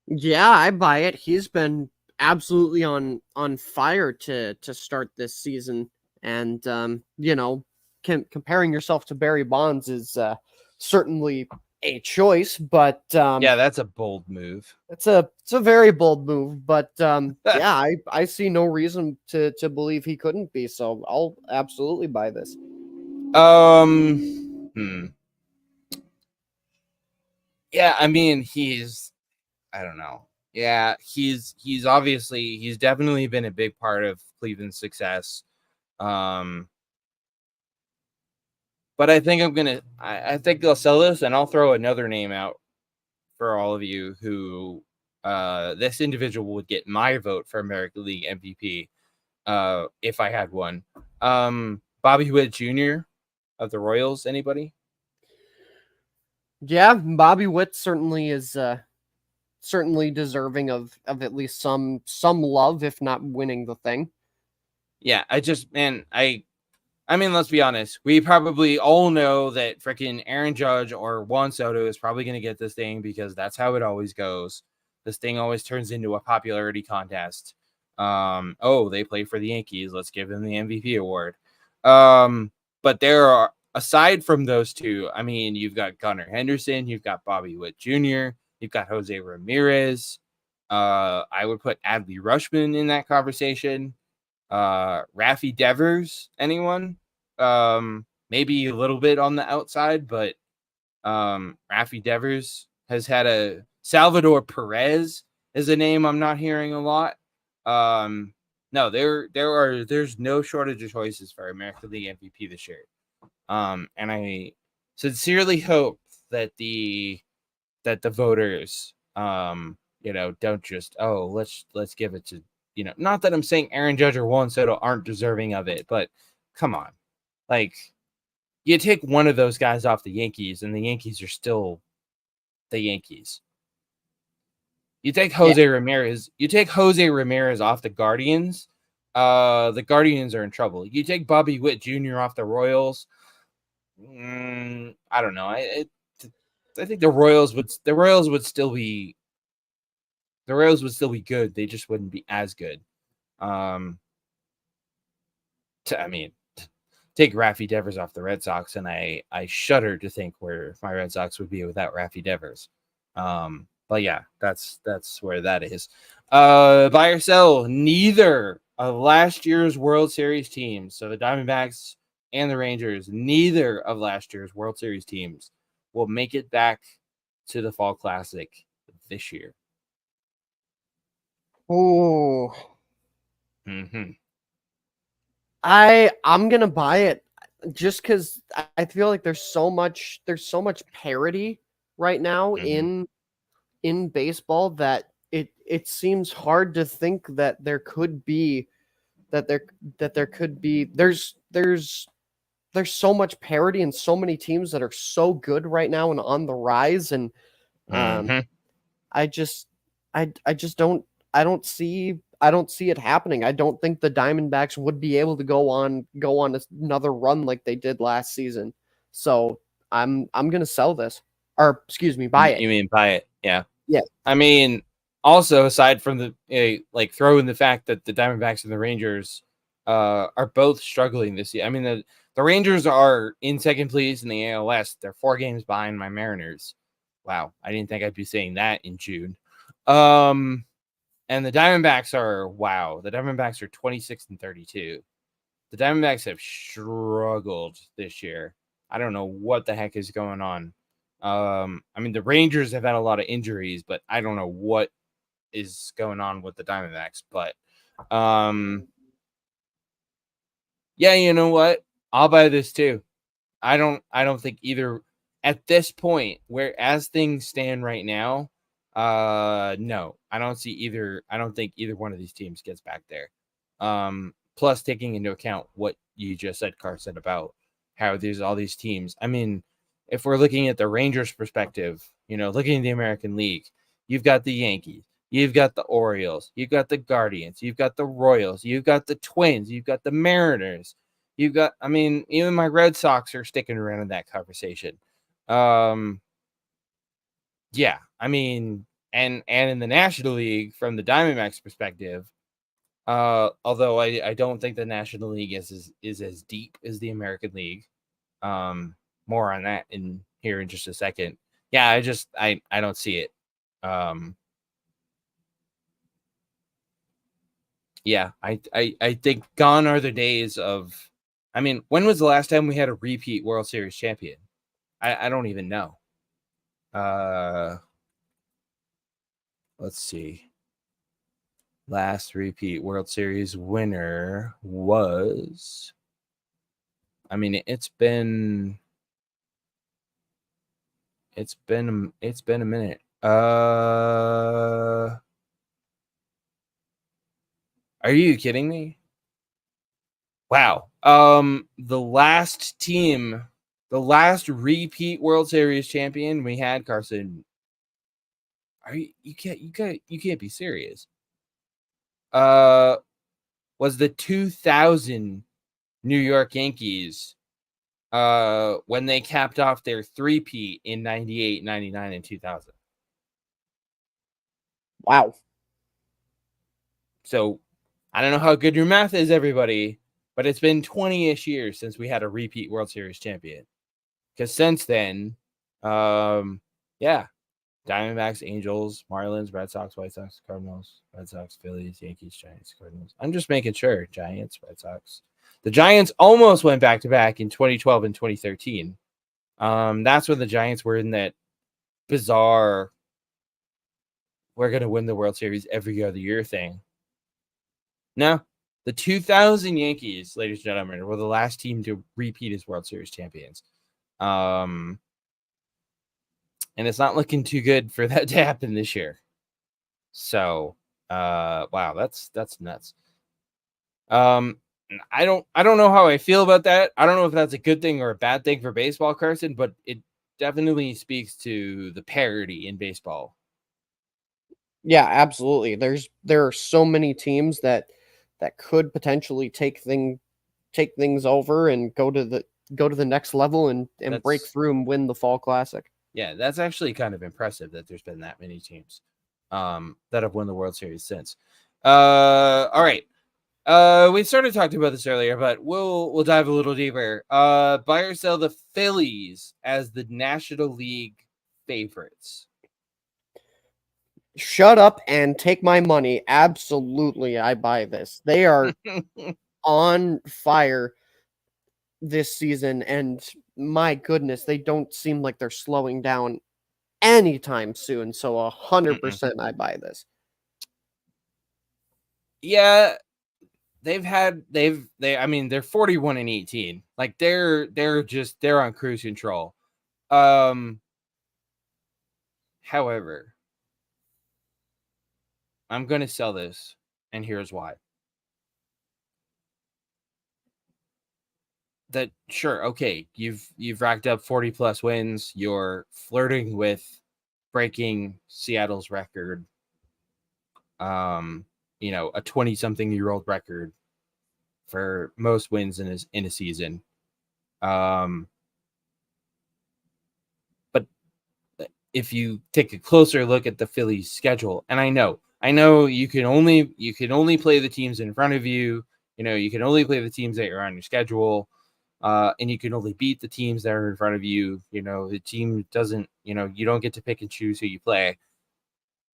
Yeah, I buy it. He's been absolutely on fire to start this season, and comparing yourself to Barry Bonds is certainly a choice, but Yeah, that's a bold move. it's a very bold move. But yeah, I see no reason to believe he couldn't be. So I'll absolutely buy this. Yeah, I mean, I don't know. Yeah, he's definitely been a big part of Cleveland's success. But I think I think I'll sell this, and I'll throw another name out for all of you who this individual would get my vote for American League MVP if I had one. Bobby Witt Jr. of the Royals. Anybody? Yeah, Bobby Witt certainly is certainly deserving of at least some love, if not winning the thing. Yeah, I mean, let's be honest. We probably all know that freaking Aaron Judge or Juan Soto is probably going to get this thing because that's how it always goes. This thing always turns into a popularity contest. Oh, they play for the Yankees. Let's give them the MVP award. But there are, aside from those two, I mean, you've got Gunnar Henderson, you've got Bobby Witt Jr., you've got Jose Ramirez. I would put Adley Rutschman in that conversation. Rafi Devers, anyone? Maybe a little bit on the outside, but Rafi Devers has had a Salvador Perez is a name I'm not hearing a lot. No, there's no shortage of choices for American League MVP this year. And I sincerely hope that the voters don't just let's give it to not that I'm saying Aaron Judge or Juan Soto aren't deserving of it, but come on. Like, you take one of those guys off the Yankees, and the Yankees are still the Yankees. You take Jose Ramirez. You take Jose Ramirez off the Guardians. The Guardians are in trouble. You take Bobby Witt Jr. off the Royals. I don't know. I think the Royals would still be good. They just wouldn't be as good. I mean, take Rafi Devers off the Red Sox, and I shudder to think where my Red Sox would be without Rafi Devers. But yeah, that's where that is. Buy or sell, neither of last year's World Series teams, so the Diamondbacks and the Rangers, neither of last year's World Series teams will make it back to the Fall Classic this year. Oh. Mm-hmm. I'm gonna buy it just because I feel like there's so much parity right now in baseball that it seems hard to think that there could be there's so much parity and so many teams that are so good right now and on the rise, and I just don't see it happening. I don't think the Diamondbacks would be able to go on another run like they did last season. So I'm gonna sell this, or excuse me, buy it. You mean buy it? Yeah. Yeah. I mean, also aside from the throw in the fact that the Diamondbacks and the Rangers are both struggling this year. I mean, the Rangers are in second place in the AL West. They're 4 games behind my Mariners. Wow, I didn't think I'd be saying that in June. And the Diamondbacks are 26-32. The Diamondbacks have struggled this year. I don't know what the heck is going on. I mean, the Rangers have had a lot of injuries, but I don't know what is going on with the Diamondbacks. But yeah, you know what? I'll buy this too. I don't think either at this point, where as things stand right now, No, I don't see either. I don't think either one of these teams gets back there. Plus taking into account what you just said, Carson, about how there's all these teams. I mean, if we're looking at the Rangers perspective, looking at the American League, you've got the Yankees, you've got the Orioles, you've got the Guardians, you've got the Royals, you've got the Twins, you've got the Mariners, even my Red Sox are sticking around in that conversation. Yeah, I mean, and in the National League, from the Diamondbacks perspective, although I don't think the National League is as deep as the American League. More on that in just a second. Yeah, I don't see it. Yeah, I think gone are the days of. I mean, when was the last time we had a repeat World Series champion? I don't even know. Let's see. Last repeat World Series winner was. I mean, it's been a minute. Are you kidding me? Wow. The last repeat World Series champion we had, Carson. You can't be serious. Was the 2000 New York Yankees when they capped off their three-peat in 98, 99, and 2000. Wow. So I don't know how good your math is, everybody, but it's been 20-ish years since we had a repeat World Series champion. Because since then, yeah, Diamondbacks, Angels, Marlins, Red Sox, White Sox, Cardinals, Red Sox, Phillies, Yankees, Giants, Cardinals. I'm just making sure. Giants, Red Sox. The Giants almost went back-to-back in 2012 and 2013. That's when the Giants were in that bizarre, we're going to win the World Series every other year thing. No, the 2000 Yankees, ladies and gentlemen, were the last team to repeat as World Series champions. And it's not looking too good for that to happen this year. So, wow, that's nuts. I don't know how I feel about that. I don't know if that's a good thing or a bad thing for baseball, Carson, but it definitely speaks to the parity in baseball. Yeah, absolutely. There are so many teams that could potentially take things over and go to the next level and break through and win the Fall Classic. Yeah, that's actually kind of impressive that there's been that many teams that have won the World Series since. All right. We sort of talked about this earlier, but we'll dive a little deeper. Buy or sell the Phillies as the National League favorites. Shut up and take my money. Absolutely, I buy this. They are on fire this season, and my goodness, they don't seem like they're slowing down anytime soon. So 100% I buy this. Yeah, they're 41 and 18. Like they're on cruise control. However, I'm going to sell this, and here's why. That sure, okay, you've racked up 40 plus wins. You're flirting with breaking Seattle's record. A 20-something-year-old record for most wins in a season. But if you take a closer look at the Phillies' schedule, and I know you can only play the teams in front of you. You can only play the teams that are on your schedule, and you can only beat the teams that are in front of you. The team doesn't. You don't get to pick and choose who you play.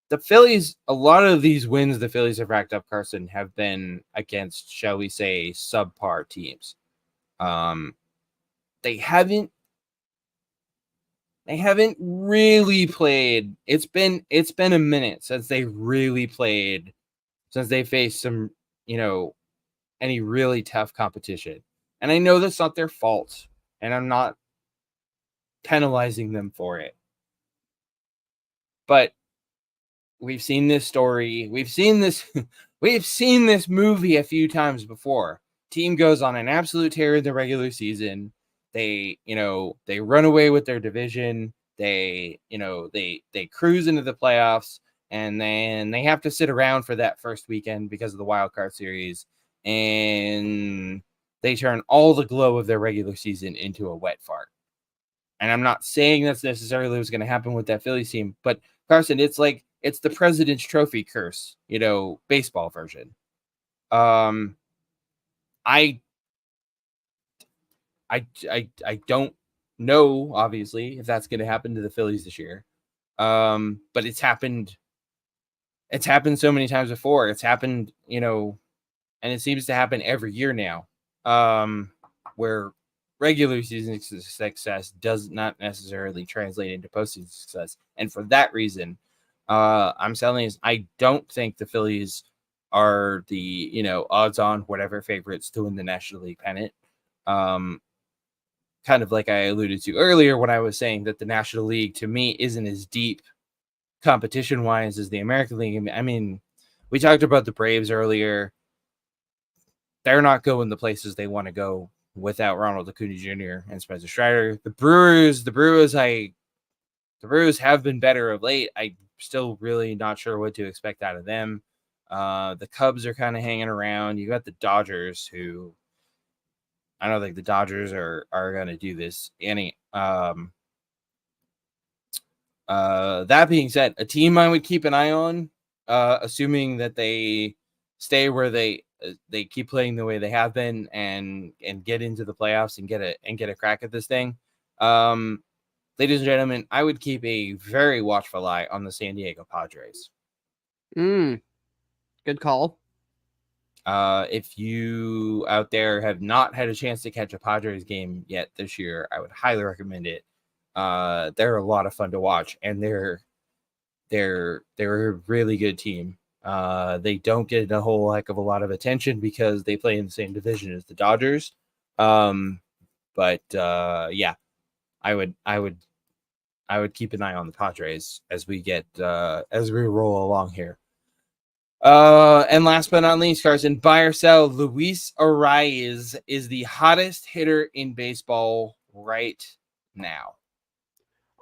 The Phillies, a lot of these wins the Phillies have racked up, Carson, have been against, shall we say, subpar teams. They haven't really played. It's been a minute since they really played, since they faced some, any really tough competition. And I know that's not their fault, and I'm not penalizing them for it. But we've seen this story. We've seen this. We've seen this movie a few times before. Team goes on an absolute tear in the regular season. They run away with their division. They cruise into the playoffs, and then they have to sit around for that first weekend because of the wild card series, and they turn all the glow of their regular season into a wet fart. And I'm not saying that's necessarily what's going to happen with that Phillies team, but Carson, it's the President's Trophy curse, baseball version. I don't know, obviously, if that's going to happen to the Phillies this year. But it's happened. It's happened so many times before. It's happened, and it seems to happen every year now. Where regular season success does not necessarily translate into postseason success. And for that reason, I'm telling you, I don't think the Phillies are the, odds on whatever favorites to win the National League pennant. Kind of like I alluded to earlier when I was saying that the National League to me isn't as deep competition wise as the American League. I mean, we talked about the Braves earlier. They're not going the places they want to go without Ronald Acuna Jr. and Spencer Strider. The Brewers have been better of late. I'm still really not sure what to expect out of them. The Cubs are kind of hanging around. You got the Dodgers, who I don't think the Dodgers are going to do this. That being said, a team I would keep an eye on, assuming that they stay where they keep playing the way they have been and get into the playoffs and get a crack at this thing. Ladies and gentlemen, I would keep a very watchful eye on the San Diego Padres. Good call. If you out there have not had a chance to catch a Padres game yet this year, I would highly recommend it. They're a lot of fun to watch, and they're a really good team. They don't get a whole heck of a lot of attention because they play in the same division as the Dodgers. But yeah, I would keep an eye on the Padres as we roll along here. And last but not least, Carson, buy or sell, Luis Arraez is the hottest hitter in baseball right now.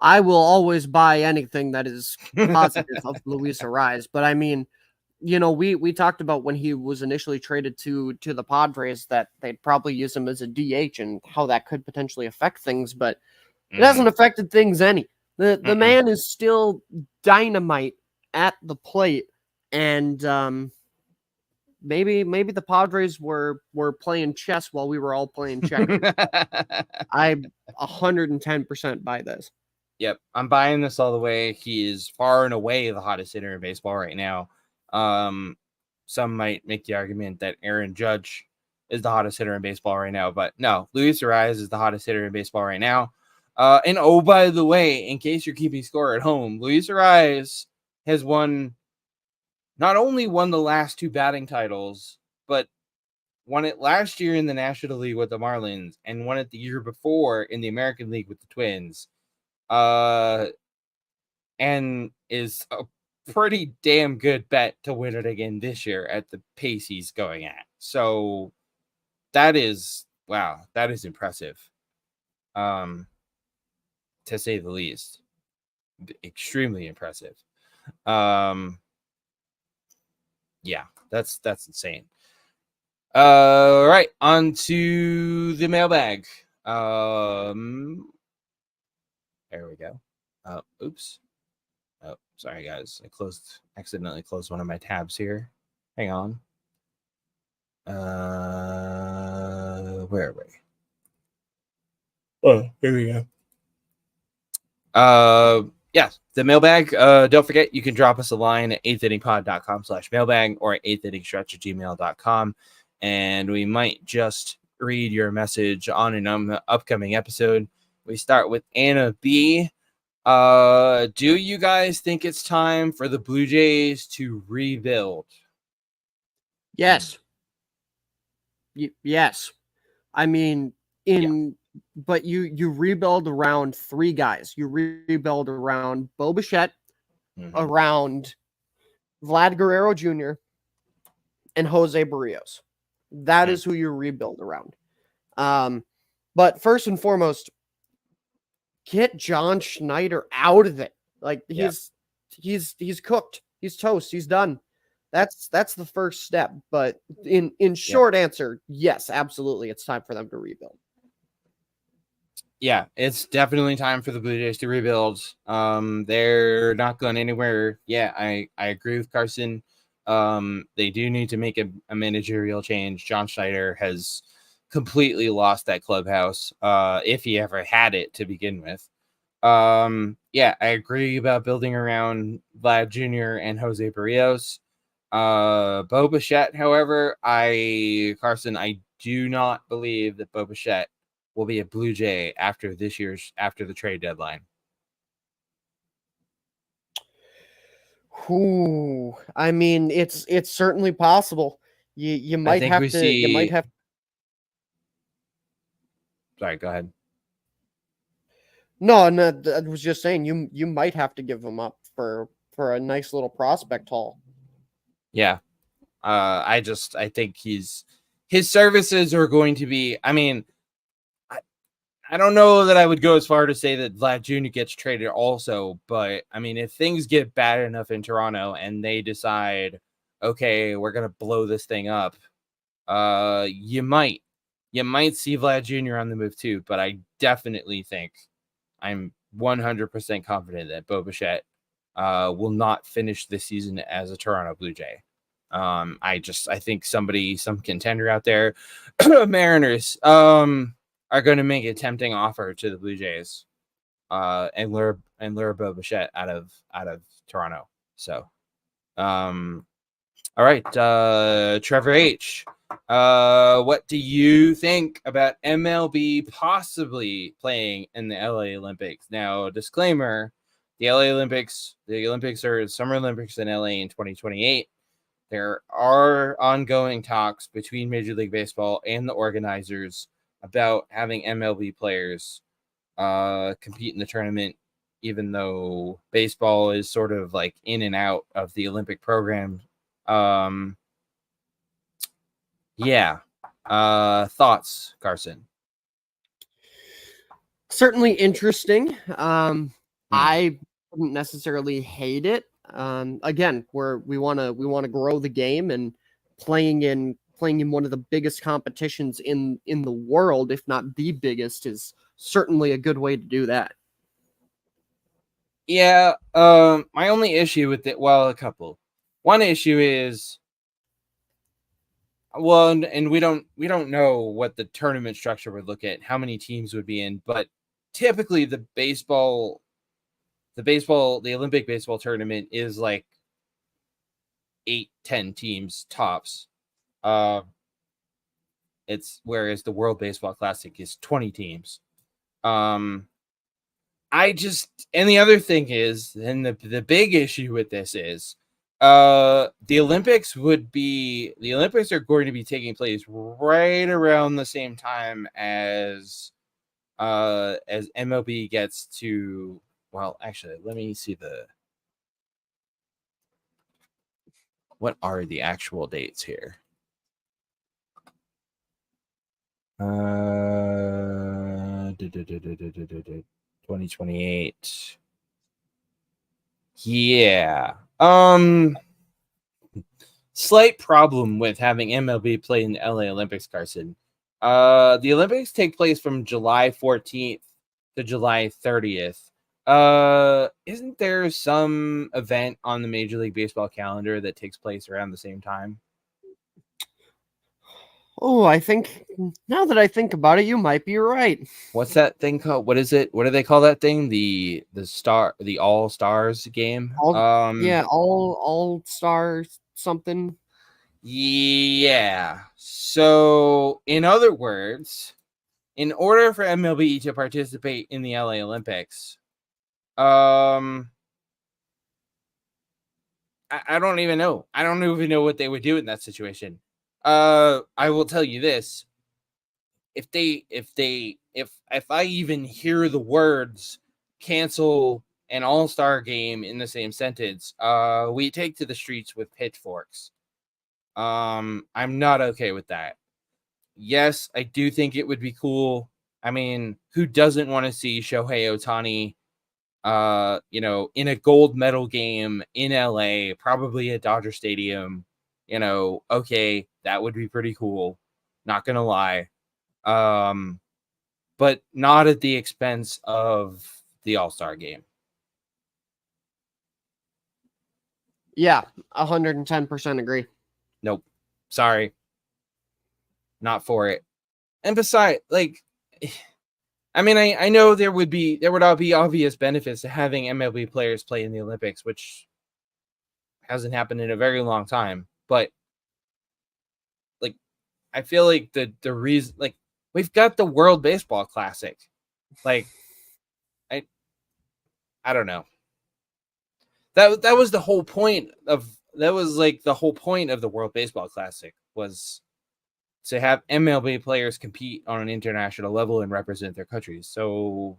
I will always buy anything that is positive of Luis Arraez, but I mean, we talked about when he was initially traded to the Padres that they'd probably use him as a DH and how that could potentially affect things, but it hasn't affected things any. The man is still dynamite at the plate, and maybe the Padres were playing chess while we were all playing checkers. I 110% buy this. Yep, I'm buying this all the way. He is far and away the hottest hitter in baseball right now. Some might make the argument that Aaron Judge is the hottest hitter in baseball right now, but no, Luis Arraez is the hottest hitter in baseball right now. And oh, by the way, in case you're keeping score at home, Luis Arraez has not only won the last 2 batting titles, but won it last year in the National League with the Marlins and won it the year before in the American League with the Twins. And is a pretty damn good bet to win it again this year at the pace he's going at. So that is impressive. To say the least. Extremely impressive. Yeah, that's insane. All right, on to the mailbag. There we go. Oops. Oh, sorry guys. I accidentally closed one of my tabs here. Hang on. Where are we? Oh, here we go. Yeah, the mailbag. Don't forget, you can drop us a line at 8thinningpod.com/mailbag or at 8thinningstretch@gmail.com. And we might just read your message on an upcoming episode. We start with Anna B. Do you guys think it's time for the Blue Jays to rebuild? Yes. Yes. I mean, but you rebuild around 3 guys. You rebuild around Bo Bichette, around Vlad Guerrero Jr., and Jose Barrios. That is who you rebuild around. But first and foremost, get John Schneider out of it. Like he's cooked. He's toast. He's done. That's the first step. But in short answer, yes, absolutely, it's time for them to rebuild. Yeah, it's definitely time for the Blue Jays to rebuild. They're not going anywhere. Yeah, I agree with Carson. They do need to make a managerial change. John Schneider has completely lost that clubhouse, if he ever had it to begin with. Yeah, I agree about building around Vlad Jr. and Jose Barrios. Bo Bichette, however, Carson, I do not believe that Bo Bichette will be a Blue Jay after the trade deadline. Ooh, I mean, it's certainly possible. You might have to. You might have. Sorry, go ahead. No, I was just saying you might have to give him up for a nice little prospect haul. Yeah, I think his services are going to be. I mean, I don't know that I would go as far to say that Vlad Jr. gets traded also, but I mean, if things get bad enough in Toronto and they decide, okay, we're gonna blow this thing up, you might see Vlad Jr. on the move too. But I definitely think I'm 100% confident that Bo Bichette will not finish this season as a Toronto Blue Jay. I think some contender out there, Mariners, are going to make a tempting offer to the Blue Jays, and lure Bo Bichette out of Toronto. So, all right, Trevor H. What do you think about MLB possibly playing in the LA Olympics? Now, disclaimer: the Olympics are Summer Olympics in LA in 2028. There are ongoing talks between Major League Baseball and the organizers about having MLB players compete in the tournament, even though baseball is sort of like in and out of the Olympic program. Yeah. Thoughts, Carson? Certainly interesting. I wouldn't necessarily hate it. Again, we want to grow the game, and playing in one of the biggest competitions in the world, if not the biggest, is certainly a good way to do that. Yeah. My only issue with it, well, a couple. One issue is, well, and we don't know what the tournament structure would look at, how many teams would be in, but typically the Olympic baseball tournament is like 8-10 teams tops. It's whereas the World Baseball Classic is 20 teams. And the other thing is, and the big issue with this is, the Olympics are going to be taking place right around the same time as MLB gets to. Well, actually, let me see what are the actual dates here. 2028. Yeah. Slight problem with having MLB play in the LA Olympics, Carson. The Olympics take place from July 14th to July 30th. Isn't there some event on the Major League Baseball calendar that takes place around the same time? Oh, I think now that I think about it, you might be right. What's that thing called? What is it? What do they call that thing? The All Stars game? All Stars something. Yeah. So, in other words, in order for MLB to participate in the LA Olympics, I don't even know. I don't even know what they would do in that situation. I will tell you this. If I even hear the words cancel an all-star game in the same sentence, we take to the streets with pitchforks. I'm not okay with that. Yes, I do think it would be cool. I mean, who doesn't want to see Shohei Ohtani, in a gold medal game in LA, probably at Dodger Stadium? Okay, that would be pretty cool. Not gonna lie. But not at the expense of the All-Star game. Yeah, 110% agree. Nope. Sorry. Not for it. And besides, I mean, I know there would all be obvious benefits to having MLB players play in the Olympics, which hasn't happened in a very long time. But I feel like the reason, we've got the World Baseball Classic. I don't know. That was the whole point of the World Baseball Classic, was to have MLB players compete on an international level and represent their countries. So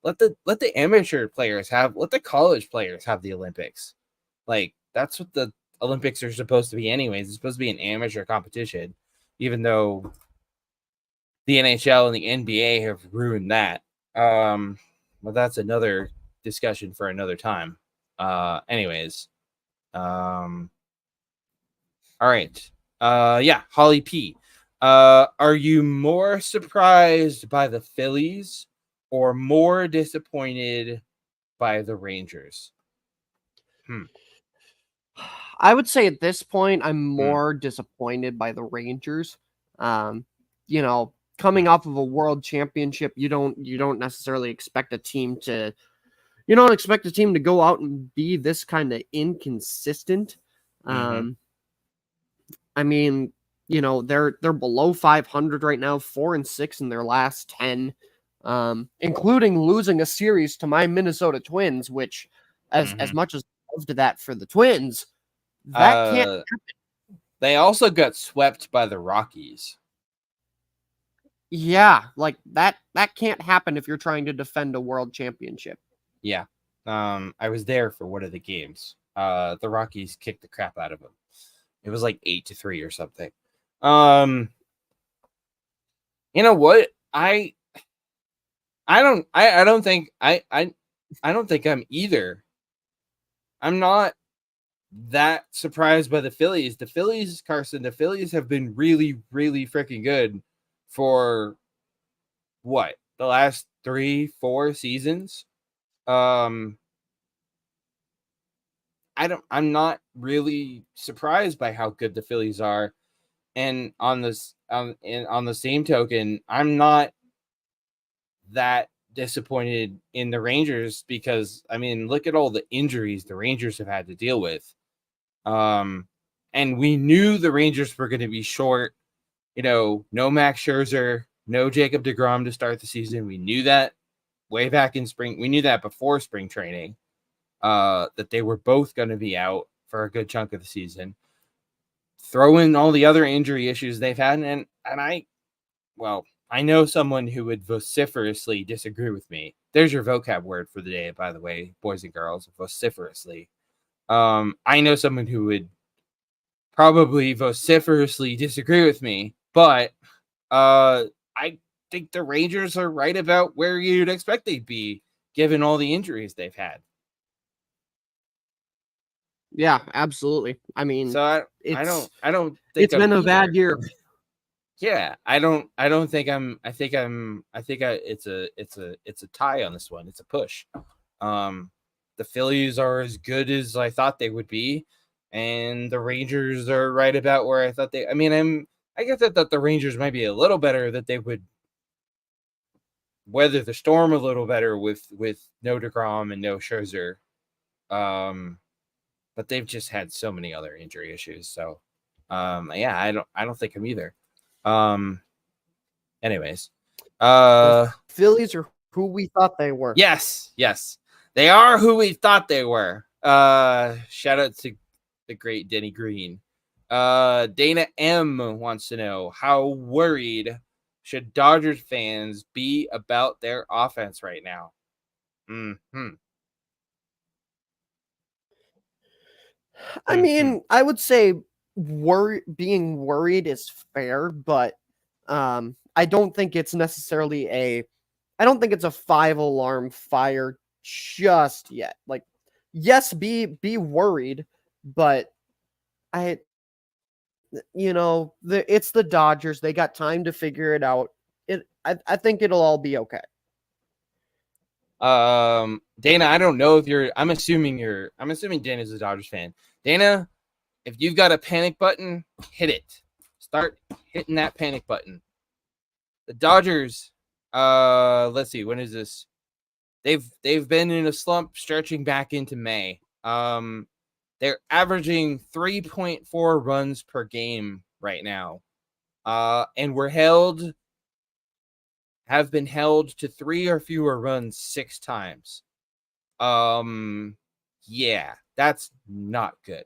let the amateur players let the college players have the Olympics. That's what the Olympics are supposed to be anyways. It's supposed to be an amateur competition, even though the NHL and the NBA have ruined that. But that's another discussion for another time. Anyways. All right. Holly P. Are you more surprised by the Phillies or more disappointed by the Rangers? I would say at this point, I'm more disappointed by the Rangers. Coming off of a world championship, you don't necessarily expect a team to go out and be this kind of inconsistent. I mean, they're below 500 right now, 4-6 in their last 10, including losing a series to my Minnesota Twins, which as much as I loved that for the Twins, that can't happen. They also got swept by the Rockies. Yeah, that can't happen if you're trying to defend a world championship. Yeah. I was there for one of the games. The Rockies kicked the crap out of them. It was 8-3 or something. You know what? I don't think I'm either. I'm not that surprised by the Phillies. The Phillies, Carson, the Phillies have been really, really freaking good for the last 3-4 seasons. I'm not really surprised by how good the Phillies are. And on the same token, I'm not that disappointed in the Rangers, because I mean, look at all the injuries the Rangers have had to deal with. And we knew the Rangers were going to be short, no Max Scherzer, no Jacob deGrom to start the season. We knew that way back in spring. We knew that before spring training, that they were both going to be out for a good chunk of the season. Throw in all the other injury issues they've had, and I know someone who would vociferously disagree with me. There's your vocab word for the day, by the way, boys and girls, vociferously. I know someone who would probably vociferously disagree with me, but I think the Rangers are right about where you'd expect they'd be, given all the injuries they've had. Yeah, absolutely. I mean, so I don't think it's been a bad year. Yeah, it's a tie on this one. It's a push. The Phillies are as good as I thought they would be, and the Rangers are right about where I thought they. I mean, I guess I thought the Rangers might be a little better, that they would weather the storm a little better with no deGrom and no Scherzer. But they've just had so many other injury issues. So, I don't think I'm either. Anyways, the Phillies are who we thought they were. Yes, they are who we thought they were. Shout out to the great Denny Green. Dana M wants to know, how worried should Dodgers fans be about their offense right now? I mean, I would say being worried is fair, but I don't think it's necessarily I don't think it's a 5 alarm fire just yet. Like, yes, be worried, but I, it's the Dodgers. They got time to figure it out. I think it'll all be okay. Dana, I don't know if I'm assuming Dana's a Dodgers fan. Dana, if you've got a panic button, hit it. Start hitting that panic button. The Dodgers, let's see, when is this? They've been in a slump stretching back into May. They're averaging 3.4 runs per game right now. And have been held to 3 or fewer runs 6 times. Yeah, that's not good.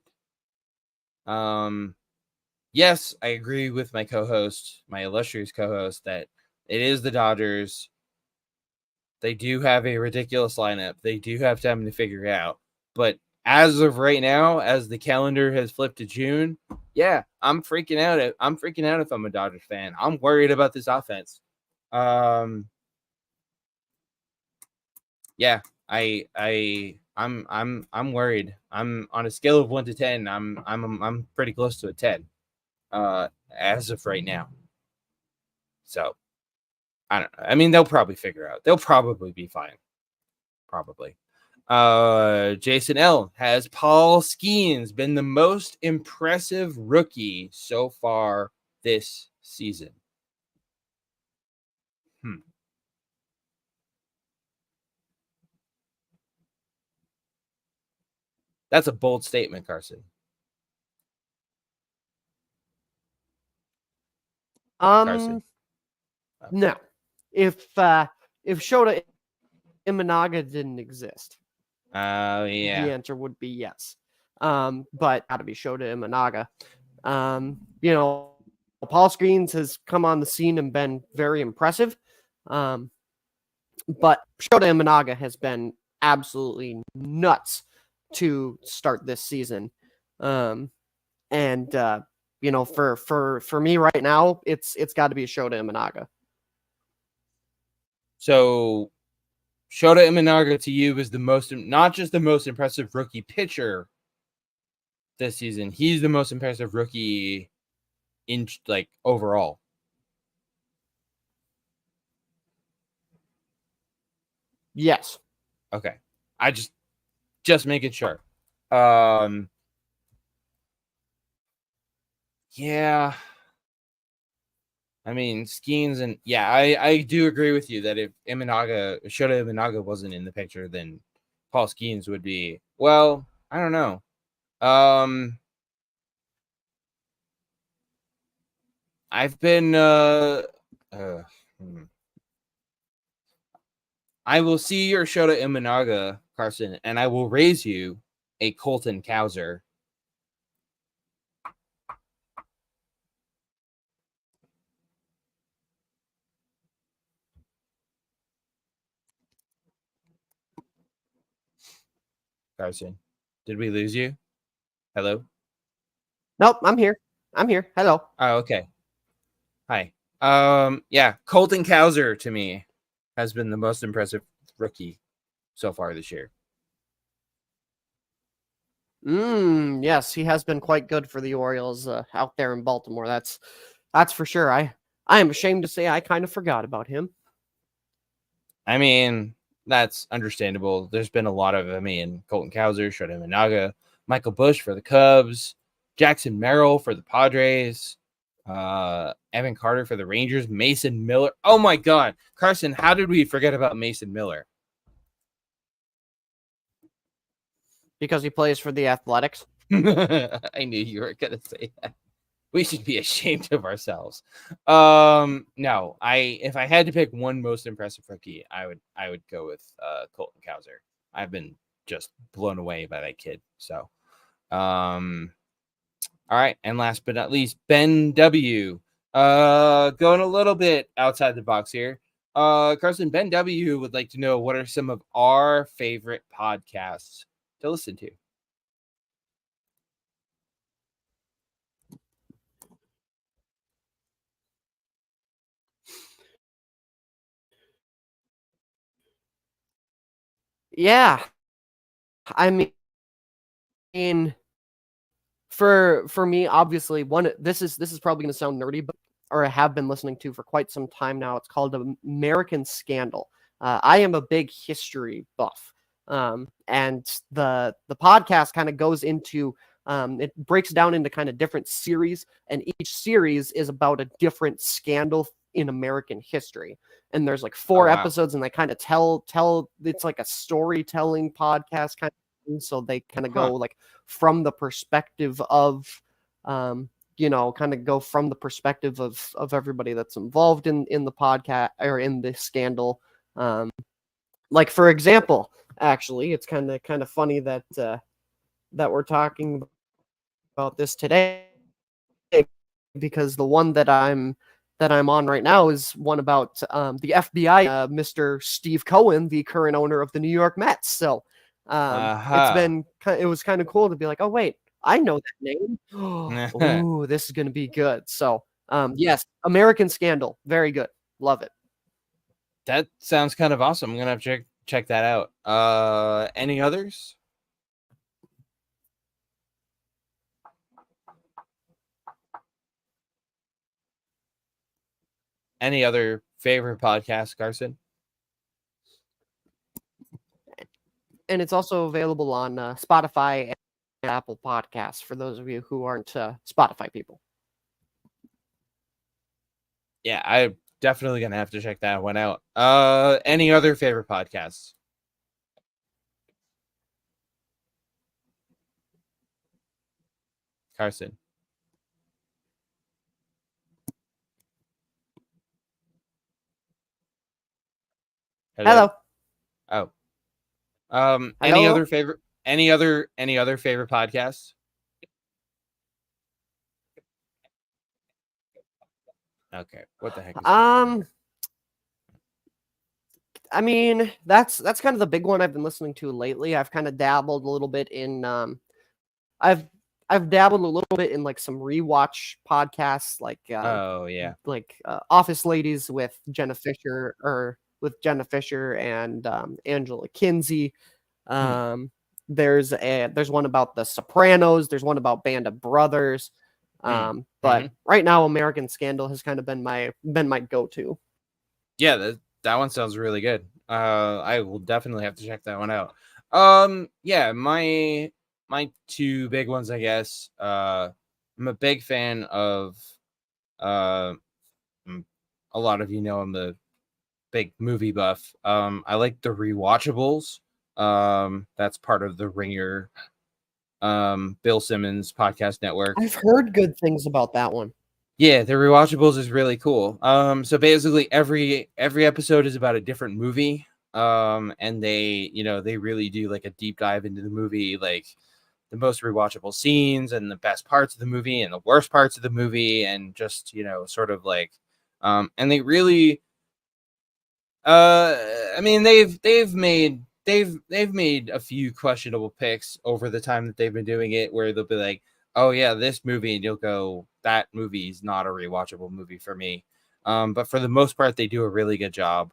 Yes, I agree with my co-host, my illustrious co-host, that it is the Dodgers. They do have a ridiculous lineup. They do have time to figure it out. But as of right now, as the calendar has flipped to June, yeah, I'm freaking out. I'm freaking out if I'm a Dodgers fan. I'm worried about this offense. Yeah, I'm worried. I'm on a scale of 1 to 10. I'm pretty close to a 10. As of right now. So I don't know. I mean, they'll probably figure out. They'll probably be fine. Probably. Jason L. Has Paul Skeens been the most impressive rookie so far this season? That's a bold statement, Carson. Carson. No. If Shota Imanaga didn't exist, yeah, the answer would be yes. But gotta be Shota Imanaga. Paul Skeens has come on the scene and been very impressive. But Shota Imanaga has been absolutely nuts to start this season. For me right now, it's got to be Shota Imanaga. So Shota Imanaga to you is not just the most impressive rookie pitcher this season. He's the most impressive rookie in overall. Yes. Okay. I just making sure. Yeah. I mean, Skeens and I do agree with you that if Shota Imanaga wasn't in the picture, then Paul Skeens would be. Well, I don't know. I've been I will see your Shota Imanaga, Carson, and I will raise you a Colton Cowser. Carson, did we lose you? Hello? Nope, I'm here. Hello. Oh, okay. Hi. Colton Cowser to me has been the most impressive rookie so far this year. Yes, he has been quite good for the Orioles out there in Baltimore. That's for sure. I am ashamed to say I kind of forgot about him. I mean, that's understandable. There's been a lot of, Colton Cowser, Shota Imanaga, Michael Busch for the Cubs, Jackson Merrill for the Padres, Evan Carter for the Rangers, Mason Miller. Oh my God, Carson, how did we forget about Mason Miller? Because he plays for the Athletics. I knew you were going to say that. We should be ashamed of ourselves. No, if I had to pick one most impressive rookie, I would go with Colton Cowser. I've been just blown away by that kid. So, all right, and last but not least, Ben W. Going a little bit outside the box here. Carson, Ben W. would like to know what are some of our favorite podcasts to listen to. Yeah, I mean, for me, obviously, this is probably going to sound nerdy, but or I have been listening to for quite some time now. It's called American Scandal. I am a big history buff, and the podcast kind of goes into it breaks down into kind of different series, and each series is about a different scandal in American history. And there's like Oh, four wow. episodes, and they kind of tell it's like a storytelling podcast kind of thing. So they kind of go Huh. like from the perspective of kind of go from the perspective of everybody that's involved in the podcast or in the scandal. Like for example, actually, it's kind of funny that that we're talking about this today, because the one that I'm on right now is one about the FBI, Mr. Steve Cohen, the current owner of the New York Mets. So it was kind of cool to be like, oh wait, I know that name. Ooh, this is gonna be good. So yes, American Scandal, very good, love it. That sounds kind of awesome. I'm gonna have to check that out. Any others? Any other favorite podcasts, Carson? And it's also available on Spotify and Apple Podcasts for those of you who aren't Spotify people. Yeah, I'm definitely gonna have to check that one out. Any other favorite podcasts? Carson. Hello. Oh. Any Hello. other favorite favorite podcasts? Okay. What the heck is going on? I mean, that's kind of the big one I've been listening to lately. I've kind of dabbled a little bit in I've I've dabbled a little bit in like some rewatch podcasts Oh yeah. like Office Ladies with Jenna Fisher and Angela Kinsey. Um there's one about the Sopranos, there's one about Band of Brothers. But right now American Scandal has kind of been my go-to. Yeah, that one sounds really good. I will definitely have to check that one out. Yeah, my two big ones, I guess. I'm a big fan of a lot of you know I'm the big movie buff. I like the rewatchables. That's part of the Ringer Bill Simmons podcast network. I've heard good things about that one. Yeah, the rewatchables is really cool. So basically every episode is about a different movie. And they really do like a deep dive into the movie, like the most rewatchable scenes and the best parts of the movie and the worst parts of the movie, and just, sort of like and they really I mean they've made a few questionable picks over the time that they've been doing it, where they'll be like, oh yeah, this movie, and you'll go, that movie is not a rewatchable movie for me. But for the most part, they do a really good job.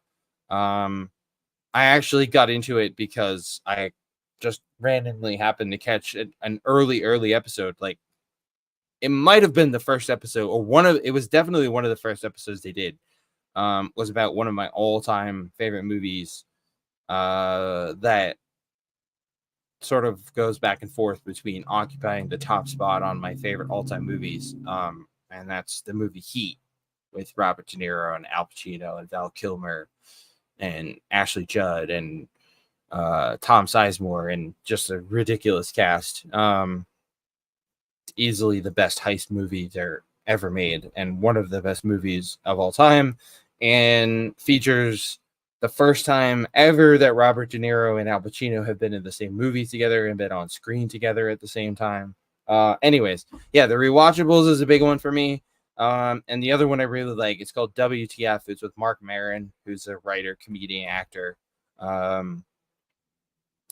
I actually got into it because I just randomly happened to catch an early episode. Like, it might have been the first episode, or it was definitely one of the first episodes they did. Was about one of my all-time favorite movies that sort of goes back and forth between occupying the top spot on my favorite all-time movies. And that's the movie Heat with Robert De Niro and Al Pacino and Val Kilmer and Ashley Judd and Tom Sizemore, and just a ridiculous cast. Easily the best heist movie there ever made, and one of the best movies of all time, and features the first time ever that Robert De Niro and Al Pacino have been in the same movie together and been on screen together at the same time. Anyways, yeah, the rewatchables is a big one for me. And the other one I really like, it's called WTF. It's with Mark Maron, who's a writer, comedian, actor.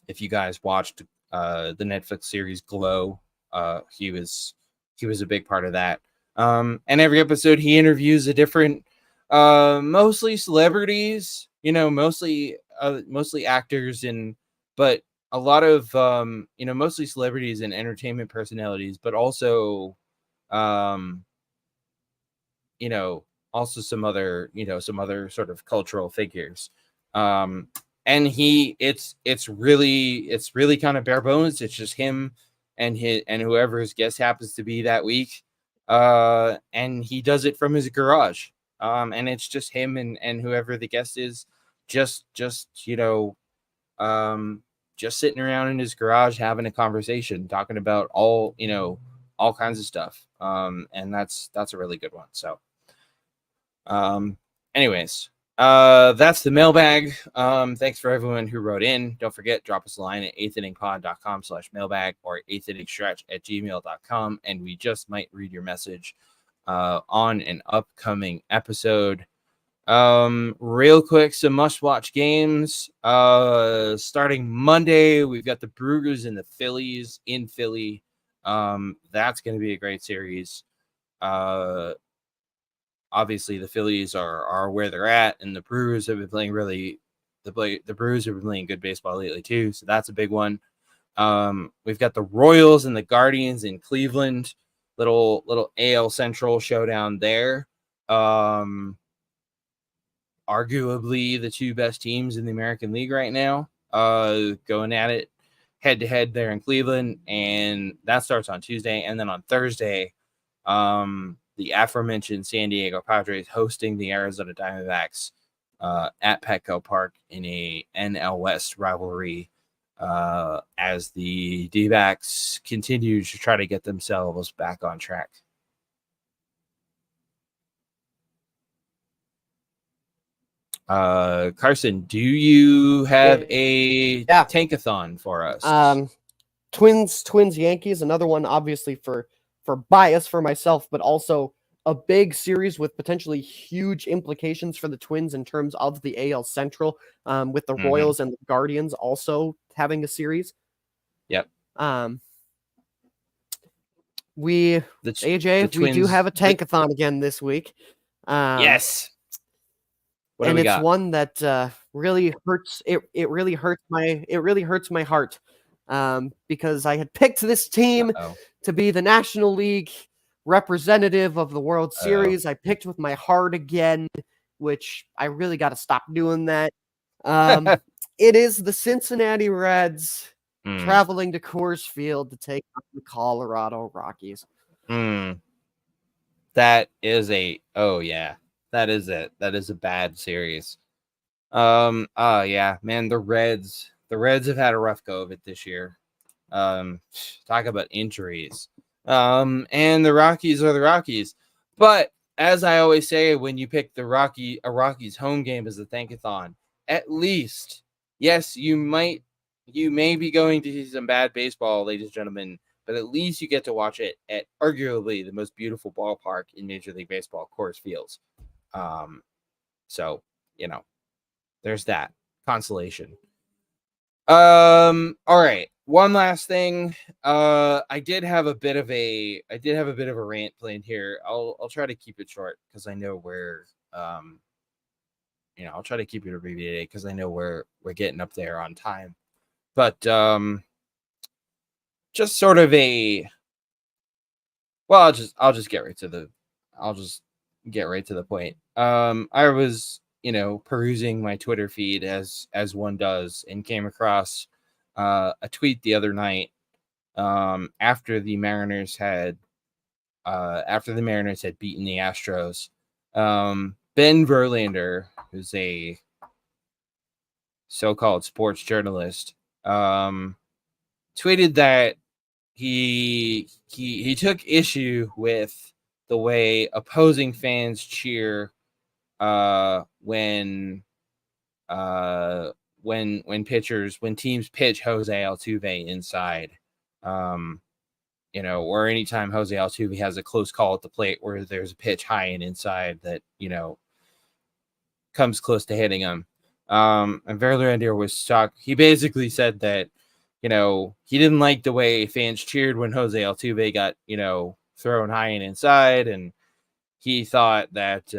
If you guys watched the Netflix series Glow, he was a big part of that. And every episode he interviews a different, mostly celebrities, mostly actors and but a lot of mostly celebrities and entertainment personalities, but also also some other sort of cultural figures. And it's really kind of bare bones. It's just him and whoever his guest happens to be that week. And he does it from his garage. And it's just him and whoever the guest is, just sitting around in his garage having a conversation, talking about all kinds of stuff. And that's a really good one. So anyways, that's the mailbag. Thanks for everyone who wrote in. Don't forget, drop us a line at 8thinningpod.com/mailbag or 8thinningstretch@gmail.com, and we just might read your message on an upcoming episode. Real quick, some must-watch games. Starting Monday, we've got the Brewers and the Phillies in Philly. That's going to be a great series. Obviously, the Phillies are where they're at, and the Brewers have been playing the Brewers have been playing good baseball lately too, so that's a big one. We've got the Royals and the Guardians in Cleveland. Little AL Central showdown there. Arguably the two best teams in the American League right now, going at it head to head there in Cleveland, and that starts on Tuesday. And then on Thursday, the aforementioned San Diego Padres hosting the Arizona Diamondbacks at Petco Park in a NL West rivalry, as the D-backs continue to try to get themselves back on track. Carson, do you have a tankathon for us? Twins Yankees, another one obviously for bias for myself, but also a big series with potentially huge implications for the Twins in terms of the AL Central, with the Royals and the Guardians also having a series. Yep. We do have a tankathon again this week. Yes. And it's one that really hurts. It really hurts my heart, because I had picked this team to be the National League representative of the World Series. I picked with my heart again, which I really got to stop doing that. It is the Cincinnati Reds traveling to Coors Field to take on the Colorado Rockies. That is that is a bad series. Yeah, man, the Reds have had a rough go of it this year. Talk about injuries. And the Rockies are the Rockies. But as I always say, when you pick a Rockies home game as a tankathon, at least, yes, you may be going to see some bad baseball, ladies and gentlemen, but at least you get to watch it at arguably the most beautiful ballpark in Major League Baseball, Coors Field. So, there's that consolation. All right. One last thing. I did have a bit of a rant planned here. I'll try to keep it short because I know we're I'll try to keep it abbreviated because I know we're getting up there on time. But just sort of I'll just get right to the point. I was, perusing my Twitter feed as one does, and came across a tweet the other night, after the Mariners had beaten the Astros. Ben Verlander, who's a so-called sports journalist, tweeted that he took issue with the way opposing fans cheer when teams pitch Jose Altuve inside, or anytime Jose Altuve has a close call at the plate where there's a pitch high and inside that comes close to hitting him. And Verlander was shocked. He basically said that he didn't like the way fans cheered when Jose Altuve got thrown high and inside, and he thought that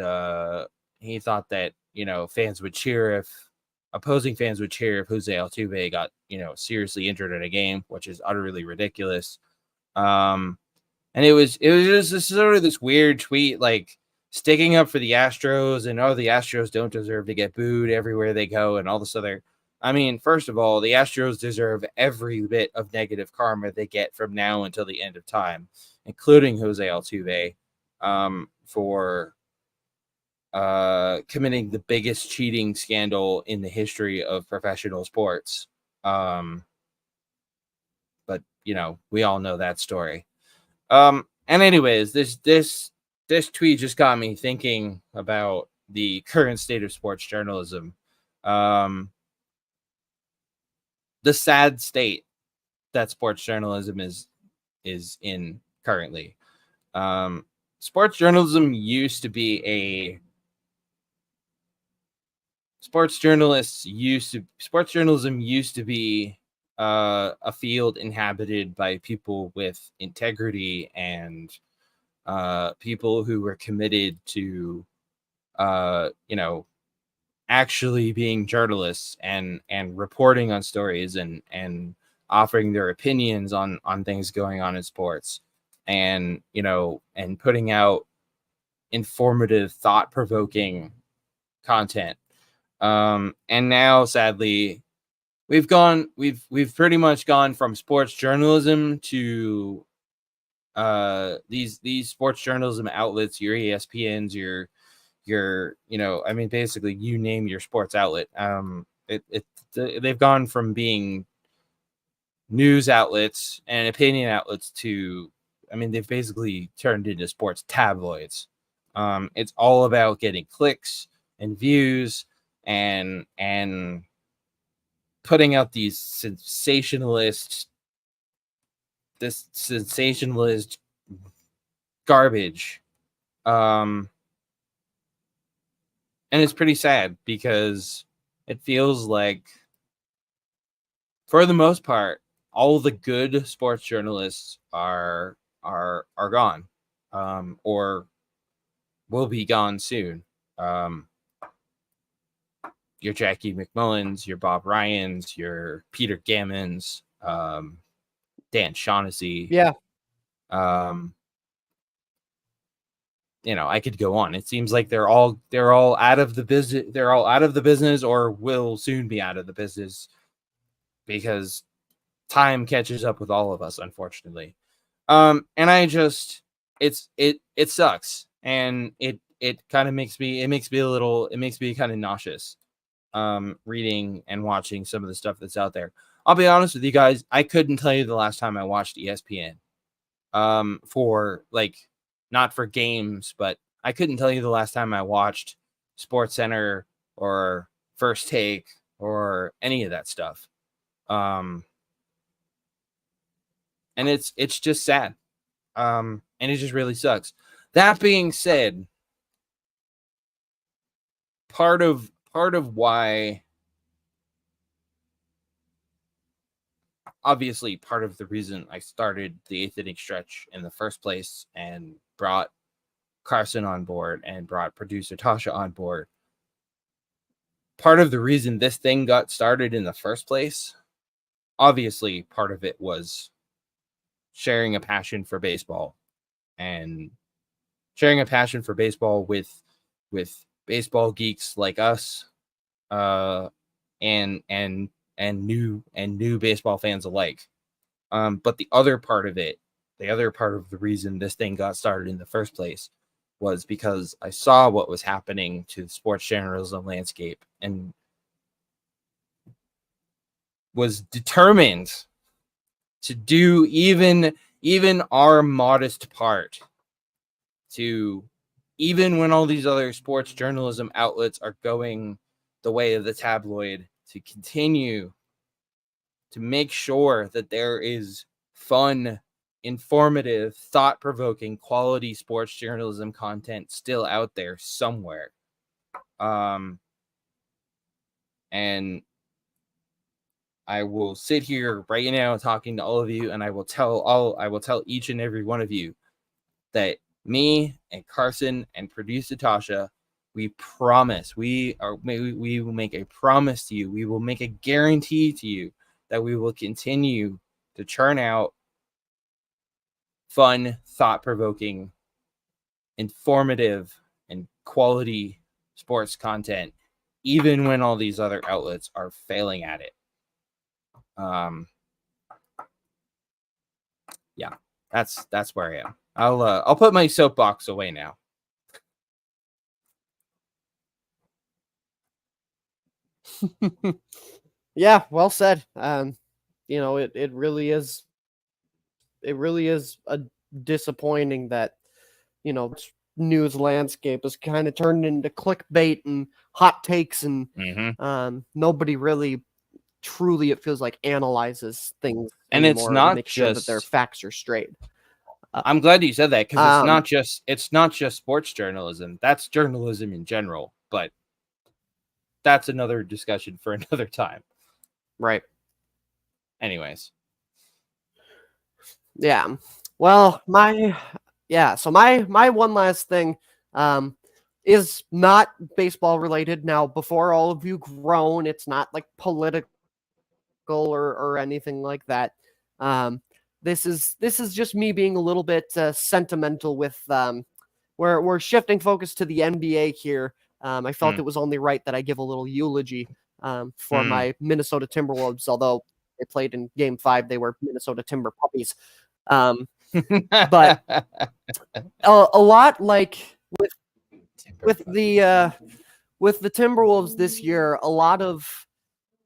fans would cheer opposing fans would cheer if Jose Altuve got, seriously injured in a game, which is utterly ridiculous. And it was just this weird tweet, like sticking up for the Astros and the Astros don't deserve to get booed everywhere they go and all this other. I mean, first of all, the Astros deserve every bit of negative karma they get from now until the end of time, including Jose Altuve, for committing the biggest cheating scandal in the history of professional sports. But we all know that story. And anyways, this tweet just got me thinking about the current state of sports journalism. The sad state that sports journalism is in currently. Sports journalism used to be sports journalism used to be a field inhabited by people with integrity and people who were committed to actually being journalists and reporting on stories and offering their opinions on things going on in sports, and and putting out informative, thought-provoking content. And now, sadly, we've pretty much gone from sports journalism to these sports journalism outlets, your ESPNs, your basically you name your sports outlet. They've gone from being news outlets and opinion outlets to, they've basically turned into sports tabloids. It's all about getting clicks and views and putting out these sensationalist garbage. And it's pretty sad because it feels like, for the most part, all the good sports journalists are gone, or will be gone soon. Your Jackie McMullins, your Bob Ryans, your Peter Gammons, Dan Shaughnessy. Yeah. I could go on. It seems like they're all out of the business. They're all out of the business, or will soon be out of the business, because time catches up with all of us, unfortunately. And it sucks, and it kind of makes me kind of nauseous. Reading and watching some of the stuff that's out there. I'll be honest with you guys, I couldn't tell you the last time I watched ESPN. For not for games, but I couldn't tell you the last time I watched Sports Center or First Take or any of that stuff. And it's just sad. And it just really sucks. That being said, part of why, obviously, part of the reason I started the eighth inning stretch in the first place and brought Carson on board and brought producer Tasha on board, part of the reason this thing got started in the first place, obviously, part of it was sharing a passion for baseball, and sharing a passion for baseball with baseball geeks like us, and new baseball fans alike. But the other part of the reason this thing got started in the first place was because I saw what was happening to the sports journalism landscape and was determined to do even our modest part to, even when all these other sports journalism outlets are going the way of the tabloid, to continue to make sure that there is fun, informative, thought-provoking, quality sports journalism content still out there somewhere. And I will sit here right now talking to all of you, and I will tell each and every one of you that me and Carson and producer Tasha We promise. We will make a promise to you. We will make a guarantee to you that we will continue to churn out fun, thought-provoking, informative, and quality sports content, even when all these other outlets are failing at it. Yeah, that's where I am. I'll put my soapbox away now. Yeah, well said. You know, it really is a disappointing that, you know, news landscape has kind of turned into clickbait and hot takes, and nobody really truly, it feels like, analyzes things And it's anymore, not make sure that their just facts are straight. I'm glad you said that, because it's not just sports journalism. That's journalism in general, but that's another discussion for another time. Right. Anyways. Yeah. Well, my one last thing is not baseball related. Now, before all of you groan, it's not like political or anything like that. This is just me being a little bit sentimental with we're shifting focus to the NBA here. I felt it was only right that I give a little eulogy for my Minnesota Timberwolves, although they played in Game 5, they were Minnesota Timber Puppies. But a lot like with the Timberwolves this year, a lot of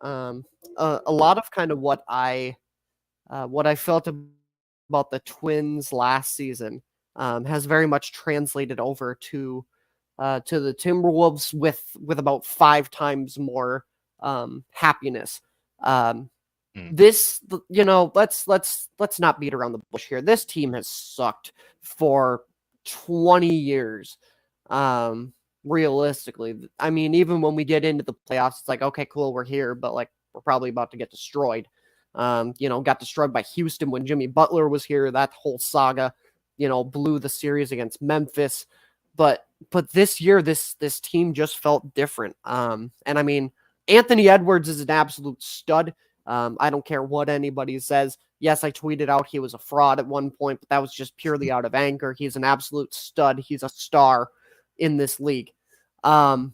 kind of what I felt about the Twins last season has very much translated over to the Timberwolves with about 5 times more happiness. This, you know, let's not beat around the bush here. This team has sucked for 20 years. Realistically, I mean, even when we get into the playoffs, it's like, okay, cool, we're here, but like, we're probably about to get destroyed. You know, got destroyed by Houston when Jimmy Butler was here. That whole saga, you know, blew the series against Memphis. But this year, this team just felt different. And I mean, Anthony Edwards is an absolute stud. I don't care what anybody says. Yes, I tweeted out he was a fraud at one point, but that was just purely out of anger. He's an absolute stud. He's a star in this league. But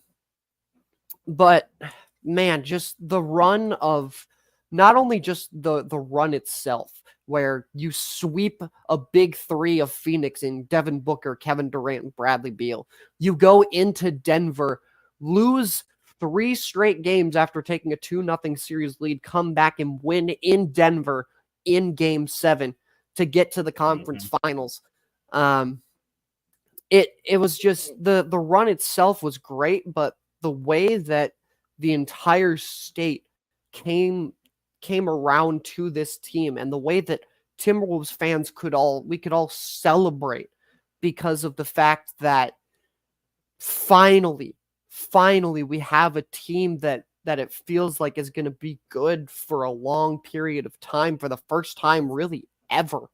man, just the run of not only just the run itself, where you sweep a big 3 of Phoenix in Devin Booker, Kevin Durant, and Bradley Beal. You go into Denver, lose 3 straight games after taking a 2-0 series lead, come back and win in Denver in Game 7 to get to the conference finals. It was just the run itself was great, but the way that the entire state came around to this team, and the way that Timberwolves fans could all celebrate because of the fact that finally we have a team that it feels like is going to be good for a long period of time, for the first time really ever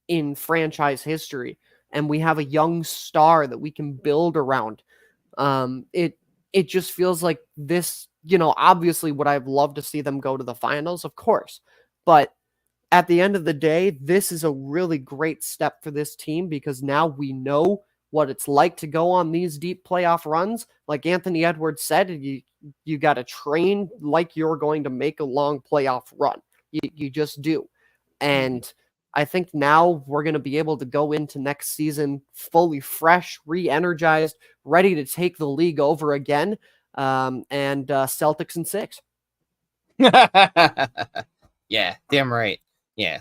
in franchise history. And we have a young star that we can build around. It just feels like this, you know, obviously would I have loved to see them go to the finals? Of course. But at the end of the day, this is a really great step for this team, because now we know what it's like to go on these deep playoff runs. Like Anthony Edwards said, you got to train like you're going to make a long playoff run. You just do. And I think now we're going to be able to go into next season fully fresh, re-energized, ready to take the league over again. And Celtics in 6. Yeah, damn right. Yeah.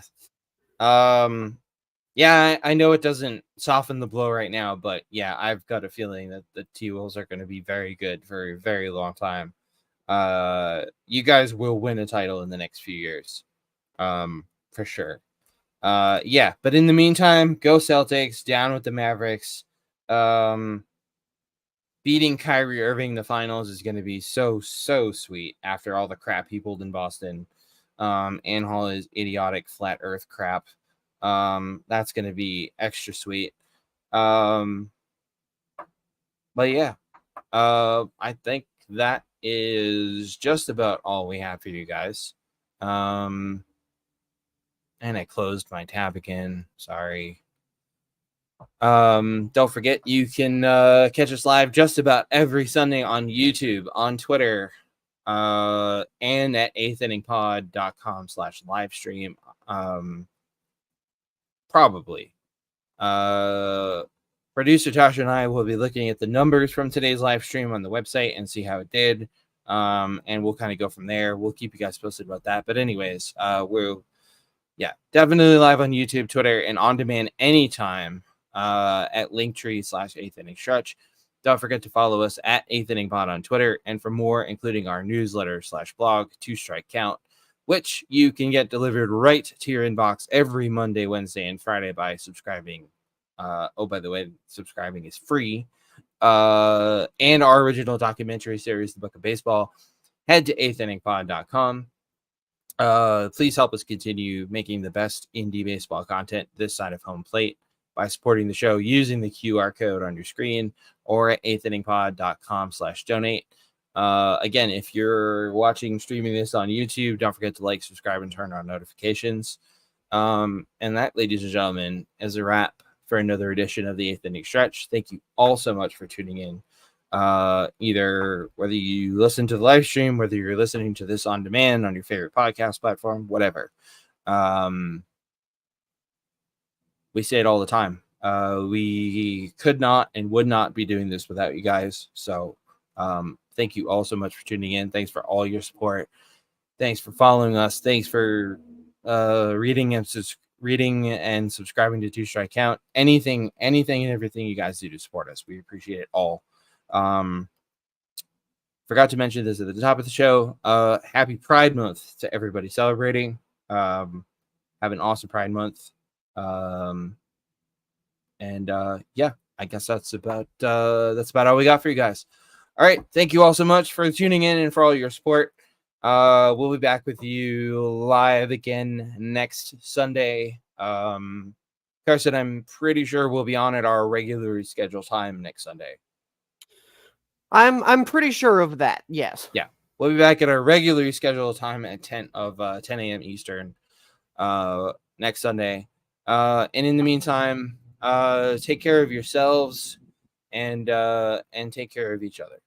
Yeah, I know it doesn't soften the blow right now, but yeah, I've got a feeling that the T-Wolves are going to be very good for a very long time. You guys will win a title in the next few years. For sure. Yeah, but in the meantime, go Celtics, down with the Mavericks. Beating Kyrie Irving in the finals is going to be so sweet after all the crap he pulled in Boston. And all his idiotic flat earth crap. That's going to be extra sweet. But yeah, I think that is just about all we have for you guys. And I closed my tab again. Sorry. Don't forget, you can catch us live just about every Sunday on YouTube, on Twitter, and at eighth-inningpod.com/live stream. Probably. Producer Tasha and I will be looking at the numbers from today's live stream on the website and see how it did. And we'll kind of go from there. We'll keep you guys posted about that. But anyways, we'll definitely live on YouTube, Twitter, and on demand anytime at linktree/8th-inning-stretch. Don't forget to follow us at 8th-inning-pod on Twitter. And for more, including our newsletter/blog, 2-Strike Count, which you can get delivered right to your inbox every Monday, Wednesday, and Friday by subscribing. By the way, subscribing is free. And our original documentary series, The Book of Baseball, head to 8thinningpod.com. Please help us continue making the best indie baseball content this side of home plate by supporting the show using the QR code on your screen or at 8thinningpod.com/donate. Again, if you're streaming this on YouTube, don't forget to like, subscribe, and turn on notifications. And that, ladies and gentlemen, is a wrap for another edition of the 8th-inning stretch. Thank you all so much for tuning in. Either whether you listen to the live stream, whether you're listening to this on demand on your favorite podcast platform, whatever. We say it all the time. We could not and would not be doing this without you guys. So thank you all so much for tuning in. Thanks for all your support. Thanks for following us. Thanks for reading and subscribing to 2-Strike Count. Anything and everything you guys do to support us. We appreciate it all. Forgot to mention this at the top of the show. Happy Pride Month to everybody celebrating. Have an awesome Pride Month. I guess that's about all we got for you guys. All right, thank you all so much for tuning in and for all your support. We'll be back with you live again next Sunday. Carson, I'm pretty sure we'll be on at our regularly scheduled time next Sunday. I'm pretty sure of that. Yes. Yeah, we'll be back at our regularly scheduled time at 10 a.m. Eastern next Sunday. And in the meantime, take care of yourselves and take care of each other.